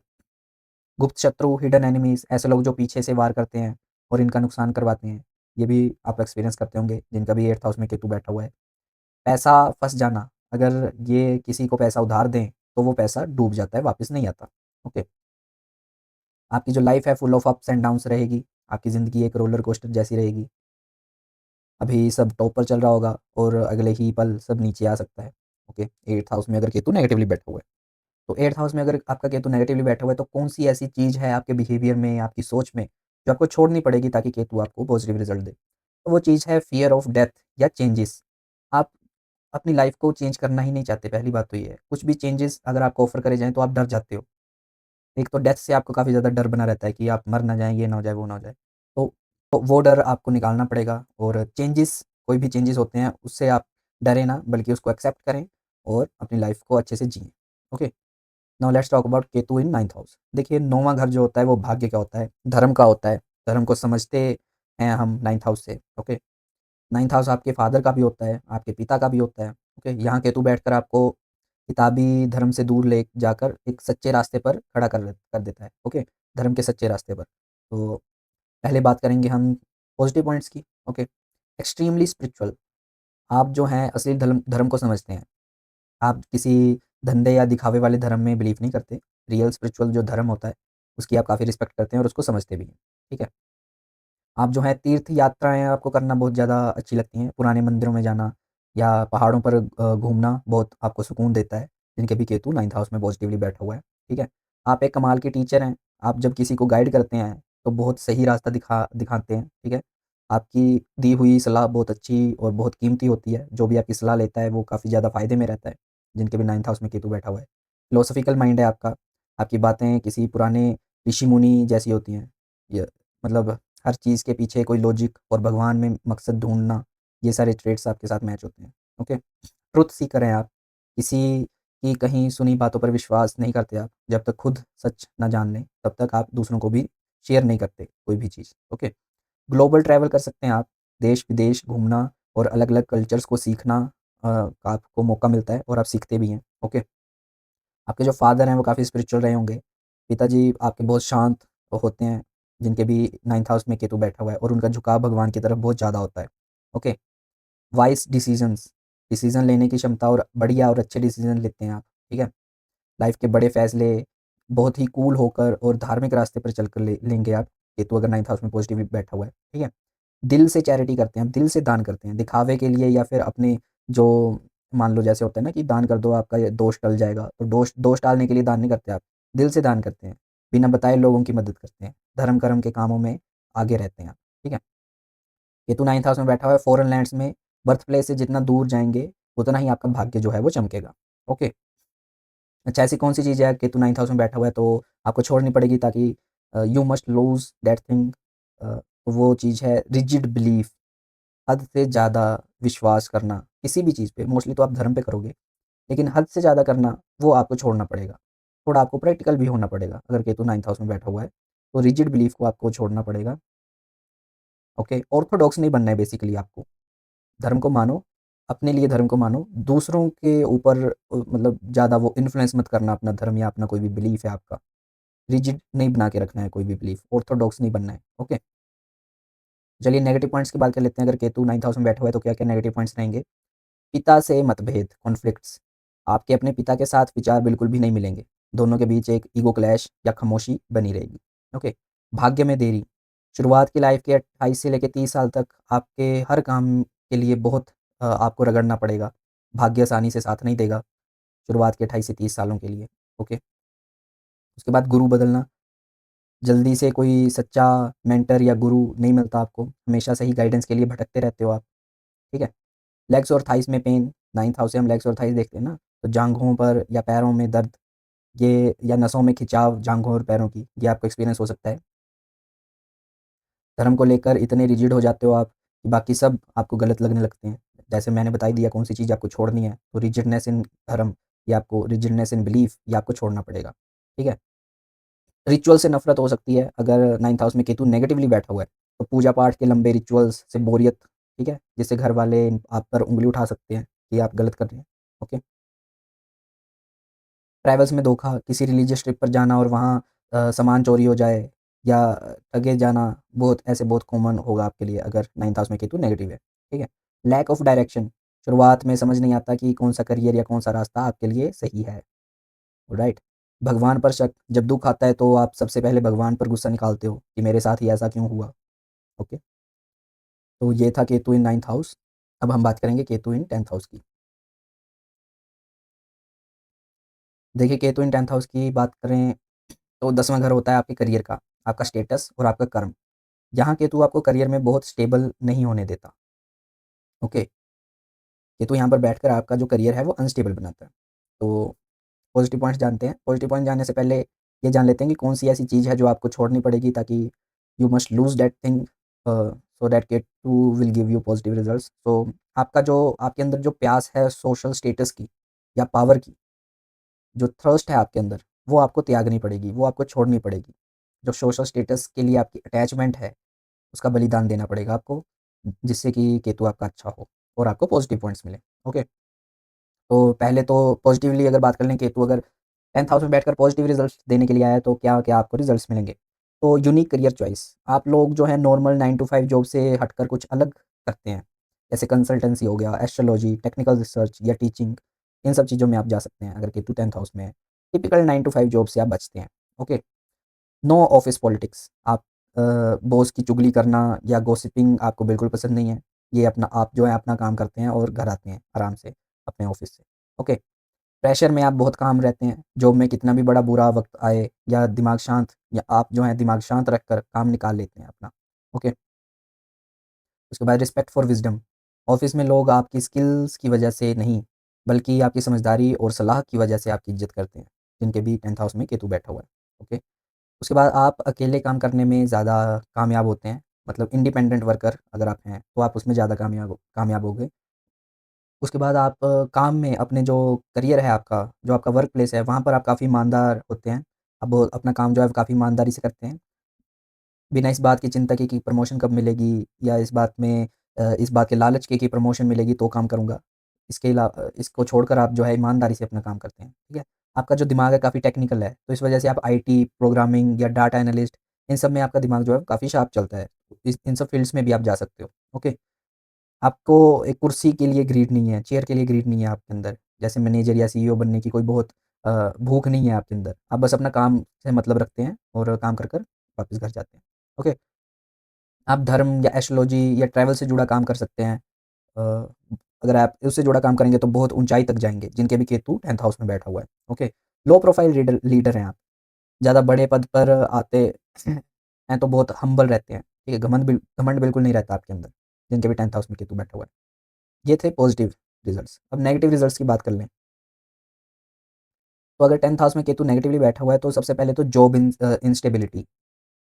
गुप्त शत्रु, हिडन एनिमीज़, ऐसे लोग जो पीछे से वार करते हैं और इनका नुकसान करवाते हैं, ये भी आप एक्सपीरियंस करते होंगे, जिनका भी 8th हाउस में केतु बैठा हुआ है। पैसा फँस जाना, अगर ये किसी को पैसा उधार दें, तो वो पैसा डूब जाता है, वापस नहीं आता, ओके। आपकी जो लाइफ़ है full of ups and downs रहेगी, आपकी ज़िंदगी एक रोलर कोस्टर जैसी रहेगी। अभी सब टॉप पर चल रहा होगा और अगले ही पल सब नीचे आ सकता है, ओके। 8th हाउस में अगर केतु नेगेटिवली बैठा हुआ है, तो 8th हाउस में अगर आपका केतु नेगेटिवली बैठा हुआ है, तो कौन-सी ऐसी चीज़ है आपके बिहेवियर में, आपकी सोच में, जो आपको छोड़नी पड़ेगी ताकि केतु आपको पॉजिटिव रिज़ल्ट दे? तो वो चीज़ है फ़ियर ऑफ डेथ या चेंजेस। आप अपनी लाइफ़ को चेंज करना ही नहीं चाहते, पहली बात तो ये है। कुछ भी चेंजेस अगर आपको ऑफ़र करे जाएँ, तो आप डर जाते हो। एक तो डेथ से आपको काफ़ी ज़्यादा डर बना रहता है कि आप मर ना जाएँ, ये ना हो जाए, वो ना हो जाए। तो वो डर आपको निकालना पड़ेगा और चेंजेस, कोई भी चेंजेस होते हैं, उससे आप डरें ना, बल्कि उसको एक्सेप्ट करें और अपनी लाइफ़ को अच्छे से जिएँ। Okay, now let's talk about Ketu in 9th house. देखिए 9वाँ घर जो होता है वो भाग्य का होता है, धर्म का होता है, धर्म को समझते हैं हम 9th हाउस से। ओके, 9th हाउस आपके फादर का भी होता है, आपके पिता का भी होता है। ओके, यहाँ केतु बैठकर आपको किताबी धर्म से दूर ले जाकर एक सच्चे रास्ते पर खड़ा कर देता है। ओके, धर्म के सच्चे रास्ते पर। तो पहले बात करेंगे हम पॉजिटिव पॉइंट्स की। ओके, एक्सट्रीमली स्पिरिचुअल, आप जो हैं असली धर्म धर्म को समझते हैं। आप किसी धंधे या दिखावे वाले धर्म में बिलीव नहीं करते। रियल स्पिरिचुअल जो धर्म होता है, उसकी आप काफ़ी रिस्पेक्ट करते हैं और उसको समझते भी हैं। ठीक है? आप जो है तीर्थ यात्राएँ आपको करना बहुत ज़्यादा अच्छी लगती हैं, पुराने मंदिरों में जाना या पहाड़ों पर घूमना बहुत आपको सुकून देता है, जिनके भी केतु 9th हाउस में पॉज़िटिवली बैठा हुआ है, ठीक है? आप एक कमाल के टीचर हैं, आप जब किसी को गाइड करते हैं, तो बहुत सही रास्ता दिखाते हैं, ठीक है? आपकी दी हुई सलाह बहुत अच्छी और बहुत कीमती होती है, जो भी आपकी सलाह लेता है, वो काफ़ी ज़्यादा फ़ायदे में रहता है, जिनके भी 9th हाउस में केतु बैठा हुआ है। फिलॉसॉफ़िकल माइंड है आपका, आपकी बातें किसी पुराने ऋषि-मुनि जैसी होती हैं, य मतलब हर चीज़ के पीछे कोई लॉजिक और भगवान में मकसद ढूँढना, ये सारे ट्रेड्स आपके साथ मैच होते हैं, ओके? ट्रुथ सीकर हैं आप, किसी की कहीं सुनी बातों पर विश्वास नहीं करते आप, जब तक खुद सच ना जान लें, तब तक आप दूसरों को भी शेयर नहीं करते कोई भी चीज़, ओके? ग्लोबल ट्रैवल कर सकते हैं आप, देश-विदेश घूमना और अलग-अलग कल्चर्स को सीखना आपको मौका मिलता है और आप सीखते भी हैं, ओके? आपके जो फ़ादर हैं वो काफ़ी स्पिरिचुअल रहे होंगे, पिताजी आपके बहुत शांत होते हैं, जिनके भी 9th हाउस में केतु बैठा हुआ है और उनका झुकाव भगवान की तरफ बहुत ज़्यादा होता है, ओके? वाइज़ डिसीज़न्स, डिसीज़न लेने की क्षमता और बढ़िया और अच्छे डिसीज़न लेते हैं आप, ठीक है? लाइफ़ के बड़े फ़ैसले बहुत ही कूल होकर और धार्मिक रास्ते पर चलकर ले लेंगे आप, केतु अगर 9th हाउस में पॉज़िटिवली बैठा हुआ है, ठीक है? दिल से चैरिटी करते हैं, दिल से दान करते हैं, दिखावे के लिए या फिर अपने जो मान लो जैसे होता है ना कि दान कर दो आपका ये दोष टल जाएगा, तो दोष दोष टालने के लिए दान नहीं करते आप, दिल से दान करते हैं, बिना बताए लोगों की मदद करते हैं, धर्म-कर्म के कामों में आगे रहते हैं आप, ठीक है? केतु 9th हाउस में बैठा हुआ है फॉरेन लैंड्स में, बर्थ प्लेस से जितना दूर जाएँगे, उतना ही आपका भाग्य जो है वो चमकेगा, ओके? अच्छा ऐसी कौन-सी चीज़ है केतु 9th हाउस में बैठा हुआ है तो आपको छोड़नी पड़ेगी ताकि you must lose that thing वो चीज़ है रिजिड बिलीफ हद से ज़्यादा विश्वास करना किसी भी चीज़ पे, मोस्टली तो आप धर्म पे करोगे, लेकिन हद से ज़्यादा करना वो आपको छोड़ना पड़ेगा। थोड़ा आपको प्रैक्टिकल भी होना पड़ेगा, अगर केतु 9th हाउस में बैठा हुआ है, तो रिजिड बिलीफ को आपको छोड़ना पड़ेगा, ओके? ऑर्थोडॉक्स नहीं बनना है बेसिकली आपको। धर्म को मानो, अपने लिए धर्म को मानो, दूसरों के ऊपर मतलब ज़्यादा वो इन्फ्लुएंस मत करना अपना धर्म या अपना कोई भी बिलीफ है आपका। रिजिड नहीं बना के रखना है कोई भी बिलीफ, ऑर्थोडॉक्स नहीं बनना है, ओके? चलिए नेगेटिव पॉइंट्स की बात कर लेते हैं, अगर केतु 9th हाउस में बैठा हुआ है तो क्या-क्या नेगेटिव पॉइंट्स रहेंगे? पिता से मतभेद, कॉन्फ्लिक्ट्स, आपके अपने पिता के साथ विचार बिल्कुल भी नहीं मिलेंगे। दोनों के बीच एक ईगो क्लैश या खामोशी बनी रहेगी। ओके, भाग्य में देरी, शुरुआत की लाइफ के 28 से लेके 30 साल तक आपके हर काम के लिए बहुत आपको रगड़ना पड़ेगा। भाग्य आसानी से साथ नहीं देगा, शुरुआत के 28 से 30 सालों के लिए। ओके, उसके बाद गुरु बदलना, जल्दी से कोई सच्चा मेंटर या गुरु नहीं मिलता आपको, हमेशा सही गाइडेंस के लिए भटकते रहते हो आप, ठीक है? लेग्स और थाइज़ में पेन, 9th हाउस से हम लेग्स और थाइज़ देखते हैं ना, तो जाँघों पर या पैरों में दर्द, ये या नसों में खिंचाव जाँघों और पैरों की, ये आपको एक्सपीरियंस हो सकता है। धर्म को लेकर इतने रिजिड हो जाते हो आप, कि बाकी सब आपको गलत लगने लगते हैं। जैसे मैंने बता ही दिया कौन-सी चीज़ आपको छोड़नी है, तो रिजिडनेस इन धर्म या आपको रिजिडनेस इन बिलीफ ये आपको छोड़ना पड़ेगा, ठीक है? रिचुअल से नफ़रत हो सकती है, अगर 9th हाउस में केतु नेगेटिवली बैठा हुआ है, तो पूजा-पाठ के लंबे रिचुअल्स से बोरियत, ठीक है? जिससे घर वाले आप पर उँगली उठा सकते हैं, कि आप गलत कर रहे हैं, ओके? ट्रैवल्स में धोखा, किसी रिलीजियस ट्रिप पर जाना और वहाँ सामान चोरी हो जाए या ठगे जाना, बहुत ऐसे बहुत कॉमन होगा आपके लिए अगर 9th हाउस में केतु नेगेटिव है, ठीक है? लैक ऑफ डायरेक्शन, शुरुआत में समझ नहीं आता कि कौन-सा करियर या कौन-सा रास्ता आपके लिए सही है, राइट? भगवान पर शक, जब दुःख आता है तो आप सबसे पहले भगवान पर गुस्सा निकालते हो कि मेरे साथ ही ऐसा क्यों हुआ? ओके, तो ये था केतु इन 9th हाउस। अब हम बात करेंगे केतु इन 10th हाउस की। देखिए केतु इन 10th हाउस की बात करें तो 10वां घर होता है आपके करियर का, आपका स्टेटस और आपका कर्म। यहाँ केतु आपको करियर में बहुत स्टेबल नहीं होने देता, ओके? केतु यहाँ पर बैठकर आपका जो करियर है वो अनस्टेबल बनाता है। तो पॉज़िटिव पॉइंट्स जानते हैं। पॉज़िटिव पॉइंट जानने से पहले ये जान लेते हैं कि कौन-सी ऐसी चीज़ है जो आपको छोड़नी पड़ेगी ताकि you must lose that thing so that Ketu will give you positive results. तो आपका जो आपके अंदर जो प्यास है सोशल स्टेटस की या पावर की, जो थर्स्ट है आपके अंदर, वो आपको त्यागनी पड़ेगी, वो आपको छोड़नी पड़ेगी। जो सोशल स्टेटस के लिए आपकी अटैचमेंट है उसका बलिदान देना पड़ेगा आपको, जिससे कि केतु आपका अच्छा हो और आपको पॉज़िटिव पॉइंट्स मिलें, ओके? तो पहले तो पॉज़िटिवली अगर बात कर लें केतु अगर 10th हाउस में बैठकर पॉज़िटिव रिज़ल्ट्स देने के लिए आया है, तो क्या-क्या आपको रिज़ल्ट्स मिलेंगे? तो यूनिक करियर चॉइस, आप लोग जो है नॉर्मल 9 टू 5 जॉब से हटकर कुछ अलग करते हैं। जैसे कंसल्टेंसी हो गया, एस्ट्रोलॉजी, टेक्निकल रिसर्च या टीचिंग, इन सब चीज़ों में आप जा सकते हैं अगर केतु 10th हाउस में है। टिपिकल 9 टू 5 जॉब से आप बचते हैं, ओके? नो ऑफ़िस पॉलिटिक्स, आप बॉस की चुगली करना या गॉसिपिंग आपको बिल्कुल पसंद नहीं है। ये अपना आप जो है अपना काम करते हैं और घर आते हैं आराम से अपने ऑफ़िस से। ओके। प्रेशर में आप बहुत काम रहते हैं। जॉब में कितना भी बड़ा बुरा वक़्त आए या दिमाग शांत या आप जो है दिमाग शांत रखकर काम निकाल लेते हैं अपना। ओके। उसके बाद रिस्पेक्ट फॉर विज़डम। ऑफ़िस में लोग आपकी स्किल्स की वजह से नहीं, बल्कि आपकी समझदारी और सलाह की वजह से आपकी इज़्ज़त करते हैं, जिनके भी 10th हाउस में केतु बैठा हुआ है। ओके। उसके बाद आप अकेले काम करने में ज़्यादा कामयाब होते हैं। मतलब इंडिपेंडेंट वर्कर अगर आप हैं, तो आप उसमें ज़्यादा कामयाब होगे। उसके बाद आप काम में अपने जो करियर है आपका, जो आपका वर्क प्लेस है, वहाँ पर आप काफ़ी ईमानदार होते हैं। आप वो अपना काम जो है काफ़ी ईमानदारी से करते हैं। बिना इस बात की चिंता के कि प्रमोशन कब मिलेगी या इस बात के लालच के कि प्रमोशन मिलेगी तो काम करूँगा। इसको छोड़कर आप जो है ईमानदारी से अपना काम करते हैं, ठीक है? आपका जो दिमाग है काफ़ी टेक्निकल है, तो इस वजह से आप आईटी, प्रोग्रामिंग या डाटा एनालिस्ट इन सब में आपका दिमाग जो है काफ़ी शार्प चलता है। इस इन सब फ़ील्ड्स में भी आप जा सकते हो, ओके? आपको एक कुर्सी के लिए ग्रीड नहीं है, चेयर के लिए ग्रीड नहीं है आपके अंदर। जैसे मैनेजर या सीईओ बनने की कोई बहुत भूख नहीं है आपके अंदर। आप बस अपना काम से मतलब रखते हैं और काम कर कर वापस घर जाते हैं, ओके? आप धर्म या एस्ट्रोलॉजी या ट्रैवल से जुड़ा काम कर सकते हैं। अ, अगर आप उससे जुड़ा काम करेंगे तो बहुत ऊँचाई तक जाएँगे, जिनके भी केतु 10th हाउस में बैठा हुआ है, okay. Low profile leader leader हैं आप, ज़्यादा बड़े पद पर आते हैं तो बहुत हम्बल रहते हैं, ठीक है? घमंड बिल्कुल नहीं रहता आपके अंदर, जिनके भी 10th हाउस में केतु बैठा हुआ है। ये थे पॉजिटिव रिज़ल्ट्स। अब नेगेटिव रिज़ल्ट्स की बात कर लें, तो अगर 10th हाउस में केतु नेगेटिवली बैठा हुआ है तो सबसे पहले तो इंस्टेबिलिटी।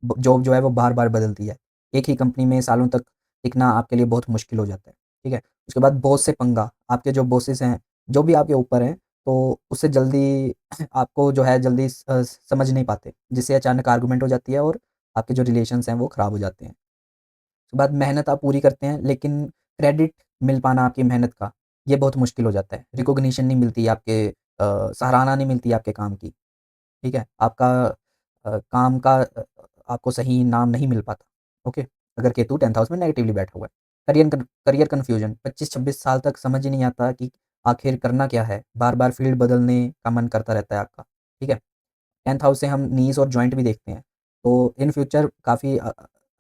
ब जॉब जो है वो बार-बार बदलती है। एक ही कंपनी में सालों तक टिकना आपके लिए बहुत मुश्किल हो जाता है, ठीक है? उसके बाद बॉस से पंगा, आपके जो बॉसेस हैं, जो भी आपके ऊपर हैं, तो उससे जल्दी आपको जो है जल्दी समझ नहीं पाते, जिससे अचानक आर्गुमेंट हो जाती है और आपके जो रिलेशंस हैं वो खराब हो जाते हैं। उसके बाद मेहनत आप पूरी करते हैं, लेकिन क्रेडिट मिल पाना आपकी मेहनत का, ये बहुत मुश्किल हो जाता है। रिकॉग्निशन नहीं मिलती आपके सराहना नहीं मिलती आपके काम की। ठीक है? आपका काम का आपको सही नाम नहीं मिल पाता, ओके? अगर केतु 10th हाउस में नेगेटिवली बैठा हुआ है। करियर कन्फ्यूजन 25-26 साल तक समझ ही नहीं आता कि आखिर करना क्या है? बार-बार फ़ील्ड बदलने का मन करता रहता है आपका, ठीक है? 10th हाउस से हम नीज़ और जॉइंट भी देखते हैं। तो इन फ्यूचर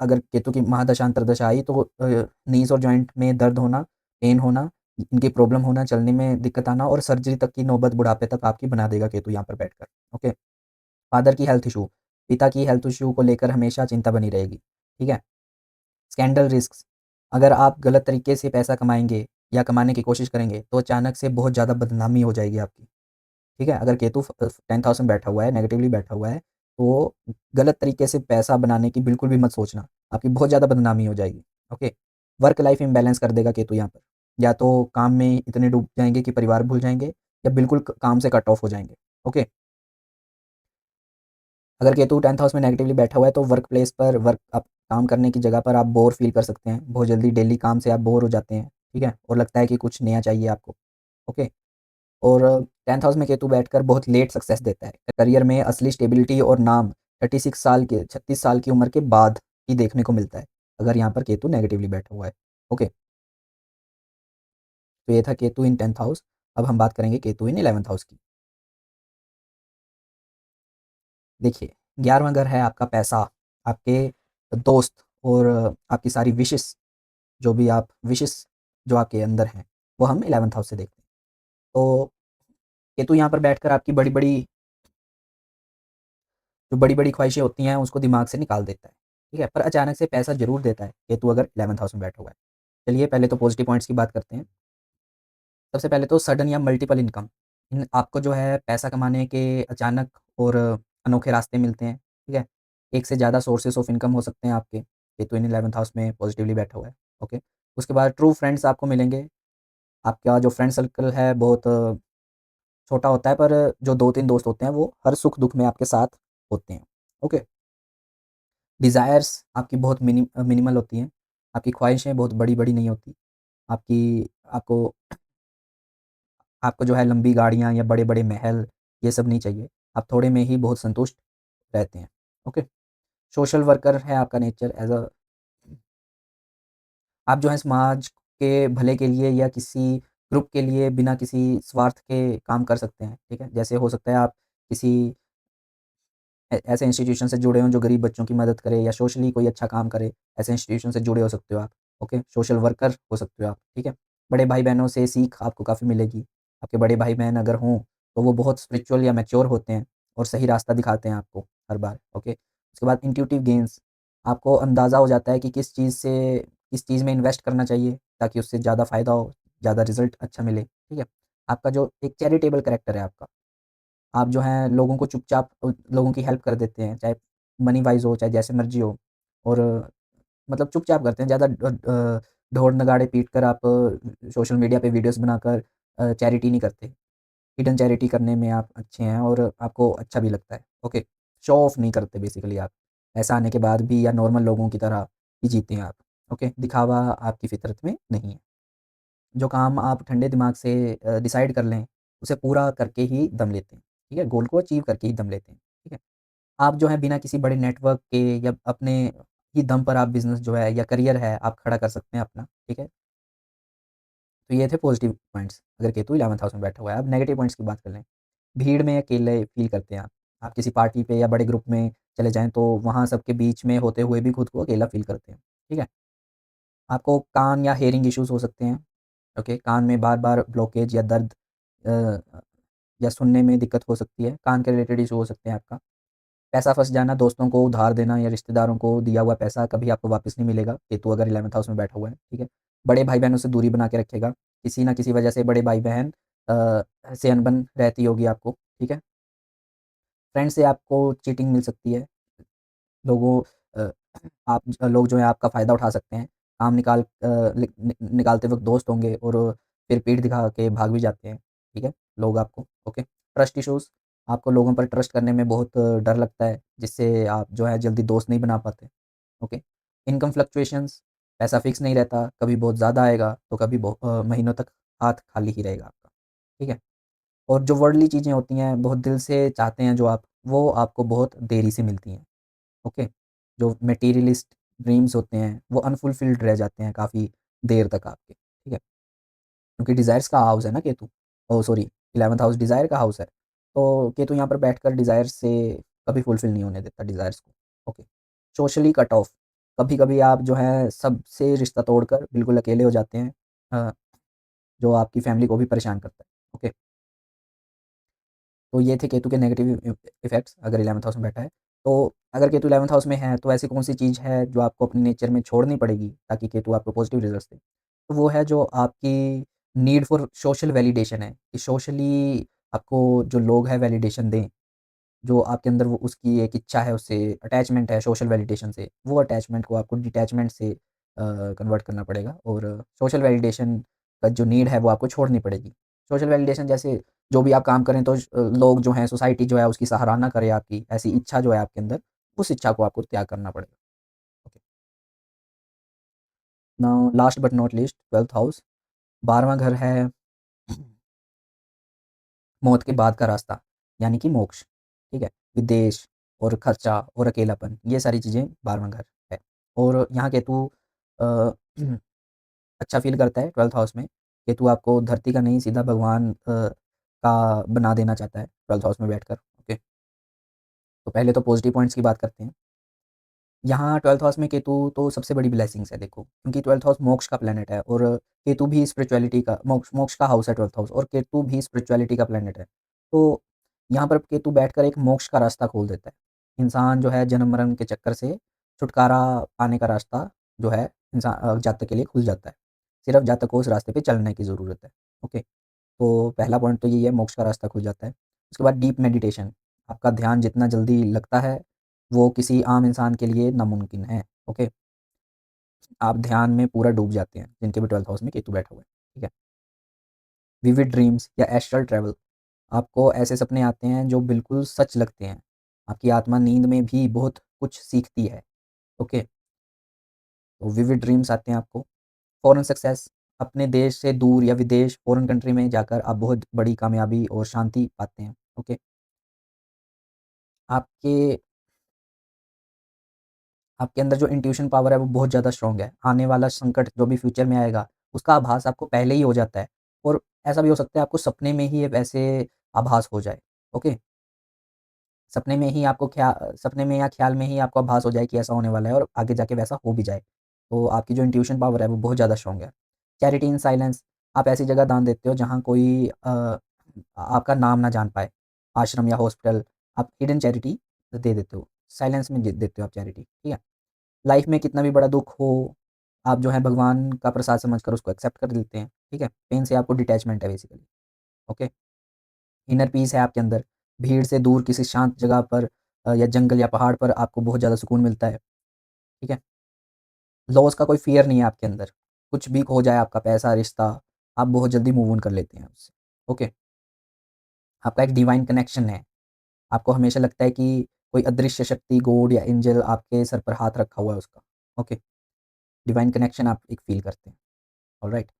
अगर केतु की महादशा अंतर्दशा आई तो नीज़ और जॉइंट में दर्द होना, पेन होना, इनकी प्रॉब्लम होना, चलने में दिक्कत आना और सर्जरी तक की नौबत बुढ़ापे तक आपकी बना देगा केतु यहाँ पर बैठकर, ओके? फादर की हेल्थ इश्यू, पिता की हेल्थ इश्यू को लेकर हमेशा चिंता बनी रहेगी, ठीक है? स्कैंडल रिस्क्स, अगर आप गलत तरीके से पैसा कमाएँगे या कमाने की कोशिश करेंगे, तो अचानक से बहुत ज़्यादा बदनामी हो जाएगी आपकी, ठीक है? अगर केतु 10th हाउस में बैठा हुआ है, नेगेटिवली बैठा हुआ है, तो गलत तरीके से पैसा बनाने की बिल्कुल भी मत सोचना, आपकी बहुत ज़्यादा बदनामी हो जाएगी, ओके? वर्क लाइफ इम्बैलेंस कर देगा केतु यहाँ पर, या तो काम में इतने डूब जाएँगे कि परिवार भूल जाएँगे या बिल्कुल क काम से कट ऑफ हो जाएँगे, ओके? अगर केतु 10th हाउस में नेगेटिवली बैठा हुआ है तो वर्क प्लेस पर वर्क आप काम करने की जगह पर आप बोर फ़ील कर सकते हैं। बहुत जल्दी डेली काम से आप बोर हो जाते हैं, ठीक है? और लगता है कि कुछ नया चाहिए आपको, ओके? और 10th हाउस में केतु बैठकर बहुत लेट सक्सेस देता है। करियर में असली स्टेबिलिटी और नाम 36 साल की उम्र के बाद ही देखने को मिलता है, अगर यहाँ पर केतु नेगेटिवली बैठा हुआ है, ओके? तो ये था केतु इन 10th हाउस। अब हम बात करेंगे केतु इन 11th हाउस की। देखिए, 11वाँ घर है आपका पैसा, आपके दोस्त और आपकी सारी जो भी आप विशेज़ जो आपके अंदर हैं, वो हम 11th हाउस से देखते हैं। तो केतु यहाँ पर बैठकर आपकी बड़ी-बड़ी ख्वाहिशें होती हैं, उसको दिमाग से निकाल देता है, ठीक है? पर अचानक से पैसा ज़रूर देता है, केतु अगर 11th हाउस में बैठा हुआ है। चलिए पहले तो पॉज़िटिव पॉइंट्स की बात करते हैं। सबसे पहले तो सडन या मल्टीपल इनकम, आपको जो है पैसा कमाने के अचानक और अनोखे रास्ते मिलते हैं, ठीक है? एक से ज़्यादा सोर्सेज़ ऑफ इनकम हो सकते हैं आपके, केतु इन 11th हाउस में पॉज़िटिवली बैठा हुआ है, ओके? उसके बाद ट्रू फ्रेंड्स आपको मिलेंगे, आपका जो फ्रेंड सर्कल है बहुत छोटा होता है पर जो 2-3 दोस्त होते हैं वो हर सुख-दुःख में आपके साथ होते हैं, ओके? डिज़ायर्स आपकी बहुत मिनिमल होती हैं, आपकी ख्वाहिशें बहुत बड़ी-बड़ी नहीं होती, आपकी आपको आपको जो है लंबी गाड़ियाँ या बड़े-बड़े महल ये सब नहीं चाहिए, आप थोड़े में ही बहुत संतुष्ट रहते हैं, ओके? सोशल वर्कर है आपका नेचर आप जो है समाज के भले के लिए या किसी ग्रुप के लिए बिना किसी स्वार्थ के काम कर सकते हैं, ठीक है? जैसे हो सकता है आप किसी ऐसे इंस्टीट्यूशन से जुड़े हों जो गरीब बच्चों की मदद करे या सोशली कोई अच्छा काम करे, ऐसे इंस्टीट्यूशन से जुड़े हो सकते हो आप, ओके? सोशल वर्कर हो सकते हो आप, ठीक है? बड़े भाई-बहनों से सीख आपको काफ़ी मिलेगी। आपके बड़े भाई-बहन अगर हों, तो वो बहुत स्पिरिचुअल या मैच्योर होते हैं और सही रास्ता दिखाते हैं आपको हर बार, ओके? उसके बाद इंट्यूटिव गेन्स, आपको अंदाज़ा हो जाता है कि किस चीज़ में इन्वेस्ट करना चाहिए ताकि उससे ज़्यादा फ़ायदा हो, ज़्यादा रिज़ल्ट अच्छा मिले, ठीक है? आपका जो एक चैरिटेबल कैरेक्टर है आपका, आप जो हैं लोगों को चुपचाप लोगों की हेल्प कर देते हैं, चाहे मनी वाइज़ हो, चाहे जैसे मर्ज़ी हो और मतलब चुपचाप करते हैं, ज़्यादा ढोल-नगाड़े पीट कर आप सोशल मीडिया पे वीडियोज़ बनाकर चैरिटी नहीं करते। हिडन चैरिटी करने में आप अच्छे हैं और आपको अच्छा भी लगता है, ओके। शो ऑफ नहीं करते बेसिकली आप। पैसा आने के बाद भी या नॉर्मल लोगों की तरह ही जीते हैं आप, ओके। दिखावा आपकी फ़ितरत में नहीं है। जो काम आप ठंडे दिमाग से डिसाइड कर लें, उसे पूरा करके ही दम लेते हैं, ठीक है? गोल को अचीव करके ही दम लेते हैं, ठीक है? आप जो है बिना किसी बड़े नेटवर्क के या अपने ही दम पर आप बिज़नेस जो है या करियर है, आप खड़ा कर सकते हैं अपना, ठीक है? तो ये थे पॉज़िटिव पॉइंट्स, अगर केतु 11th हाउस में बैठा हुआ है। अब नेगेटिव पॉइंट्स की बात कर लें। भीड़ में अकेले फ़ील करते हैं आप। आप किसी पार्टी पे या बड़े ग्रुप में चले जाएँ, तो वहाँ सबके बीच में होते हुए भी खुद को अकेला फ़ील करते हैं, ठीक है? आपको कान या हियरिंग इश्यूज़ हो सकते हैं, ओके? कान में बार-बार ब्लॉकेज या दर्द अ, या सुनने में दिक्कत हो सकती है। कान के रिलेटेड इश्यू हो सकते हैं आपका। पैसा फँस जाना, दोस्तों को उधार देना या रिश्तेदारों को दिया हुआ पैसा कभी आपको वापस नहीं मिलेगा, केतु अगर 11th हाउस में बैठा हुआ है, ठीक है? बड़े भाई-बहनों से दूरी बना के रखेगा, किसी न किसी वजह से बड़े भाई-बहन से अनबन रहती होगी आपको, ठीक है? फ्रेंड से आपको चीटिंग मिल सकती है, लोगों अ, लोग जो हैं आपका फ़ायदा उठा सकते हैं, काम निकालते वक़्त दोस्त होंगे और फिर पीठ दिखा के भाग भी जाते हैं, ठीक है? लोग आपको, ओके? ट्रस्ट इश्यूज़, आपको लोगों पर ट्रस्ट करने में बहुत डर लगता है, जिससे आप जो है जल्दी दोस्त नहीं बना पाते। ओके। इनकम फ्लक्चुएशंस, पैसा फिक्स नहीं रहता, कभी बहुत ज़्यादा आएगा, तो कभी महीनों तक हाथ खाली ही रहेगा आपका, ठीक है? और जो वर्ल्डली चीज़ें होती हैं, बहुत दिल से चाहते हैं जो आप, वो आपको बहुत देरी से मिलती हैं, ओके? जो मटेरियलिस्ट ड्रीम्स होते हैं, वो अनफुलफिल्ड रह जाते हैं काफ़ी देर तक आपके, ठीक है? क्योंकि डिज़ायर्स का हाउस है ना Ketu, oh sorry 11th house desire का हाउस है। तो केतु यहाँ पर बैठकर डिज़ायर से कभी फुलफिल नहीं होने देता डिज़ायर्स को। ओके। सोशली कट ऑफ, कभी-कभी आप जो है सबसे रिश्ता तोड़कर बिल्कुल अकेले हो जाते हैं, अ, जो आपकी फैमिली को भी परेशान करता है। ओके। तो ये थे केतु के नेगेटिव इफ़ेक्ट्स अगर 11th हाउस में बैठा है। तो अगर केतु 11th हाउस में है तो ऐसी कौन-सी चीज़ है जो आपको अपने नेचर में छोड़नी पड़ेगी ताकि केतु आपको पॉजिटिव रिज़ल्ट्स दे? तो वो है जो आपकी नीड फॉर सोशल वैलिडेशन है, कि सोशली आपको जो लोग हैं वैलिडेशन दें, जो आपके अंदर वो उसकी एक इच्छा है उससे, अटैचमेंट है सोशल वैलिडेशन से, वो अटैचमेंट को आपको डिटैचमेंट से कन्वर्ट करना पड़ेगा और सोशल वैलिडेशन का जो नीड है वो आपको छोड़नी पड़ेगी। सोशल वैलिडेशन जैसे जो भी आप काम करें तो लोग जो हैं सोसाइटी जो है उसकी सराहना करे आपकी, ऐसी इच्छा जो है आपके अंदर, उस इच्छा को आपको त्याग करना पड़ेगा। Okay. Now last but not least 12th house, 12वां घर है मौत के बाद का रास्ता, यानी कि मोक्ष, ठीक है? विदेश और खर्चा और अकेलापन, ये सारी चीज़ें 12वां घर है। और यहाँ केतु अ, अच्छा फ़ील करता है 12th हाउस में। केतु आपको धरती का नहीं सीधा भगवान का बना देना चाहता है 12th हाउस में बैठकर, ओके? तो पहले तो पॉज़िटिव पॉइंट्स की बात करते हैं। यहाँ 12th हाउस में केतु तो सबसे बड़ी ब्लेसिंग्स है देखो, क्योंकि 12th हाउस मोक्ष का प्लैनेट है और केतु भी स्पिरिचुअलिटी का मोक्ष मोक्ष का हाउस है 12th हाउस और केतु भी स्पिरिचुअलिटी का प्लैनेट है। तो यहाँ पर केतु बैठकर एक मोक्ष का रास्ता खोल देता है। इंसान जो है जन्म-मरण के चक्कर से छुटकारा पाने का रास्ता जो है जातक के लिए खुल जाता है। सिर्फ़ जातक को उस रास्ते पे चलने की ज़रूरत है। ओके, तो पहला पॉइंट तो यही है, मोक्ष का रास्ता खुल जाता है। उसके बाद डीप मेडिटेशन, आपका ध्यान जितना जल्दी लगता है, वो किसी आम इंसान के लिए नामुमकिन है। ओके, आप ध्यान में पूरा डूब जाते हैं, जिनके भी 12th हाउस में केतु बैठा हुआ है, ठीक है। विविड ड्रीम्स या एस्ट्रल ट्रैवल, आपको ऐसे सपने आते हैं जो बिल्कुल सच लगते हैं। आपकी आत्मा नींद में भी बहुत कुछ सीखती है। ओके, तो विविड ड्रीम्स आते हैं आपको। फॉरेन सक्सेस, अपने देश से दूर या विदेश फॉरेन कंट्री में जाकर आप बहुत बड़ी कामयाबी और शांति पाते हैं। ओके, आपके आपके अंदर जो इंट्यूशन पावर है वो बहुत ज़्यादा स्ट्रॉन्ग है। आने वाला संकट जो भी फ्यूचर में आएगा, उसका आभास आपको पहले ही हो जाता है और ऐसा भी हो सकता है आपको सपने में ही वैसे आभास हो जाए। ओके? सपने में या ख़्याल में ही आपको आभास हो जाए कि ऐसा होने वाला है और आगे जाके वैसा हो भी जाए। तो आपकी जो इंट्यूशन पावर है वो बहुत ज़्यादा स्ट्रॉन्ग है। चैरिटी इन साइलेंस, आप ऐसी जगह दान देते हो जहाँ कोई आपका नाम ना जान पाए। आश्रम या हॉस्पिटल, आप हिडन चैरिटी दे देते हो। साइलेंस में दे देते हो आप चैरिटी, ठीक है? लाइफ़ में कितना भी बड़ा दुःख हो, आप जो है भगवान का प्रसाद समझकर उसको एक्सेप्ट कर लेते हैं, ठीक है? पेन से आपको डिटैचमेंट है बेसिकली, ओके? इनर पीस है आपके अंदर, भीड़ से दूर किसी शांत जगह पर या जंगल या पहाड़ पर आपको बहुत ज़्यादा सुकून मिलता है, ठीक है? लॉस का कोई फ़ियर नहीं है आपके अंदर, कुछ भी खो जाए आपका पैसा, रिश्ता, आप बहुत जल्दी मूव ऑन कर लेते हैं उससे, ओके? आपका एक डिवाइन कनेक्शन है, आपको हमेशा लगता है कि कोई अदृश्य शक्ति, गॉड या एंजल आपके सर पर हाथ रखा हुआ है उसका, ओके? डिवाइन कनेक्शन आप एक फ़ील करते हैं, alright?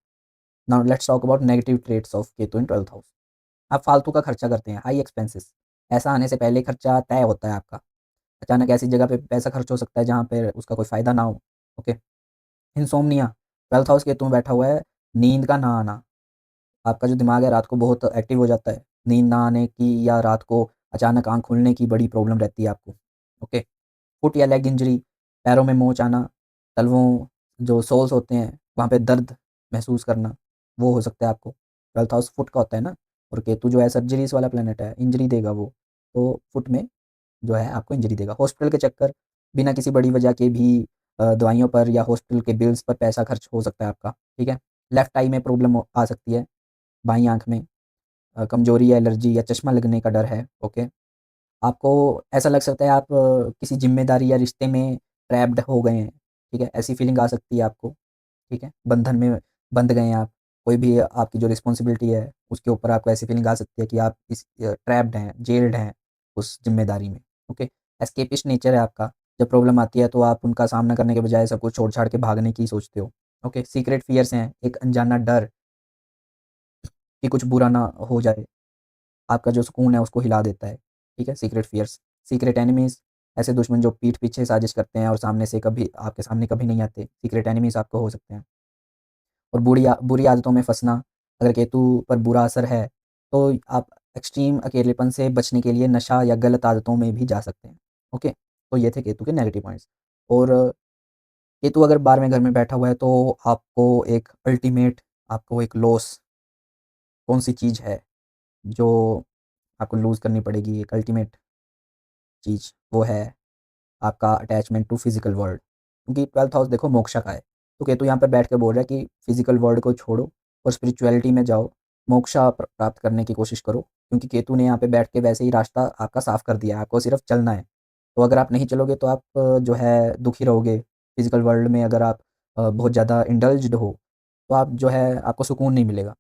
Now let's talk about negative traits of Ketu in 12th house. आप फालतू का खर्चा करते हैं, हाई एक्सपेंसेस, पैसा आने से पहले खर्चा तय होता है आपका। अचानक ऐसी जगह पे पैसा खर्च हो सकता है जहाँ पे उसका कोई फ़ायदा ना हो, okay. Insomnia, 12th house Ketu में बैठा हुआ है, नींद का ना आना, आपका जो दिमाग है रात को बहुत एक्टिव हो जाता है, नींद ना आने की या रात को अचानक आँख खुलने की बड़ी प्रॉब्लम रहती है आपको, ओके। फुट या लेग इंजरी, पैरों में मोच आना, तलवों जो सोल्स होते हैं, वहाँ पे दर्द महसूस करना, वो हो सकता है आपको। 12th हाउस फुट का होता है ना, और केतु जो है सर्जरीज़ वाला प्लैनेट है, इंजरी देगा वो, तो फुट में जो है आपको इंजरी देगा। हॉस्पिटल के चक्कर, बिना किसी बड़ी वजह के भी दवाइयों पर या हॉस्पिटल के बिल्स पर पैसा खर्च हो सकता है आपका, ठीक है? लेफ्ट आई में प्रॉब्लम आ सकती है, बाईं आँख में कमज़ोरी या एलर्जी या चश्मा लगने का डर है, ओके? आपको ऐसा लग सकता है आप किसी ज़िम्मेदारी या रिश्ते में ट्रैप्ड हो गए हैं, ठीक है? ऐसी फीलिंग आ सकती है आपको, ठीक है? बंधन में बंध गए हैं आप, कोई भी आपकी जो रिस्पॉन्सिबिलिटी है, उसके ऊपर आपको ऐसी फीलिंग आ सकती है कि आप इस ट्रैप्ड हैं, जेल्ड हैं उस ज़िम्मेदारी में, ओके? एस्केपिस्ट नेचर है आपका, जब प्रॉब्लम आती है तो आप उनका सामना करने के बजाय सब कुछ छोड़-छाड़ के भागने की सोचते हो, ओके? सीक्रेट फ़ियर्स हैं, एक अनजाना डर कि कुछ बुरा ना हो जाए, आपका जो सुकून है उसको हिला देता है, ठीक है? सीक्रेट फ़ियर्स, सीक्रेट एनिमीज़, ऐसे दुश्मन जो पीठ पीछे साजिश करते हैं और सामने से कभी आपके सामने कभी नहीं आते, सीक्रेट एनिमीज़ आपको हो सकते हैं। और बुरी आदतों में फँसना, अगर केतु पर बुरा असर है, तो आप एक्सट्रीम अकेलेपन से बचने के लिए नशा या गलत आदतों में भी जा सकते हैं, ओके? तो ये थे केतु के नेगेटिव पॉइंट्स। और केतु अगर 12वें घर में बैठा हुआ है तो आपको एक लॉस कौन-सी चीज़ है जो आपको लूज़ करनी पड़ेगी, एक अल्टीमेट चीज़, वो है आपका अटैचमेंट टू फिज़िकल वर्ल्ड, क्योंकि 12th हाउस देखो मोक्ष का है। तो केतु यहाँ पे बैठ के बोल रहा है कि फिज़िकल वर्ल्ड को छोड़ो और स्पिरिचुअलिटी में जाओ, मोक्षा प्राप्त करने की कोशिश करो, क्योंकि केतु ने यहाँ पे बैठ के वैसे ही रास्ता आपका साफ़ कर दिया है, आपको सिर्फ़ चलना है। तो अगर आप नहीं चलोगे तो आप जो है दुखी रहोगे, फिज़िकल वर्ल्ड में अगर आप बहुत ज़्यादा इंडल्ज्ड हो, तो आप जो है आपको सुकून नहीं मिलेगा।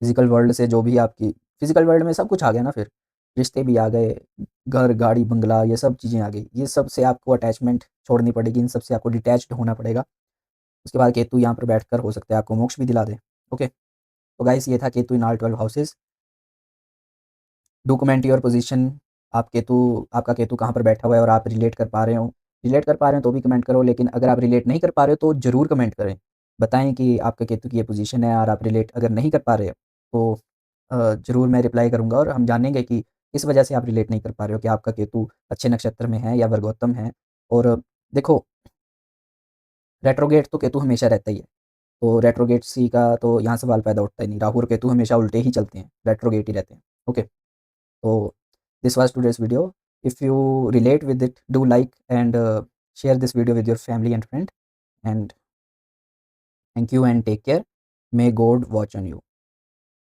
फिज़िकल वर्ल्ड से जो भी आपकी फिज़िकल वर्ल्ड में सब कुछ आ गया ना फिर, रिश्ते भी आ गए, घर, गाड़ी, बंगला ये सब चीज़ें आ गई। ये सब से आपको अटैचमेंट छोड़नी पड़ेगी, इन सब से आपको डिटैच्ड होना पड़ेगा। उसके बाद केतु यहाँ पर बैठकर हो सकता है आपको मोक्ष भी दिला दे। ओके, तो गाइस ये था Ketu in all 12 houses. Do comment your position, आपका केतु कहाँ पर बैठा हुआ है और आप रिलेट कर पा रहे हो। रिलेट कर पा रहे हो तो भी कमेंट करो, लेकिन अगर आप रिलेट नहीं कर पा रहे हो तो ज़रूर कमेंट करें। बताएँ कि आपके केतु की ये पोज़ीशन है और आप रिलेट अगर नहीं कर पा रहे हो तो ज़रूर मैं रिप्लाई करूँगा और हम जानेंगे कि किस वजह से आप रिलेट नहीं कर पा रहे हो, कि आपका केतु अच्छे नक्षत्र में है या वर्गोत्तम है। और देखो, रेट्रोगेट तो केतु हमेशा रहता ही है, तो रेट्रोगेट का तो यहाँ सवाल पैदा उठता ही नहीं। राहु और केतु हमेशा उल्टे ही चलते हैं, रेट्रोगेट ही रहते हैं। ओके, तो this was today's video. If you relate with it, do like and share this video with your family and friend, and thank you and take care. May God watch on you.